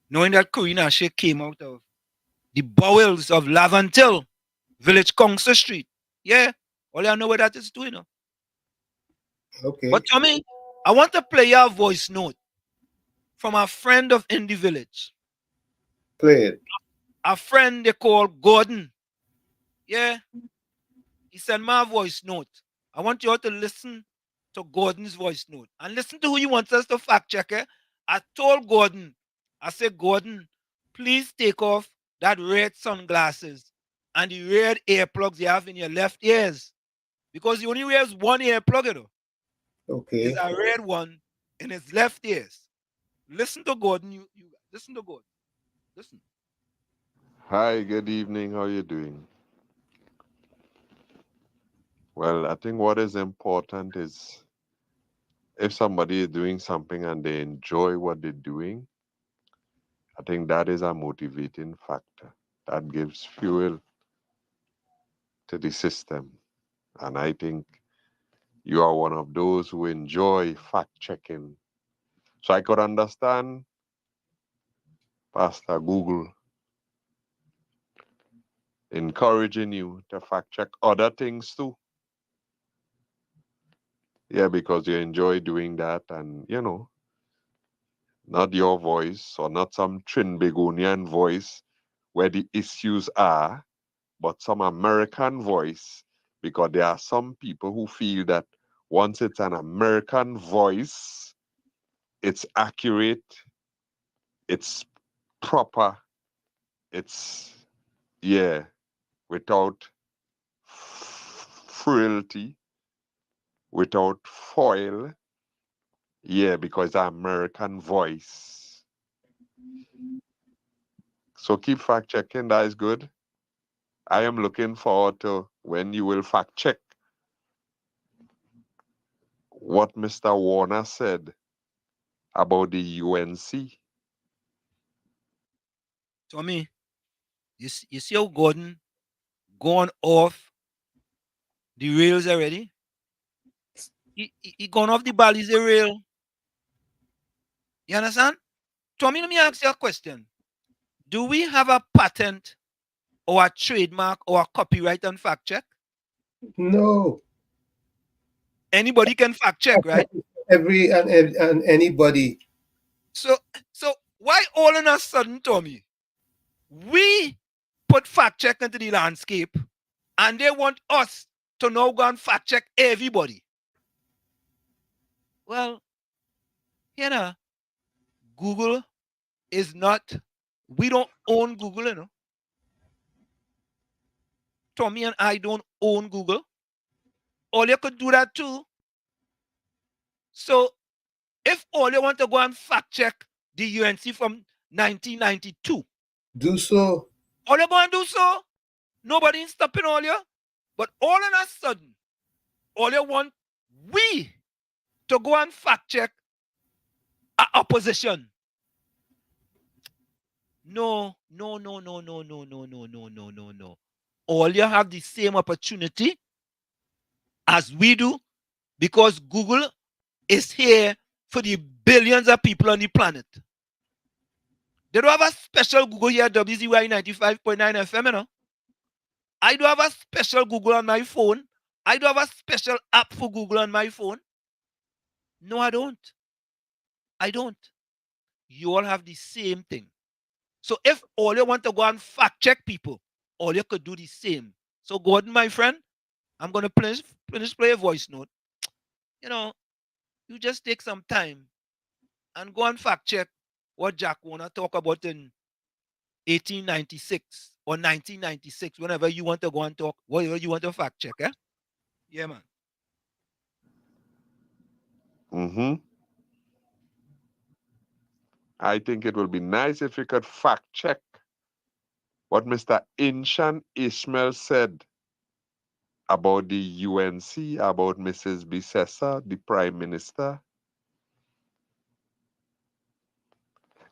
Knowing that Karina Ashe came out of the bowels of Lavantil, Village Council Street. Yeah, all I know what that is doing. Okay. But Tommy, I want to play your voice note from a friend of Indie Village. Play it. A friend they call Gordon. Yeah. He sent my voice note. I want you all to listen to Gordon's voice note and listen to who he wants us to fact check. I told Gordon, I said, Gordon, please take off that red sunglasses and the red earplugs you have in your left ears because he only wears one earplug. Okay. It's a red one in his left ears. Listen to Gordon. You listen to Gordon. Listen. Hi, good evening. How are you doing? Well, I think what is important is if somebody is doing something and they enjoy what they're doing, I think that is a motivating factor. That gives fuel to the system. And I think you are one of those who enjoy fact-checking. So I could understand Pastor Google encouraging you to fact-check other things too. Yeah, because you enjoy doing that and, not your voice or not some Trinbagonian voice where the issues are, but some American voice, because there are some people who feel that once it's an American voice, it's accurate, it's proper, it's, without frailty, without foil, because the American voice. So keep fact checking, that is good. I am looking forward to when you will fact check what Mr. Warner said about the UNC. Tommy, you see how Gordon gone off the rails already? He gone off the ball, he's a rail. You understand? Tommy, let me ask you a question. Do we have a patent or a trademark or a copyright on fact check? No. Anybody can fact check, right? and anybody. So why all of a sudden, Tommy, we put fact check into the landscape and they want us to now go and fact check everybody? Well, you know, Google is not, we don't own Google, you know. Tommy and I don't own Google. All you could do that too. So if all you want to go and fact check the UNC from 1992, do so. All you go and do so. Nobody is stopping all you. But all of a sudden, all you want we to go and fact check our opposition. No. All you have the same opportunity as we do, because Google is here for the billions of people on the planet. They don't have a special Google here at WZY 95.9 FM, you know. I do have a special Google on my phone. I do have a special app for Google on my phone. No, I don't. You all have the same thing. So if all you want to go and fact check people, all you could do the same. So Gordon, my friend, I'm going to play a voice note. You know, you just take some time and go and fact check what Jack Warner talk about in 1896 or 1996, whenever you want to go and talk, whatever you want to fact check, eh? Yeah, man. Mm-hmm. I think it will be nice if you could fact check what Mr. Inshan Ishmael said about the UNC, about Mrs. Bissessa, the Prime Minister.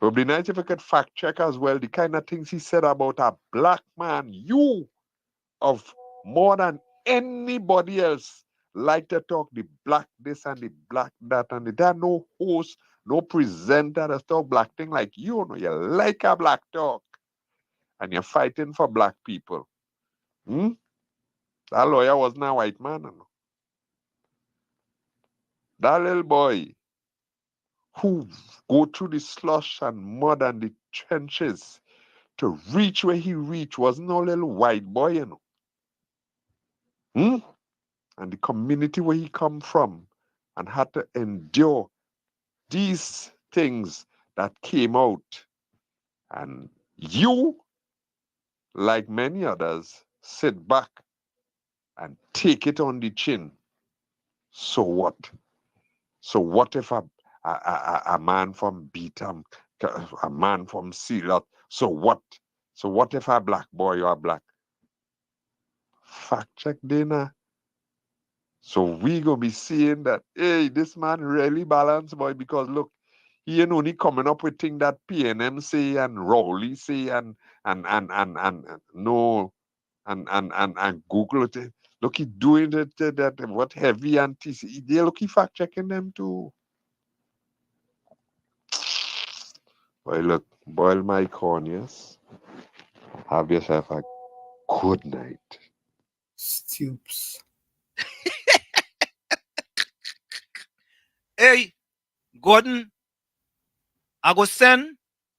It would be nice if you could fact check as well the kind of things he said about a black man. You, of more than anybody else, like to talk the black this and the black that, and there are no host, no presenter that talk black thing like you. No, you like a black talk, and you're fighting for black people. That lawyer wasn't a white man. No. That little boy who go through the slush and mud and the trenches to reach where he reached wasn't no little white boy, you know. And the community where he come from and had to endure these things that came out. And you, like many others, sit back and take it on the chin. So what? So what if a man from Beetham, a man from Sealot, so what? So what if a black boy or a black? Fact check, Dana. So we gonna be seeing that, hey, this man really balanced, boy, because look, he ain't only coming up with things that PNM say and Rowley say and Google it. Look, he doing it that what Heavy and TC. They look, he fact checking them too. Boy, look, boil my corneas. Have yourself a good night. Stoops. Hey, Gordon, I go send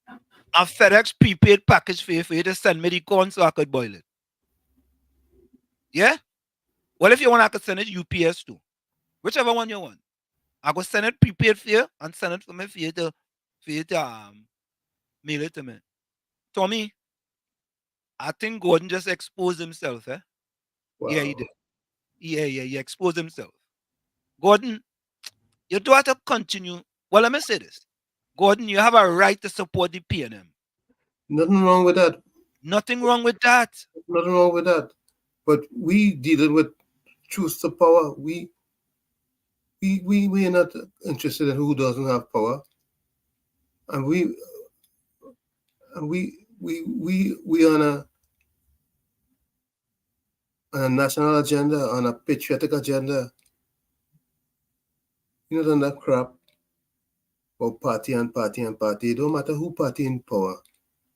a FedEx prepaid package for you to send me the corn so I could boil it. Yeah? Well, if you want, I could send it UPS too. Whichever one you want. I go send it prepaid for you and send it for me for you to mail it to me. Tommy, I think Gordon just exposed himself, eh? Wow. Yeah, he did. Yeah, he exposed himself. Gordon, you do have to continue. Well, let me say this. Gordon, you have a right to support the PNM. Nothing wrong with that. Nothing wrong with that. Nothing wrong with that. But we dealing with truth to power. We are not interested in who doesn't have power. And we on a national agenda, on a patriotic agenda. You know, that crap about party and party and party. It don't matter who party in power.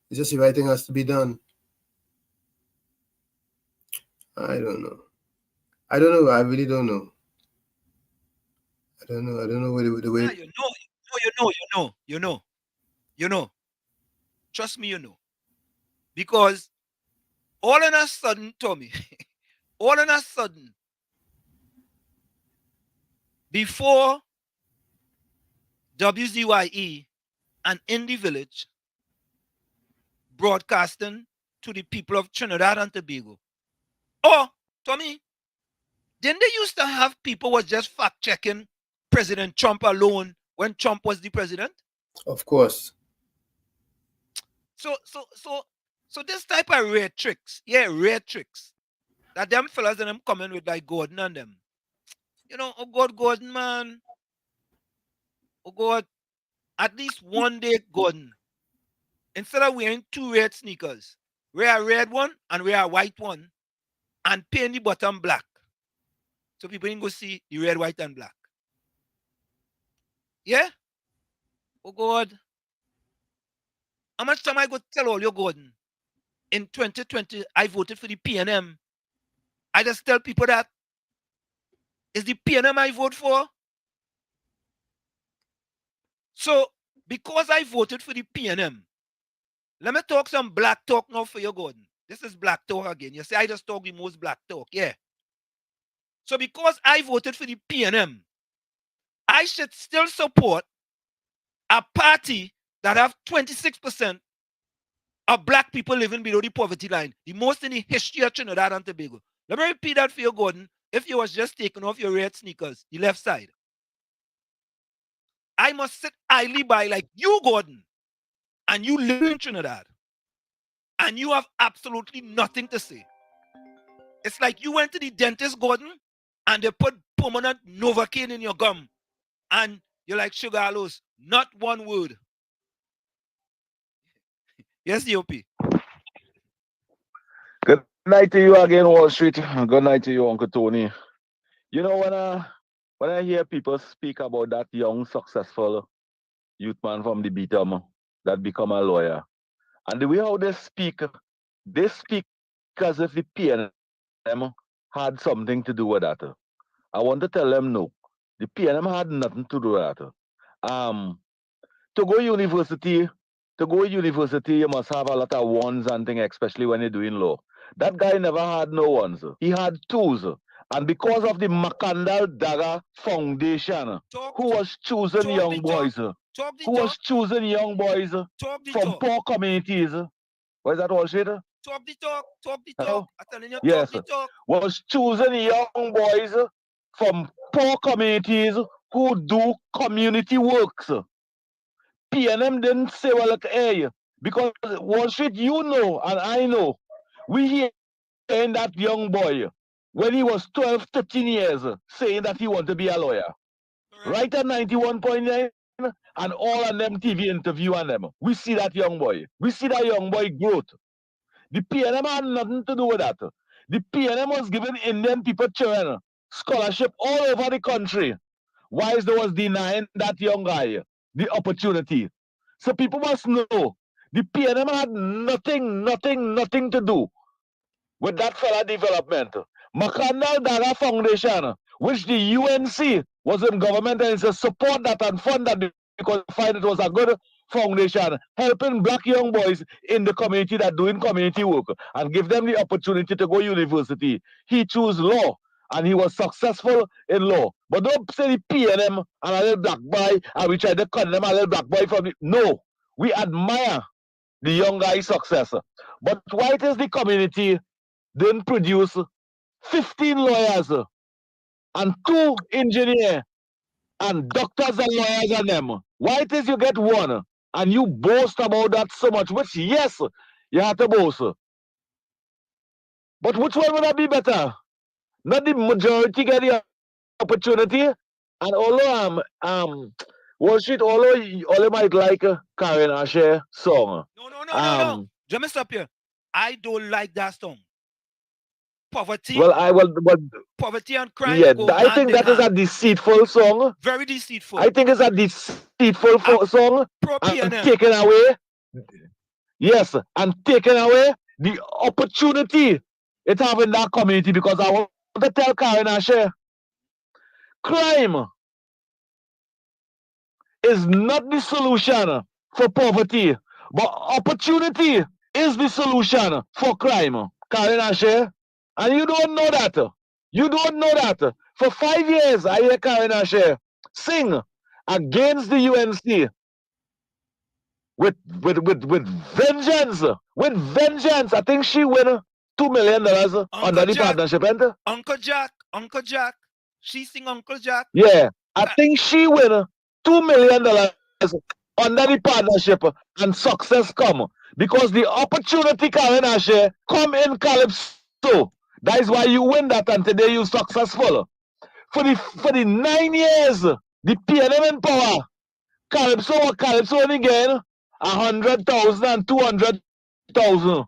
It's just the right thing has to be done. I don't know. I really don't know. I don't know. I don't know where the way. You know. Trust me, you know. Because all of a sudden, Tommy, all of a sudden, before WZYE and Indie Village broadcasting to the people of Trinidad and Tobago. Oh, Tommy, didn't they used to have people was just fact checking President Trump alone when Trump was the president? Of course. So this type of rare tricks, that them fellas and them coming with like Gordon and them. You know, oh God, Gordon, man. Oh God, at least one day, Gordon, instead of wearing 2 red sneakers, wear a red one and wear a white one and paint the bottom black. So people can go see the red, white, and black. Yeah? Oh God. How much time I go tell all you, Gordon? In 2020, I voted for the PNM. I just tell people that it's the PNM I vote for. So, because I voted for the PNM, let me talk some black talk now for you, Gordon. This is black talk again. You say I just talk the most black talk. Yeah. So, because I voted for the PNM, I should still support a party that have 26% of black people living below the poverty line, the most in the history of Trinidad and Tobago. Let me repeat that for you, Gordon. If you was just taking off your red sneakers, the left side, I must sit idly by like you, Gordon, and you live in Trinidad, and you have absolutely nothing to say. It's like you went to the dentist, Gordon, and they put permanent Novocaine in your gum, and you're like, Sugar Aloes, not one word. Yes, DOP. Good night to you again, Wall Street. Good night to you, Uncle Tony. You know, when I hear people speak about that young, successful youth man from the BTM that become a lawyer, and the way how they speak as if the PNM had something to do with that. I want to tell them no. The PNM had nothing to do with that. To go university, you must have a lot of ones and things, especially when you're doing law. That guy never had no ones. He had twos. And because of the Makandal Daga Foundation, who was choosing young boys from poor communities. What is that all shit? Talk the talk. I'm telling you, yes, talk the talk. Was choosing young boys from poor communities who do community works. PNM didn't say, well, look, hey, because Wall Street, you know, and I know, we hear that young boy, when he was 12, 13 years, saying that he wanted to be a lawyer. Right at 91.9 and all of them TV interview on them. We see that young boy. We see that young boy growth. The PNM had nothing to do with that. The PNM was giving Indian people children scholarship all over the country, whilst they was denying that young guy the opportunity. So people must know the PNM had nothing to do with that fella development. Makandal Daga Foundation, which the UNC was in government and it's support that and fund that because find it was a good foundation, helping black young boys in the community that doing community work and give them the opportunity to go university. He chose law and he was successful in law. But don't say the PNM and a little black boy and we try to condemn a little black boy from it. No, we admire the young guy's success. But why it is the community didn't produce 15 lawyers and 2 engineers and doctors and lawyers and them? Why it is you get one and you boast about that so much, which yes, you have to boast. But which one would that be better? Not the majority get the opportunity, and although Wall Street, although you might like Karen Asher song. No. Let me stop here. I don't like that song. Poverty. Poverty and crime. Yeah, I think that is a deceitful song. Very deceitful. I think it's a deceitful song. And taking away. Yes, and taking away the opportunity it have in that community, because I want to tell Karen Asher, crime is not the solution for poverty, but opportunity is the solution for crime. Karen Ashe, and you don't know that. You don't know that. For 5 years, I hear Karen Ashe sing against the UNC with vengeance. With vengeance. I think she won $2 million under the partnership. Uncle Jack. She sing Uncle Jack. Yeah, I think she win $2 million under the partnership, and success come because the opportunity, Karen Ashe, come in Calypso. That is why you win that, and today you successful. For the 9 years, the PNM in power, Calypso only gain 100,000 and 200,000.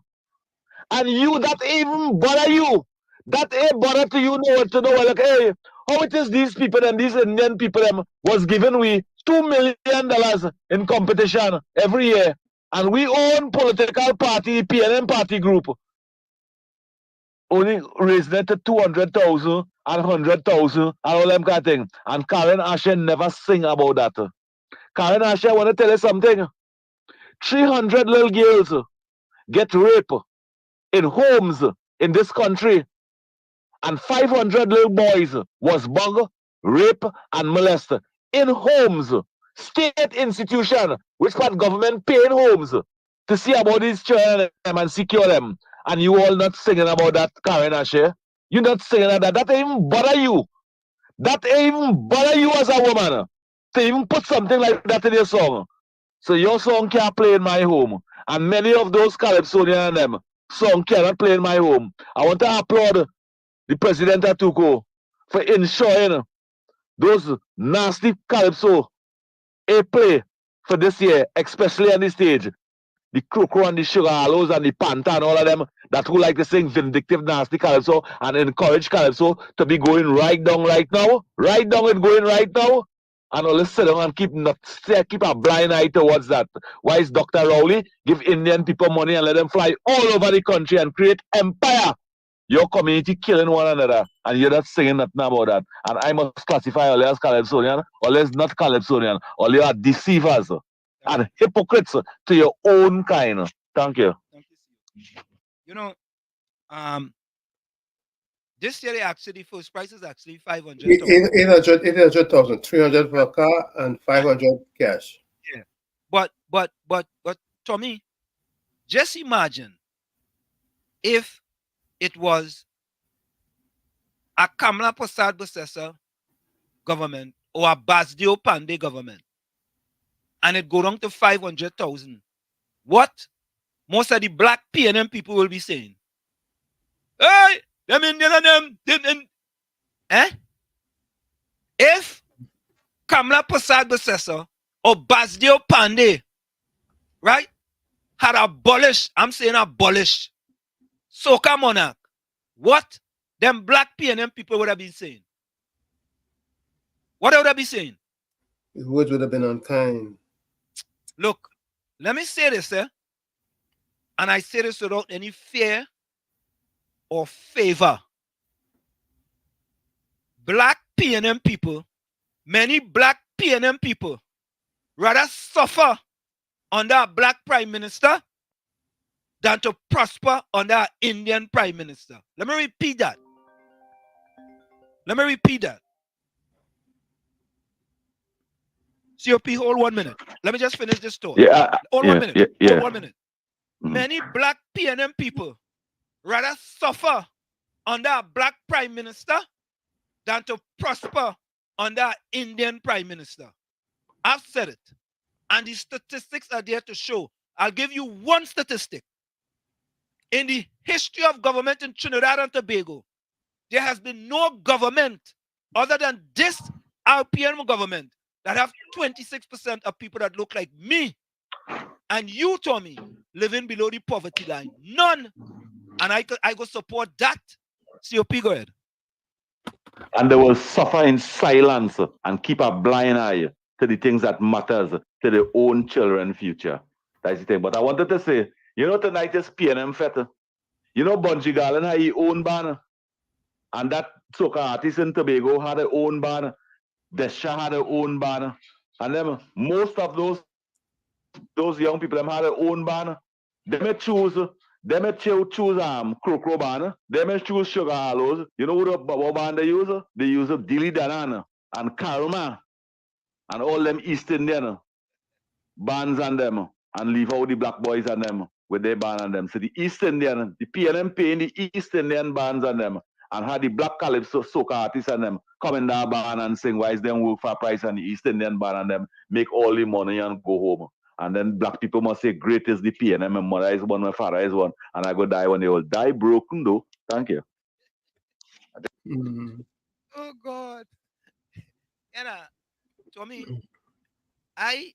And you, that even bother you. That ain't bother to you to know like, hey, how it is these people and these Indian people was given we $2 million in competition every year. And we own political party, PNM party group. Only raising it to 200,000 and 100,000 and all them kind of thing. And Karen Ashe never sing about that. Karen Ashe, I want to tell you something. 300 little girls get raped in homes in this country. And 500 little boys was bugged, raped, and molested in homes. State institution, which part government paying homes to see about these children and secure them. And you all not singing about that, Karen Ashe. You not singing that. That ain't even bother you. That ain't even bother you as a woman to even put something like that in your song. So your song can't play in my home. And many of those Calypsonians and them song cannot play in my home. I want to applaud the president of Tuco for ensuring those nasty Calypso a play for this year, especially on the stage. The Croco and the Sugar Hollows and the Panther and all of them that who like to sing vindictive, nasty Calypso and encourage Calypso to be going right down right now. Right down and going right now. And all sit down and keep a blind eye towards that. Why is Dr. Rowley give Indian people money and let them fly all over the country and create empire? Your community killing one another, and you're not saying nothing about that. And I must classify all as Calypsonian, or as not Calypsonian, or you are deceivers and hypocrites to your own kind. Thank you. You know, this year actually the first price is actually 500,000. 800,000, 300 for a car and 500 cash. Yeah, but Tommy, just imagine if it was a Kamala Prasad Bosesa government or a Basdio Pandey government, and it go down to 500,000. What most of the black PNM people will be saying? Hey, them Indian and them. If Kamala Prasad Bosesa or Basdio Pandey, right, had abolished, I'm saying abolished, Soca Monarch, what them black PNM people would have been saying? What would I be saying? His words would have been unkind. Look, let me say this, and I say this without any fear or favor. Black PNM people, many black PNM people, rather suffer under a black prime minister than to prosper under an Indian prime minister. Let me repeat that. COP, hold 1 minute. Let me just finish this story. Hold 1 minute. Hold 1 minute. Many black PNM people rather suffer under a black prime minister than to prosper under an Indian prime minister. I've said it. And the statistics are there to show. I'll give you one statistic. In the history of government in Trinidad and Tobago, there has been no government other than this RPM government that have 26% of people that look like me and you, Tommy, living below the poverty line. None. And I go support that. COP, go ahead. And they will suffer in silence and keep a blind eye to the things that matters to their own children's future. That's the thing. But I wanted to say, you know, tonight is PNM Fete. You know, Bunji Garland had his own band. And that soca artist in Tobago had their own band. Desha had their own band. And then most of those young people them have their own band. They may choose Crow band. They may choose Sugar Hollows. You know what band they use? They use Dilly Danan and Karma and all them East Indian bands and them, and leave out the black boys and them with their band and them. So the East Indian, the PNM paying the East Indian bands and them, and had the black calypso soca artists and them come in that band and sing why is them work for a price, and the East Indian band and them make all the money and go home. And then black people must say, great is the PNM, my mother is one, my father is one, and I go die when they all die broken though. Thank you. Oh God. You know, to me, I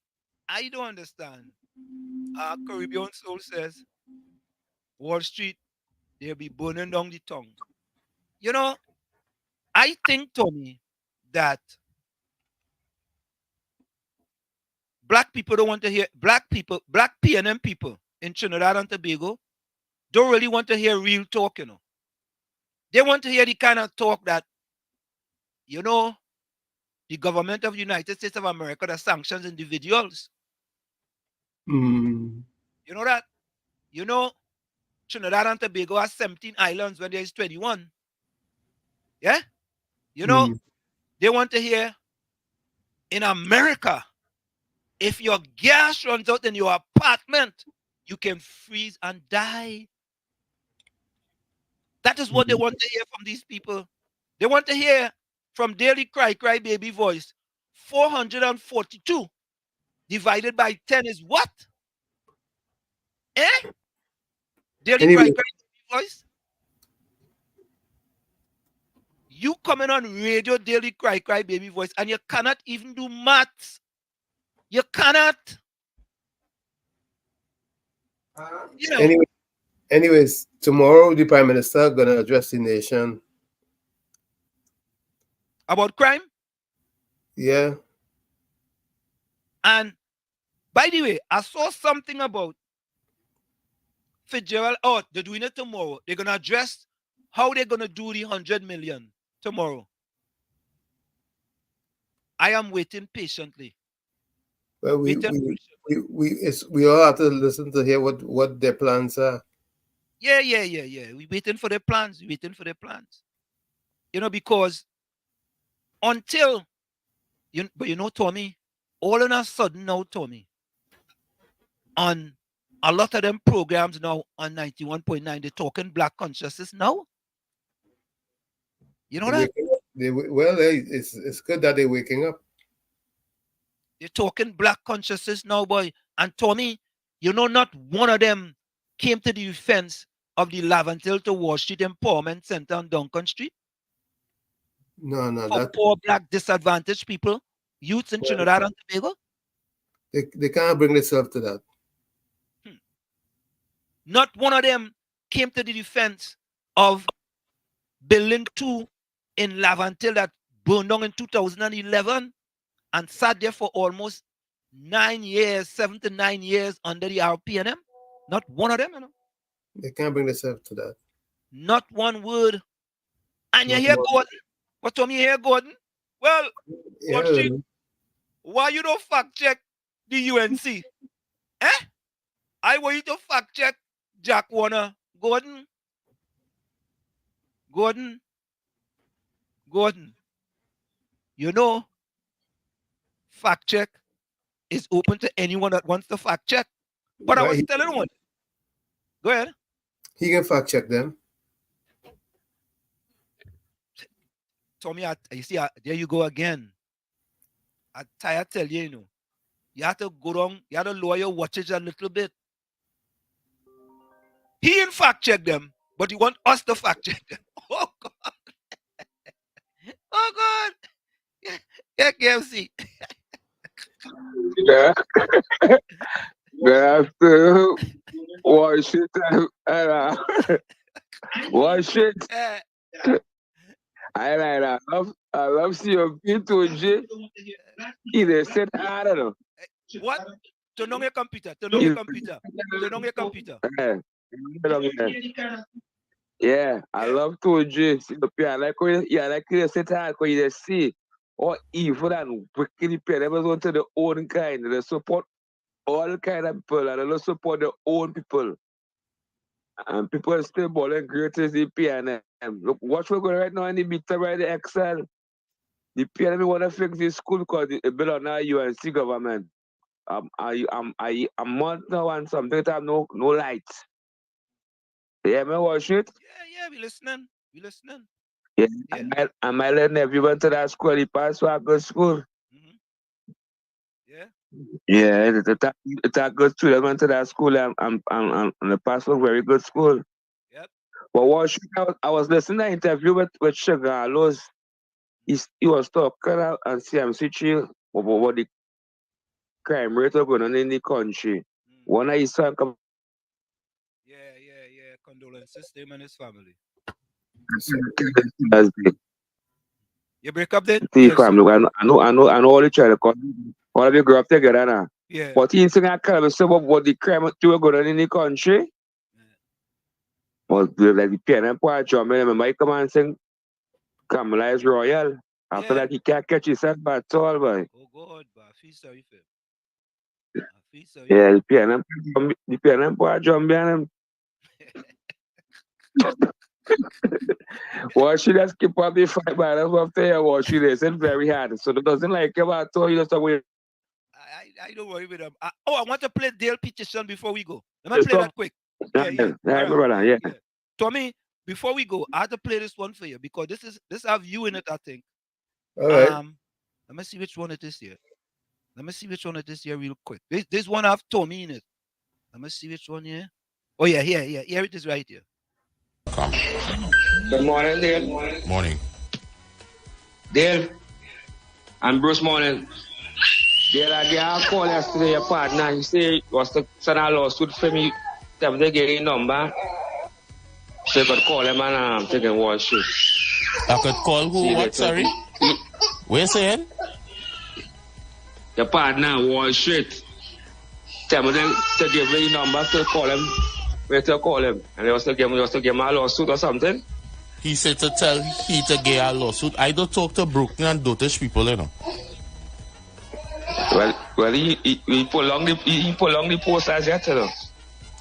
don't understand. Caribbean Soul says Wall Street, they'll be burning down the tongue. You know, I think, Tommy, that black people don't want to hear, black PNM people in Trinidad and Tobago don't really want to hear real talk, you know. They want to hear the kind of talk that, you know, the government of the United States of America that sanctions individuals. You know that? You know, Trinidad and Tobago has 17 islands when there is 21. Yeah? You know, they want to hear in America, if your gas runs out in your apartment, you can freeze and die. That is what they want to hear from these people. They want to hear from Daily Cry Cry Baby Voice. 442 divided by 10 is what? Eh? Daily Cry Cry Baby Voice? You coming on radio Daily Cry Cry Baby Voice and you cannot even do maths. You cannot. You know. Anyways, tomorrow the Prime Minister going to address the nation. About crime? Yeah. And by the way, I saw something about Fitzgerald. Oh, they're doing it tomorrow. They're going to address how they're going to do the 100 million tomorrow. I am waiting patiently. Well, we all have to listen to hear what their plans are. Yeah. We're waiting for their plans. We're waiting for their plans. You know, because until, but you know, Tommy, all of a sudden now, Tommy, on a lot of them programs now on 91.9, they're talking black consciousness now. You know that? It's good that they're waking up. They're talking black consciousness now, boy. And Tommy, you know, not one of them came to the defense of the Laventille to Wall Street Empowerment Center on Duncan Street. No, for poor black disadvantaged people, youths in Trinidad and Tobago. They can't bring themselves to that. Not one of them came to the defense of Building 2 in Laventille that burned down in 2011 and sat there for almost 9 years, 7 to 9 years under the RPNM. Not one of them, you know. They can't bring themselves to that. Not one word. And you hear Gordon? What told me you hear Gordon? Well, why you don't fact check the UNC? Eh? I want you to fact check Jack Warner. Gordon. You know, fact check is open to anyone that wants to fact check. But I was telling one. Go ahead. He can fact check them. Tommy, you see, there you go again. I tell you, you know, you have to go down, you have to lower your wattage a little bit. He didn't fact check them, but he want us to fact check them. Oh, God. Oh, God. Yeah, KFC. Yeah. They have to wash it and wash it. I love seeing P2J. He said, I don't know. What? Turn on your computer. Turn on your computer. Turn on your computer. Yeah, I love 2J. See the I like when you sit hard because you see or evil and wicked the PNM want to their own kind. They support all kind of people and they don't support their own people. And people still balling great as the PNM. Look, watch what's going right now in the meter by the Excel. The PNM want to fix this school because it belongs to the UNC government. I'm month now and something have no lights. Yeah, me watch it. Yeah, we listening. Yeah, I might let everyone to that school. He passed for a good school. Yeah, it's a good student went to that school and the pass for a very good school. Yep. But watch, I was listening to an interview with Sugar Allos. He was talking on CMC about the crime rate going on in the country. One of his son come. Yeah. Condolences to him and his family. You break up then? See, family. I know all the child all of you grew up together now. Yeah. But he's saying I can't about what the crime going on in the country. But like the PNM part John, remember he come and sing Kamala is royal. After that he can't catch himself at all, boy. Oh God, but I feel sorry for him. Yeah, the PNM part John behind him. Well, she just keep up the fight, but that's what they watch she is. It's very hard. So it doesn't like him at all. You just away. I don't worry with him. I want to play Dale Peterson before we go. Let me play that quick. Yeah. Tommy, before we go, I have to play this one for you because this have you in it, I think. All right. Let me see which one it is here. Real quick. This one have Tommy in it. Let me see which one here. Oh yeah, here it is right here. Good morning, Dale. Morning. Dale and Bruce morning. Dale, I gave a call yesterday, your partner. He said he was to send a lawsuit for me. Tell me to get his number. So you could call him and I'm taking Wall Street. I could call who? What? Sorry? What you saying? Your partner, Wall Street. Tell me to give me his number to call him. Where to call him? And he was to give him a lawsuit or something. He said to tell he to get a lawsuit. I don't talk to broken and dotish people, you know. Well, he prolonged the post as yet, you know.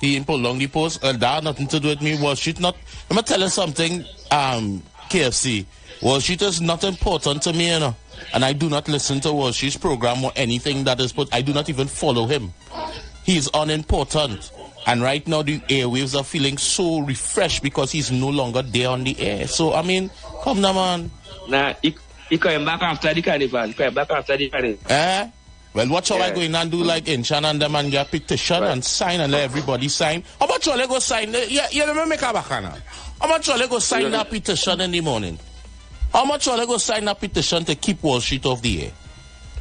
He prolonged the post. That had nothing to do with me. Wall Street not. Let me tell you something, KFC. Wall Street is not important to me, you know. And I do not listen to Wall Street's program or anything that is put. I do not even follow him. He is unimportant. And right now the airwaves are feeling so refreshed because he's no longer there on the air. So, I mean, come now, man. Nah, he came back after the carnival. Well, watch how I go in and do like Inchan and them and get a petition and sign and let everybody sign. How much will I go sign? Yeah, let me make a bacana. How much will I go sign that petition in the morning? How much will I go sign that petition to keep Wall Street off the air?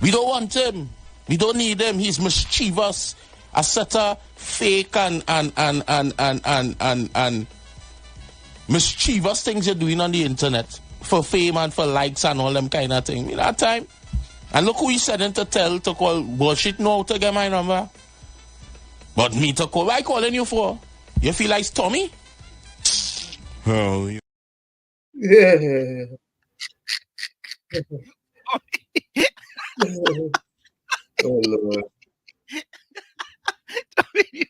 We don't want him. We don't need him. He's mischievous. A set of fake and mischievous things you're doing on the internet for fame and for likes and all them kind of things. In that time. And look who he's sending to call Wall Street know how to get my number. But me to call, what I calling you for? You feel like Tommy? Oh, Yeah. Oh, Lord. You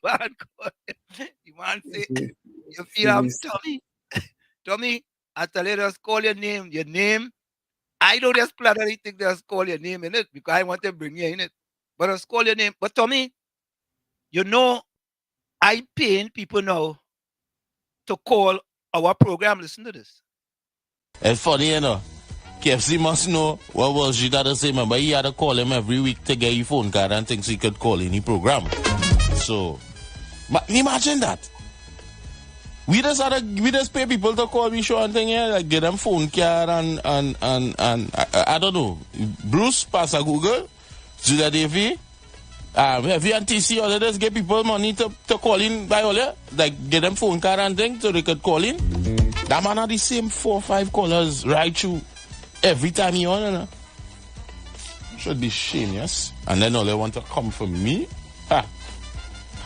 want to say, you feel I'm Tommy? Tommy, I tell you, just call your name. Your name, I don't just plan anything, just call your name in it because I want to bring you in it. But just call your name. But Tommy, you know, I paying people now to call our program. Listen to this. It's funny, you know. KFC must know what was she that say, but he had to call him every week to get your phone card and things he could call any program. So, but imagine that. We just pay people to call me show and thing here, like get them phone card and I don't know. Bruce, pass a Google, Julia Davy, VNTC, all of this, get people money to call in by all that, like get them phone card and thing so they could call in. That man had the same 4 or 5 callers right through every time he on, you know. Should be shame, yes. And then all they want to come from me.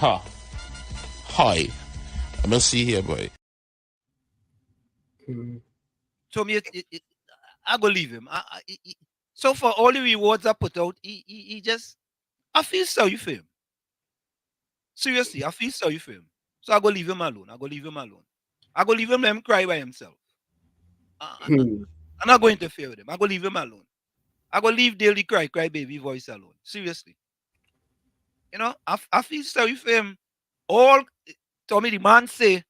Hi. Let me see here, boy. Tommy, I go leave him. So for all the rewards I put out, he just, I feel sorry for him. Seriously, I feel sorry for him. So I go leave him alone. I go leave him alone. I go leave him, let him cry by himself. I'm not going to interfere with him. I go leave him alone. I go leave Daily cry baby voice alone. Seriously. You know, I feel sorry for him. All Tommy the man say,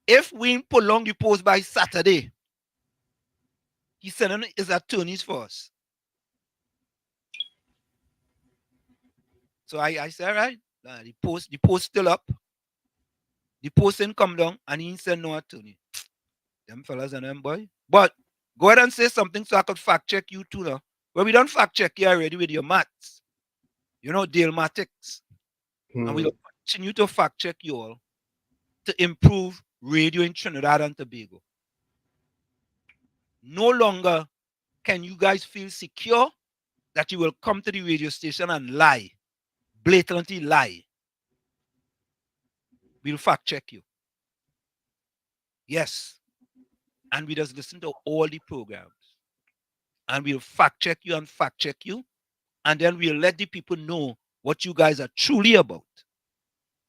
if we pull on the post by Saturday, he sending his attorneys for us. So I said, all right, the post still up. The post ain't come down and he ain't send no attorney. Them fellas and them boy. But go ahead and say something so I could fact check you too now. Well, we don't fact check you already with your maths. You know, Dalmatics. And we'll continue to fact check you all to improve radio in Trinidad and Tobago. No longer can you guys feel secure that you will come to the radio station and lie, blatantly lie. We'll fact check you. Yes. And we just listen to all the programs. And we'll fact check you. And then we'll let the people know what you guys are truly about.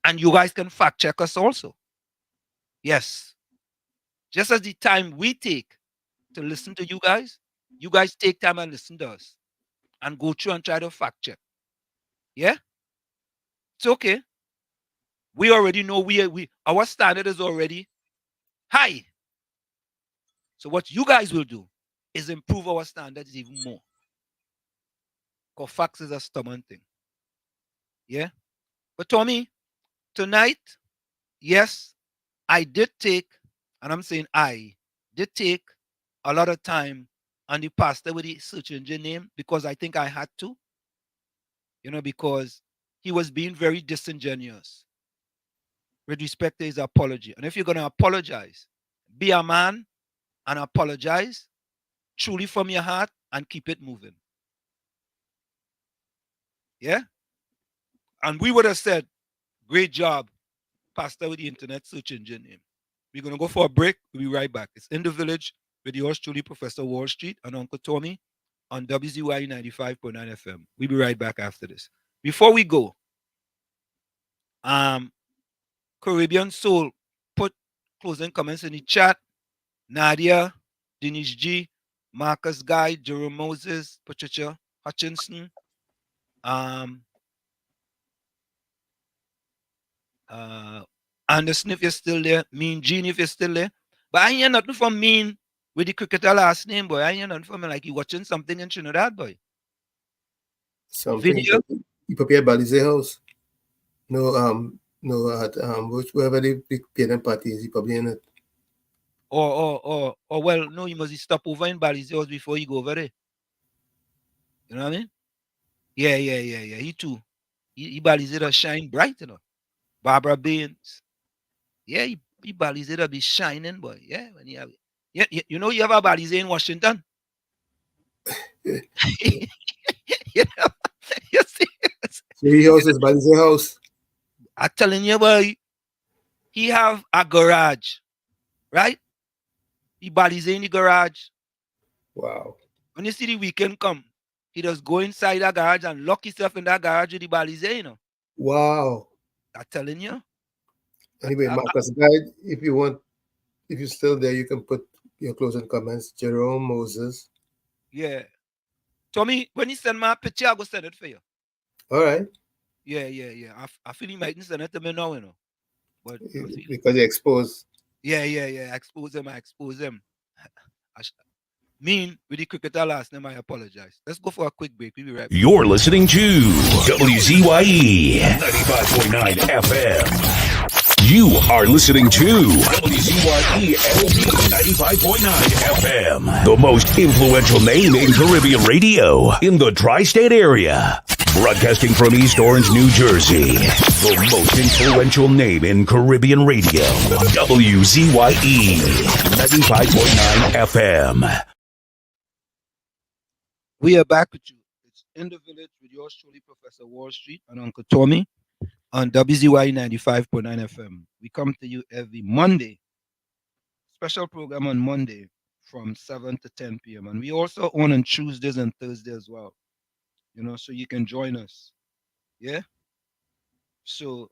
And you guys can fact check us also. Yes. Just as the time we take to listen to you guys take time and listen to us. And go through and try to fact check. Yeah? It's okay. We already know our standard is already high. So what you guys will do is improve our standards even more. Because facts is a stubborn thing. Yeah? But Tommy, tonight, yes, I did take, and I'm saying I did take a lot of time on the pastor with the search engine name because I think I had to. You know, because he was being very disingenuous with respect to his apology. And if you're going to apologize, be a man and apologize truly from your heart and keep it moving. Yeah? And we would have said, great job, pastor with the internet search engine name. We're going to go for a break. We'll be right back. It's In the Village with yours truly, Professor Wall Street and Uncle Tommy on WZYE 95.9 FM. We'll be right back after this. Before we go, Caribbean Soul put closing comments in the chat. Nadia, Denise G, Marcus Guy, Jerome Moses, Patricia Hutchinson, Anderson, if you're still there, Mean Gene, if you're still there. But I ain't hear nothing from Mean with the cricketer last name, boy. I ain't hear nothing from him like he watching something in Trinidad, boy. Something Video? he prepared Balize House. Wherever the big parent party is, he probably in it. Or well, no, he must stop over in Balize House before he go over there. You know what I mean? Yeah. He too. He Balize House shine bright, you know. Barbara Baines. Yeah, he Balize House be shining, boy. Yeah, when you have it. You know you have a Balize in Washington. You know, you see. Three houses, Balize House. I'm telling you, boy, he have a garage, right? He Balize in the garage. Wow. When you see the weekend come, he just go inside that garage and lock himself in that garage with the Balize, you know. Wow. I'm telling you. Anyway, Marcus Guide, if you're still there, you can put your closing comments. Jerome Moses. Yeah. Tommy, when you send my picture, I go send it for you. All right. Yeah. I feel he mightn't send it to me now, you know. But because you exposed. Yeah. I expose him. Mean with the cricketer last name, I apologize. Let's go for a quick break. We'll be right back. You're listening to WZYE 95.9 FM. You are listening to WZYE LP 95.9 FM, the most influential name in Caribbean radio in the tri-state area. Broadcasting from East Orange, New Jersey, the most influential name in Caribbean radio. WZYE 95.9 FM. We are back with you. It's In the Village with yours truly, Professor Wall Street and Uncle Tommy on WZYE 95.9 FM. We come to you every Monday. Special program on Monday from 7 to 10 p.m. And we also on Tuesdays and Thursdays as well. You know, so you can join us. Yeah. So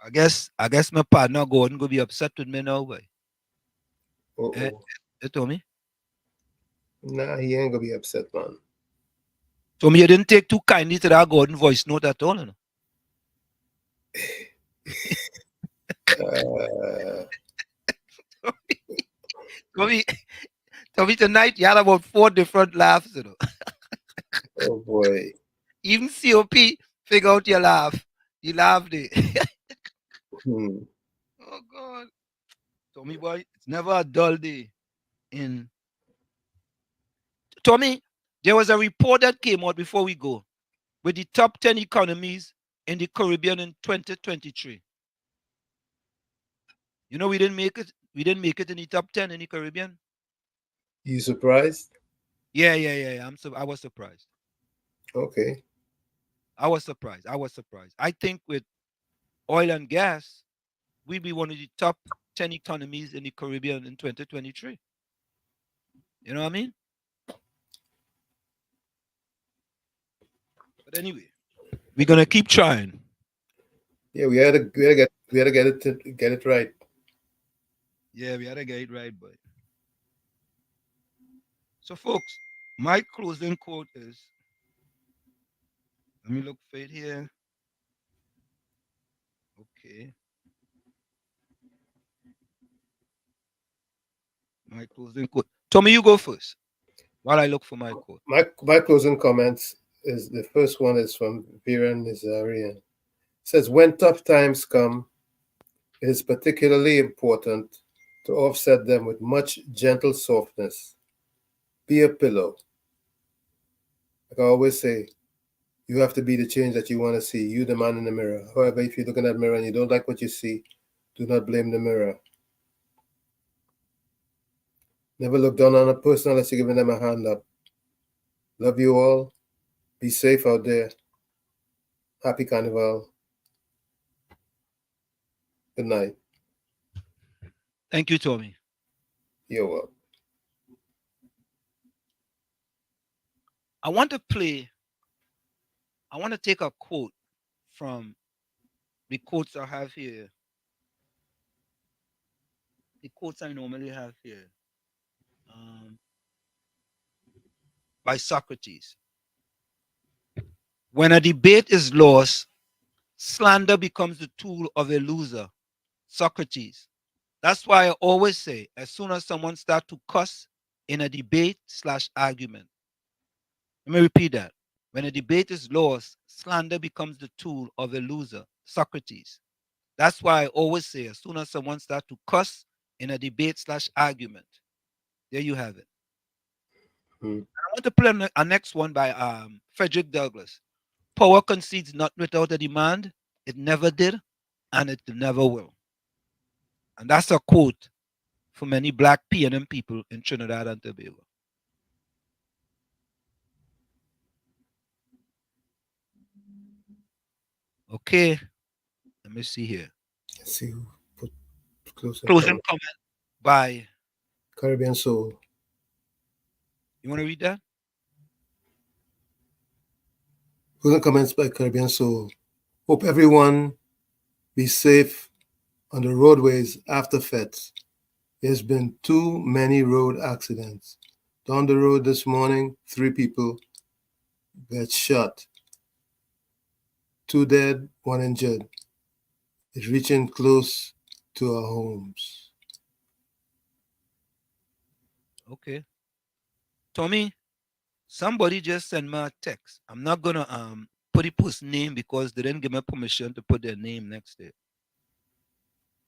I guess my partner Gordon gonna be upset with me now, boy. You told me? Nah, he ain't gonna be upset, man. So me, you didn't take too kindly to that Gordon voice note at all, you know? Tommy, tonight you had about 4 different laughs, you know. Oh boy. Even COP figure out your laugh. You laughed it. Oh God. Tommy boy, it's never a dull day in Tommy. There was a report that came out before we go with the top 10 economies in the Caribbean in 2023. You know, we didn't make it. We didn't make it in the top 10 in the Caribbean. You surprised? Yeah. I was surprised. Okay. I was surprised. I think with oil and gas, we'd be one of the top 10 economies in the Caribbean in 2023. You know what I mean? But anyway, we're gonna keep trying. Yeah, we had to get it right. Yeah, we had to get it right, boy. So, folks, my closing quote is. Let me look for it here. Okay. My closing quote. Tommy, you go first while I look for my quote. My closing comments is the first one is from Viren Nizarian. It says, when tough times come, it is particularly important to offset them with much gentle softness. Be a pillow. Like I always say, you have to be the change that you want to see. You, the man in the mirror. However, if you look in that mirror and you don't like what you see, do not blame the mirror. Never look down on a person unless you're giving them a hand up. Love you all. Be safe out there. Happy Carnival. Good night. Thank you, Tommy. You're welcome. I want to take a quote from the quotes I have here. The quotes I normally have here. By Socrates. When a debate is lost, slander becomes the tool of a loser. Socrates. That's why I always say, as soon as someone starts to cuss in a debate/argument, let me repeat that. When a debate is lost, slander becomes the tool of a loser. Socrates. That's why I always say, as soon as someone starts to cuss in a debate/argument, there you have it. I want to play a next one by Frederick Douglass. Power concedes not without a demand. It never did, and it never will. And that's a quote for many black PNM people in Trinidad and Tobago. Okay, let me see here. Let's see who put closing comment by Caribbean Soul. You want to read that? Closing comments by Caribbean Soul. Hope everyone be safe on the roadways after feds. There's been too many road accidents. Down the road this morning, 3 people got shot. 2 dead, 1 injured. It's reaching close to our homes. Okay. Tommy, somebody just sent me a text. I'm not gonna put the person's name because they didn't give me permission to put their name next to it.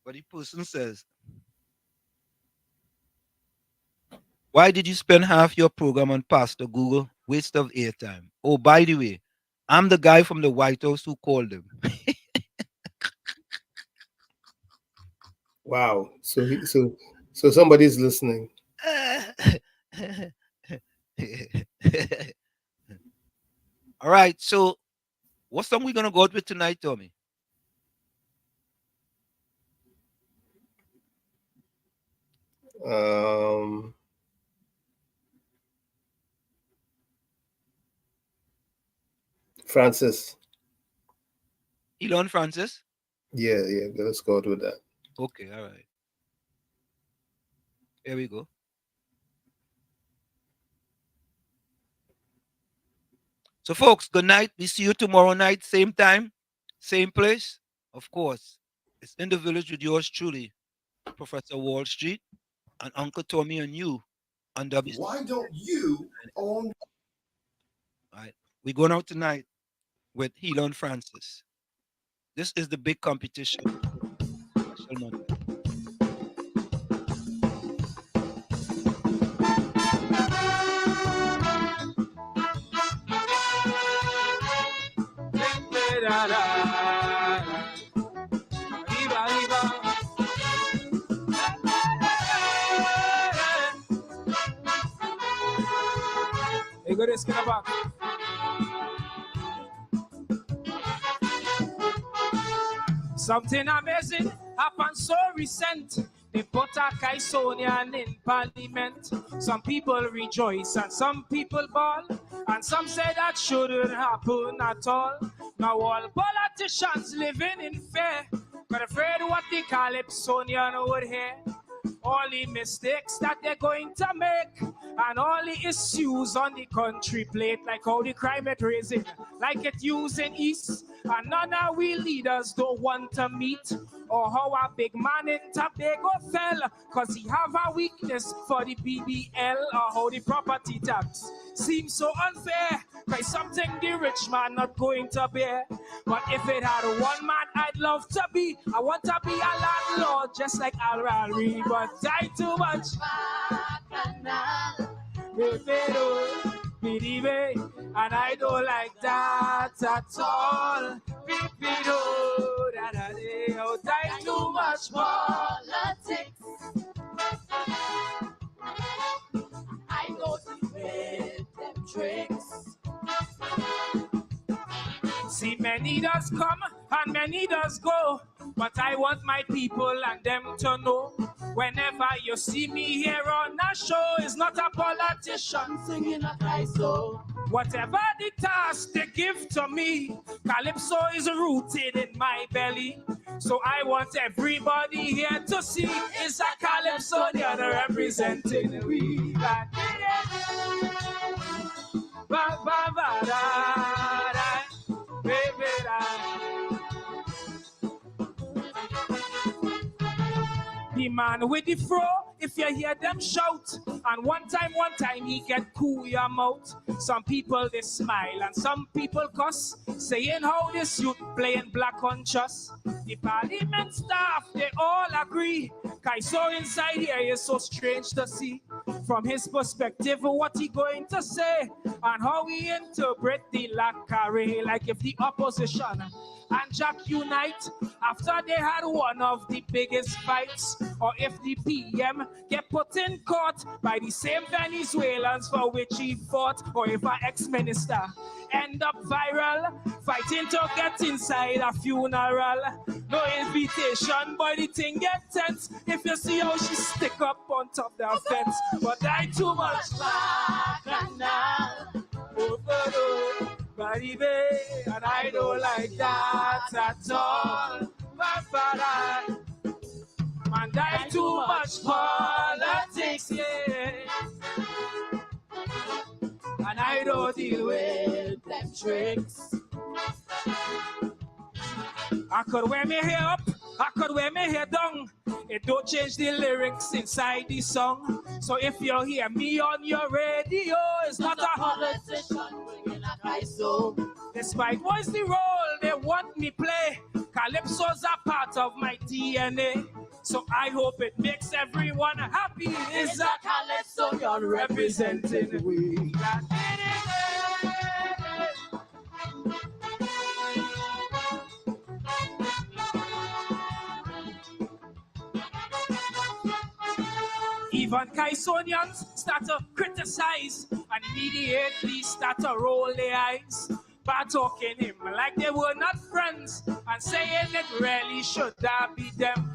But the person says, why did you spend half your program on Pastor Google? Waste of airtime. Oh, by the way, I'm the guy from the White House who called him. Wow. So somebody's listening. All right. So what song we gonna go out with tonight, Tommy? Francis. Elon Francis? Yeah, let's go with that. Okay, all right. Here we go. So, folks, good night. We see you tomorrow night, same time, same place. Of course, it's In the Village with yours truly, Professor Wall Street, and Uncle Tommy and you on WC. Why don't you own? All right, we're going out tonight with Elon Francis. This is the big competition. Hey, go this back. Something amazing happened so recent. They put a Kaisonian in parliament. Some people rejoice and some people bawl. And some say that shouldn't happen at all. Now all politicians living in fear, but afraid what the Calypsonian would hear. All the mistakes that they're going to make, and all the issues on the country plate, like how the crime it raising, like it using east, and none of we leaders don't want to meet, or how a big man in Tobago fell, cause he have a weakness for the BBL, or how the property tax seems so unfair, cause something the rich man not going to bear. But if it had one man I'd love to be, I want to be a landlord just like Al Raleigh, but die too much. And I don't like that at all. Die too much politics. I go to with them tricks. See, many does come and many does go, but I want my people and them to know. Whenever you see me here on a show, it's not a politician singing a Calypso. Whatever the task they give to me, Calypso is rooted in my belly. So I want everybody here to see it's a Calypsonian representing we. The man with the fro, if you hear them shout, and one time he get cool your mouth. Some people they smile and some people cuss, saying how this youth playing black conscious. The parliament staff, they all agree, Kaiso inside here is so strange to see. From his perspective, what he going to say, and how he interpret the lacquer, like if the opposition and Jack unite after they had one of the biggest fights, or if the PM get put in court by the same Venezuelans for which he fought, or if an ex-minister end up viral fighting to get inside a funeral. No invitation, but the thing get tense if you see how she stick up on top the fence. But I too much and I don't like that at all. And I too much politics, yeah. And I don't deal with them tricks. I could wear my hair up, I could wear my hair down. It don't change the lyrics inside the song. So if you hear me on your radio, it's not a politician bringing a Calypso. Despite what's the role they want me play, Calypso's a part of my DNA. So I hope it makes everyone happy. It's a Calypso you're representing we. Even Kaisonians start to criticize and immediately start to roll their eyes, by talking him like they were not friends and saying it really should be them.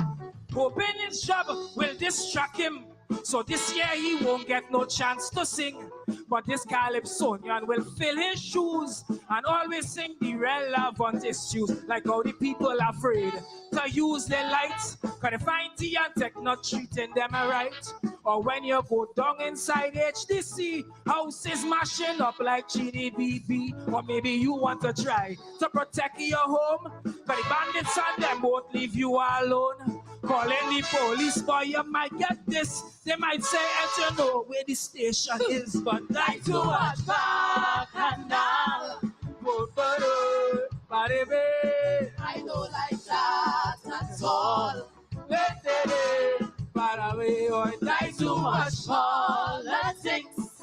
Hoping his job will distract him So this year he won't get no chance to sing. But this Calypsonian will fill his shoes and always sing the relevant issues, like how the people are afraid to use their lights, cause they find tea and tech not treating them right. Or when you go down inside HDC, houses mashing up like Chini BB. Or maybe you want to try to protect your home, but the bandits and them won't leave you alone. Calling the police, boy, you might get this. They might say, and you know where the station is, but like to watch back and now. I don't like that, that's all. Let it far away, or die too much politics.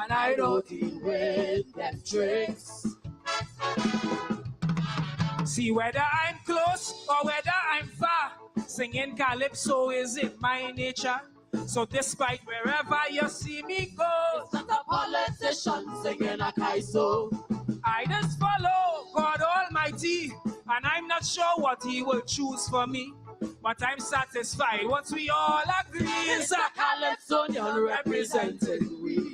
And I don't deal with them tricks. See whether I'm close or whether I'm far, singing calypso is in my nature. So despite wherever you see me go, it's not a politician singing a kaiso. I just follow God Almighty, and I'm not sure what He will choose for me. But I'm satisfied once we all agree it's a Calypsonian representing we.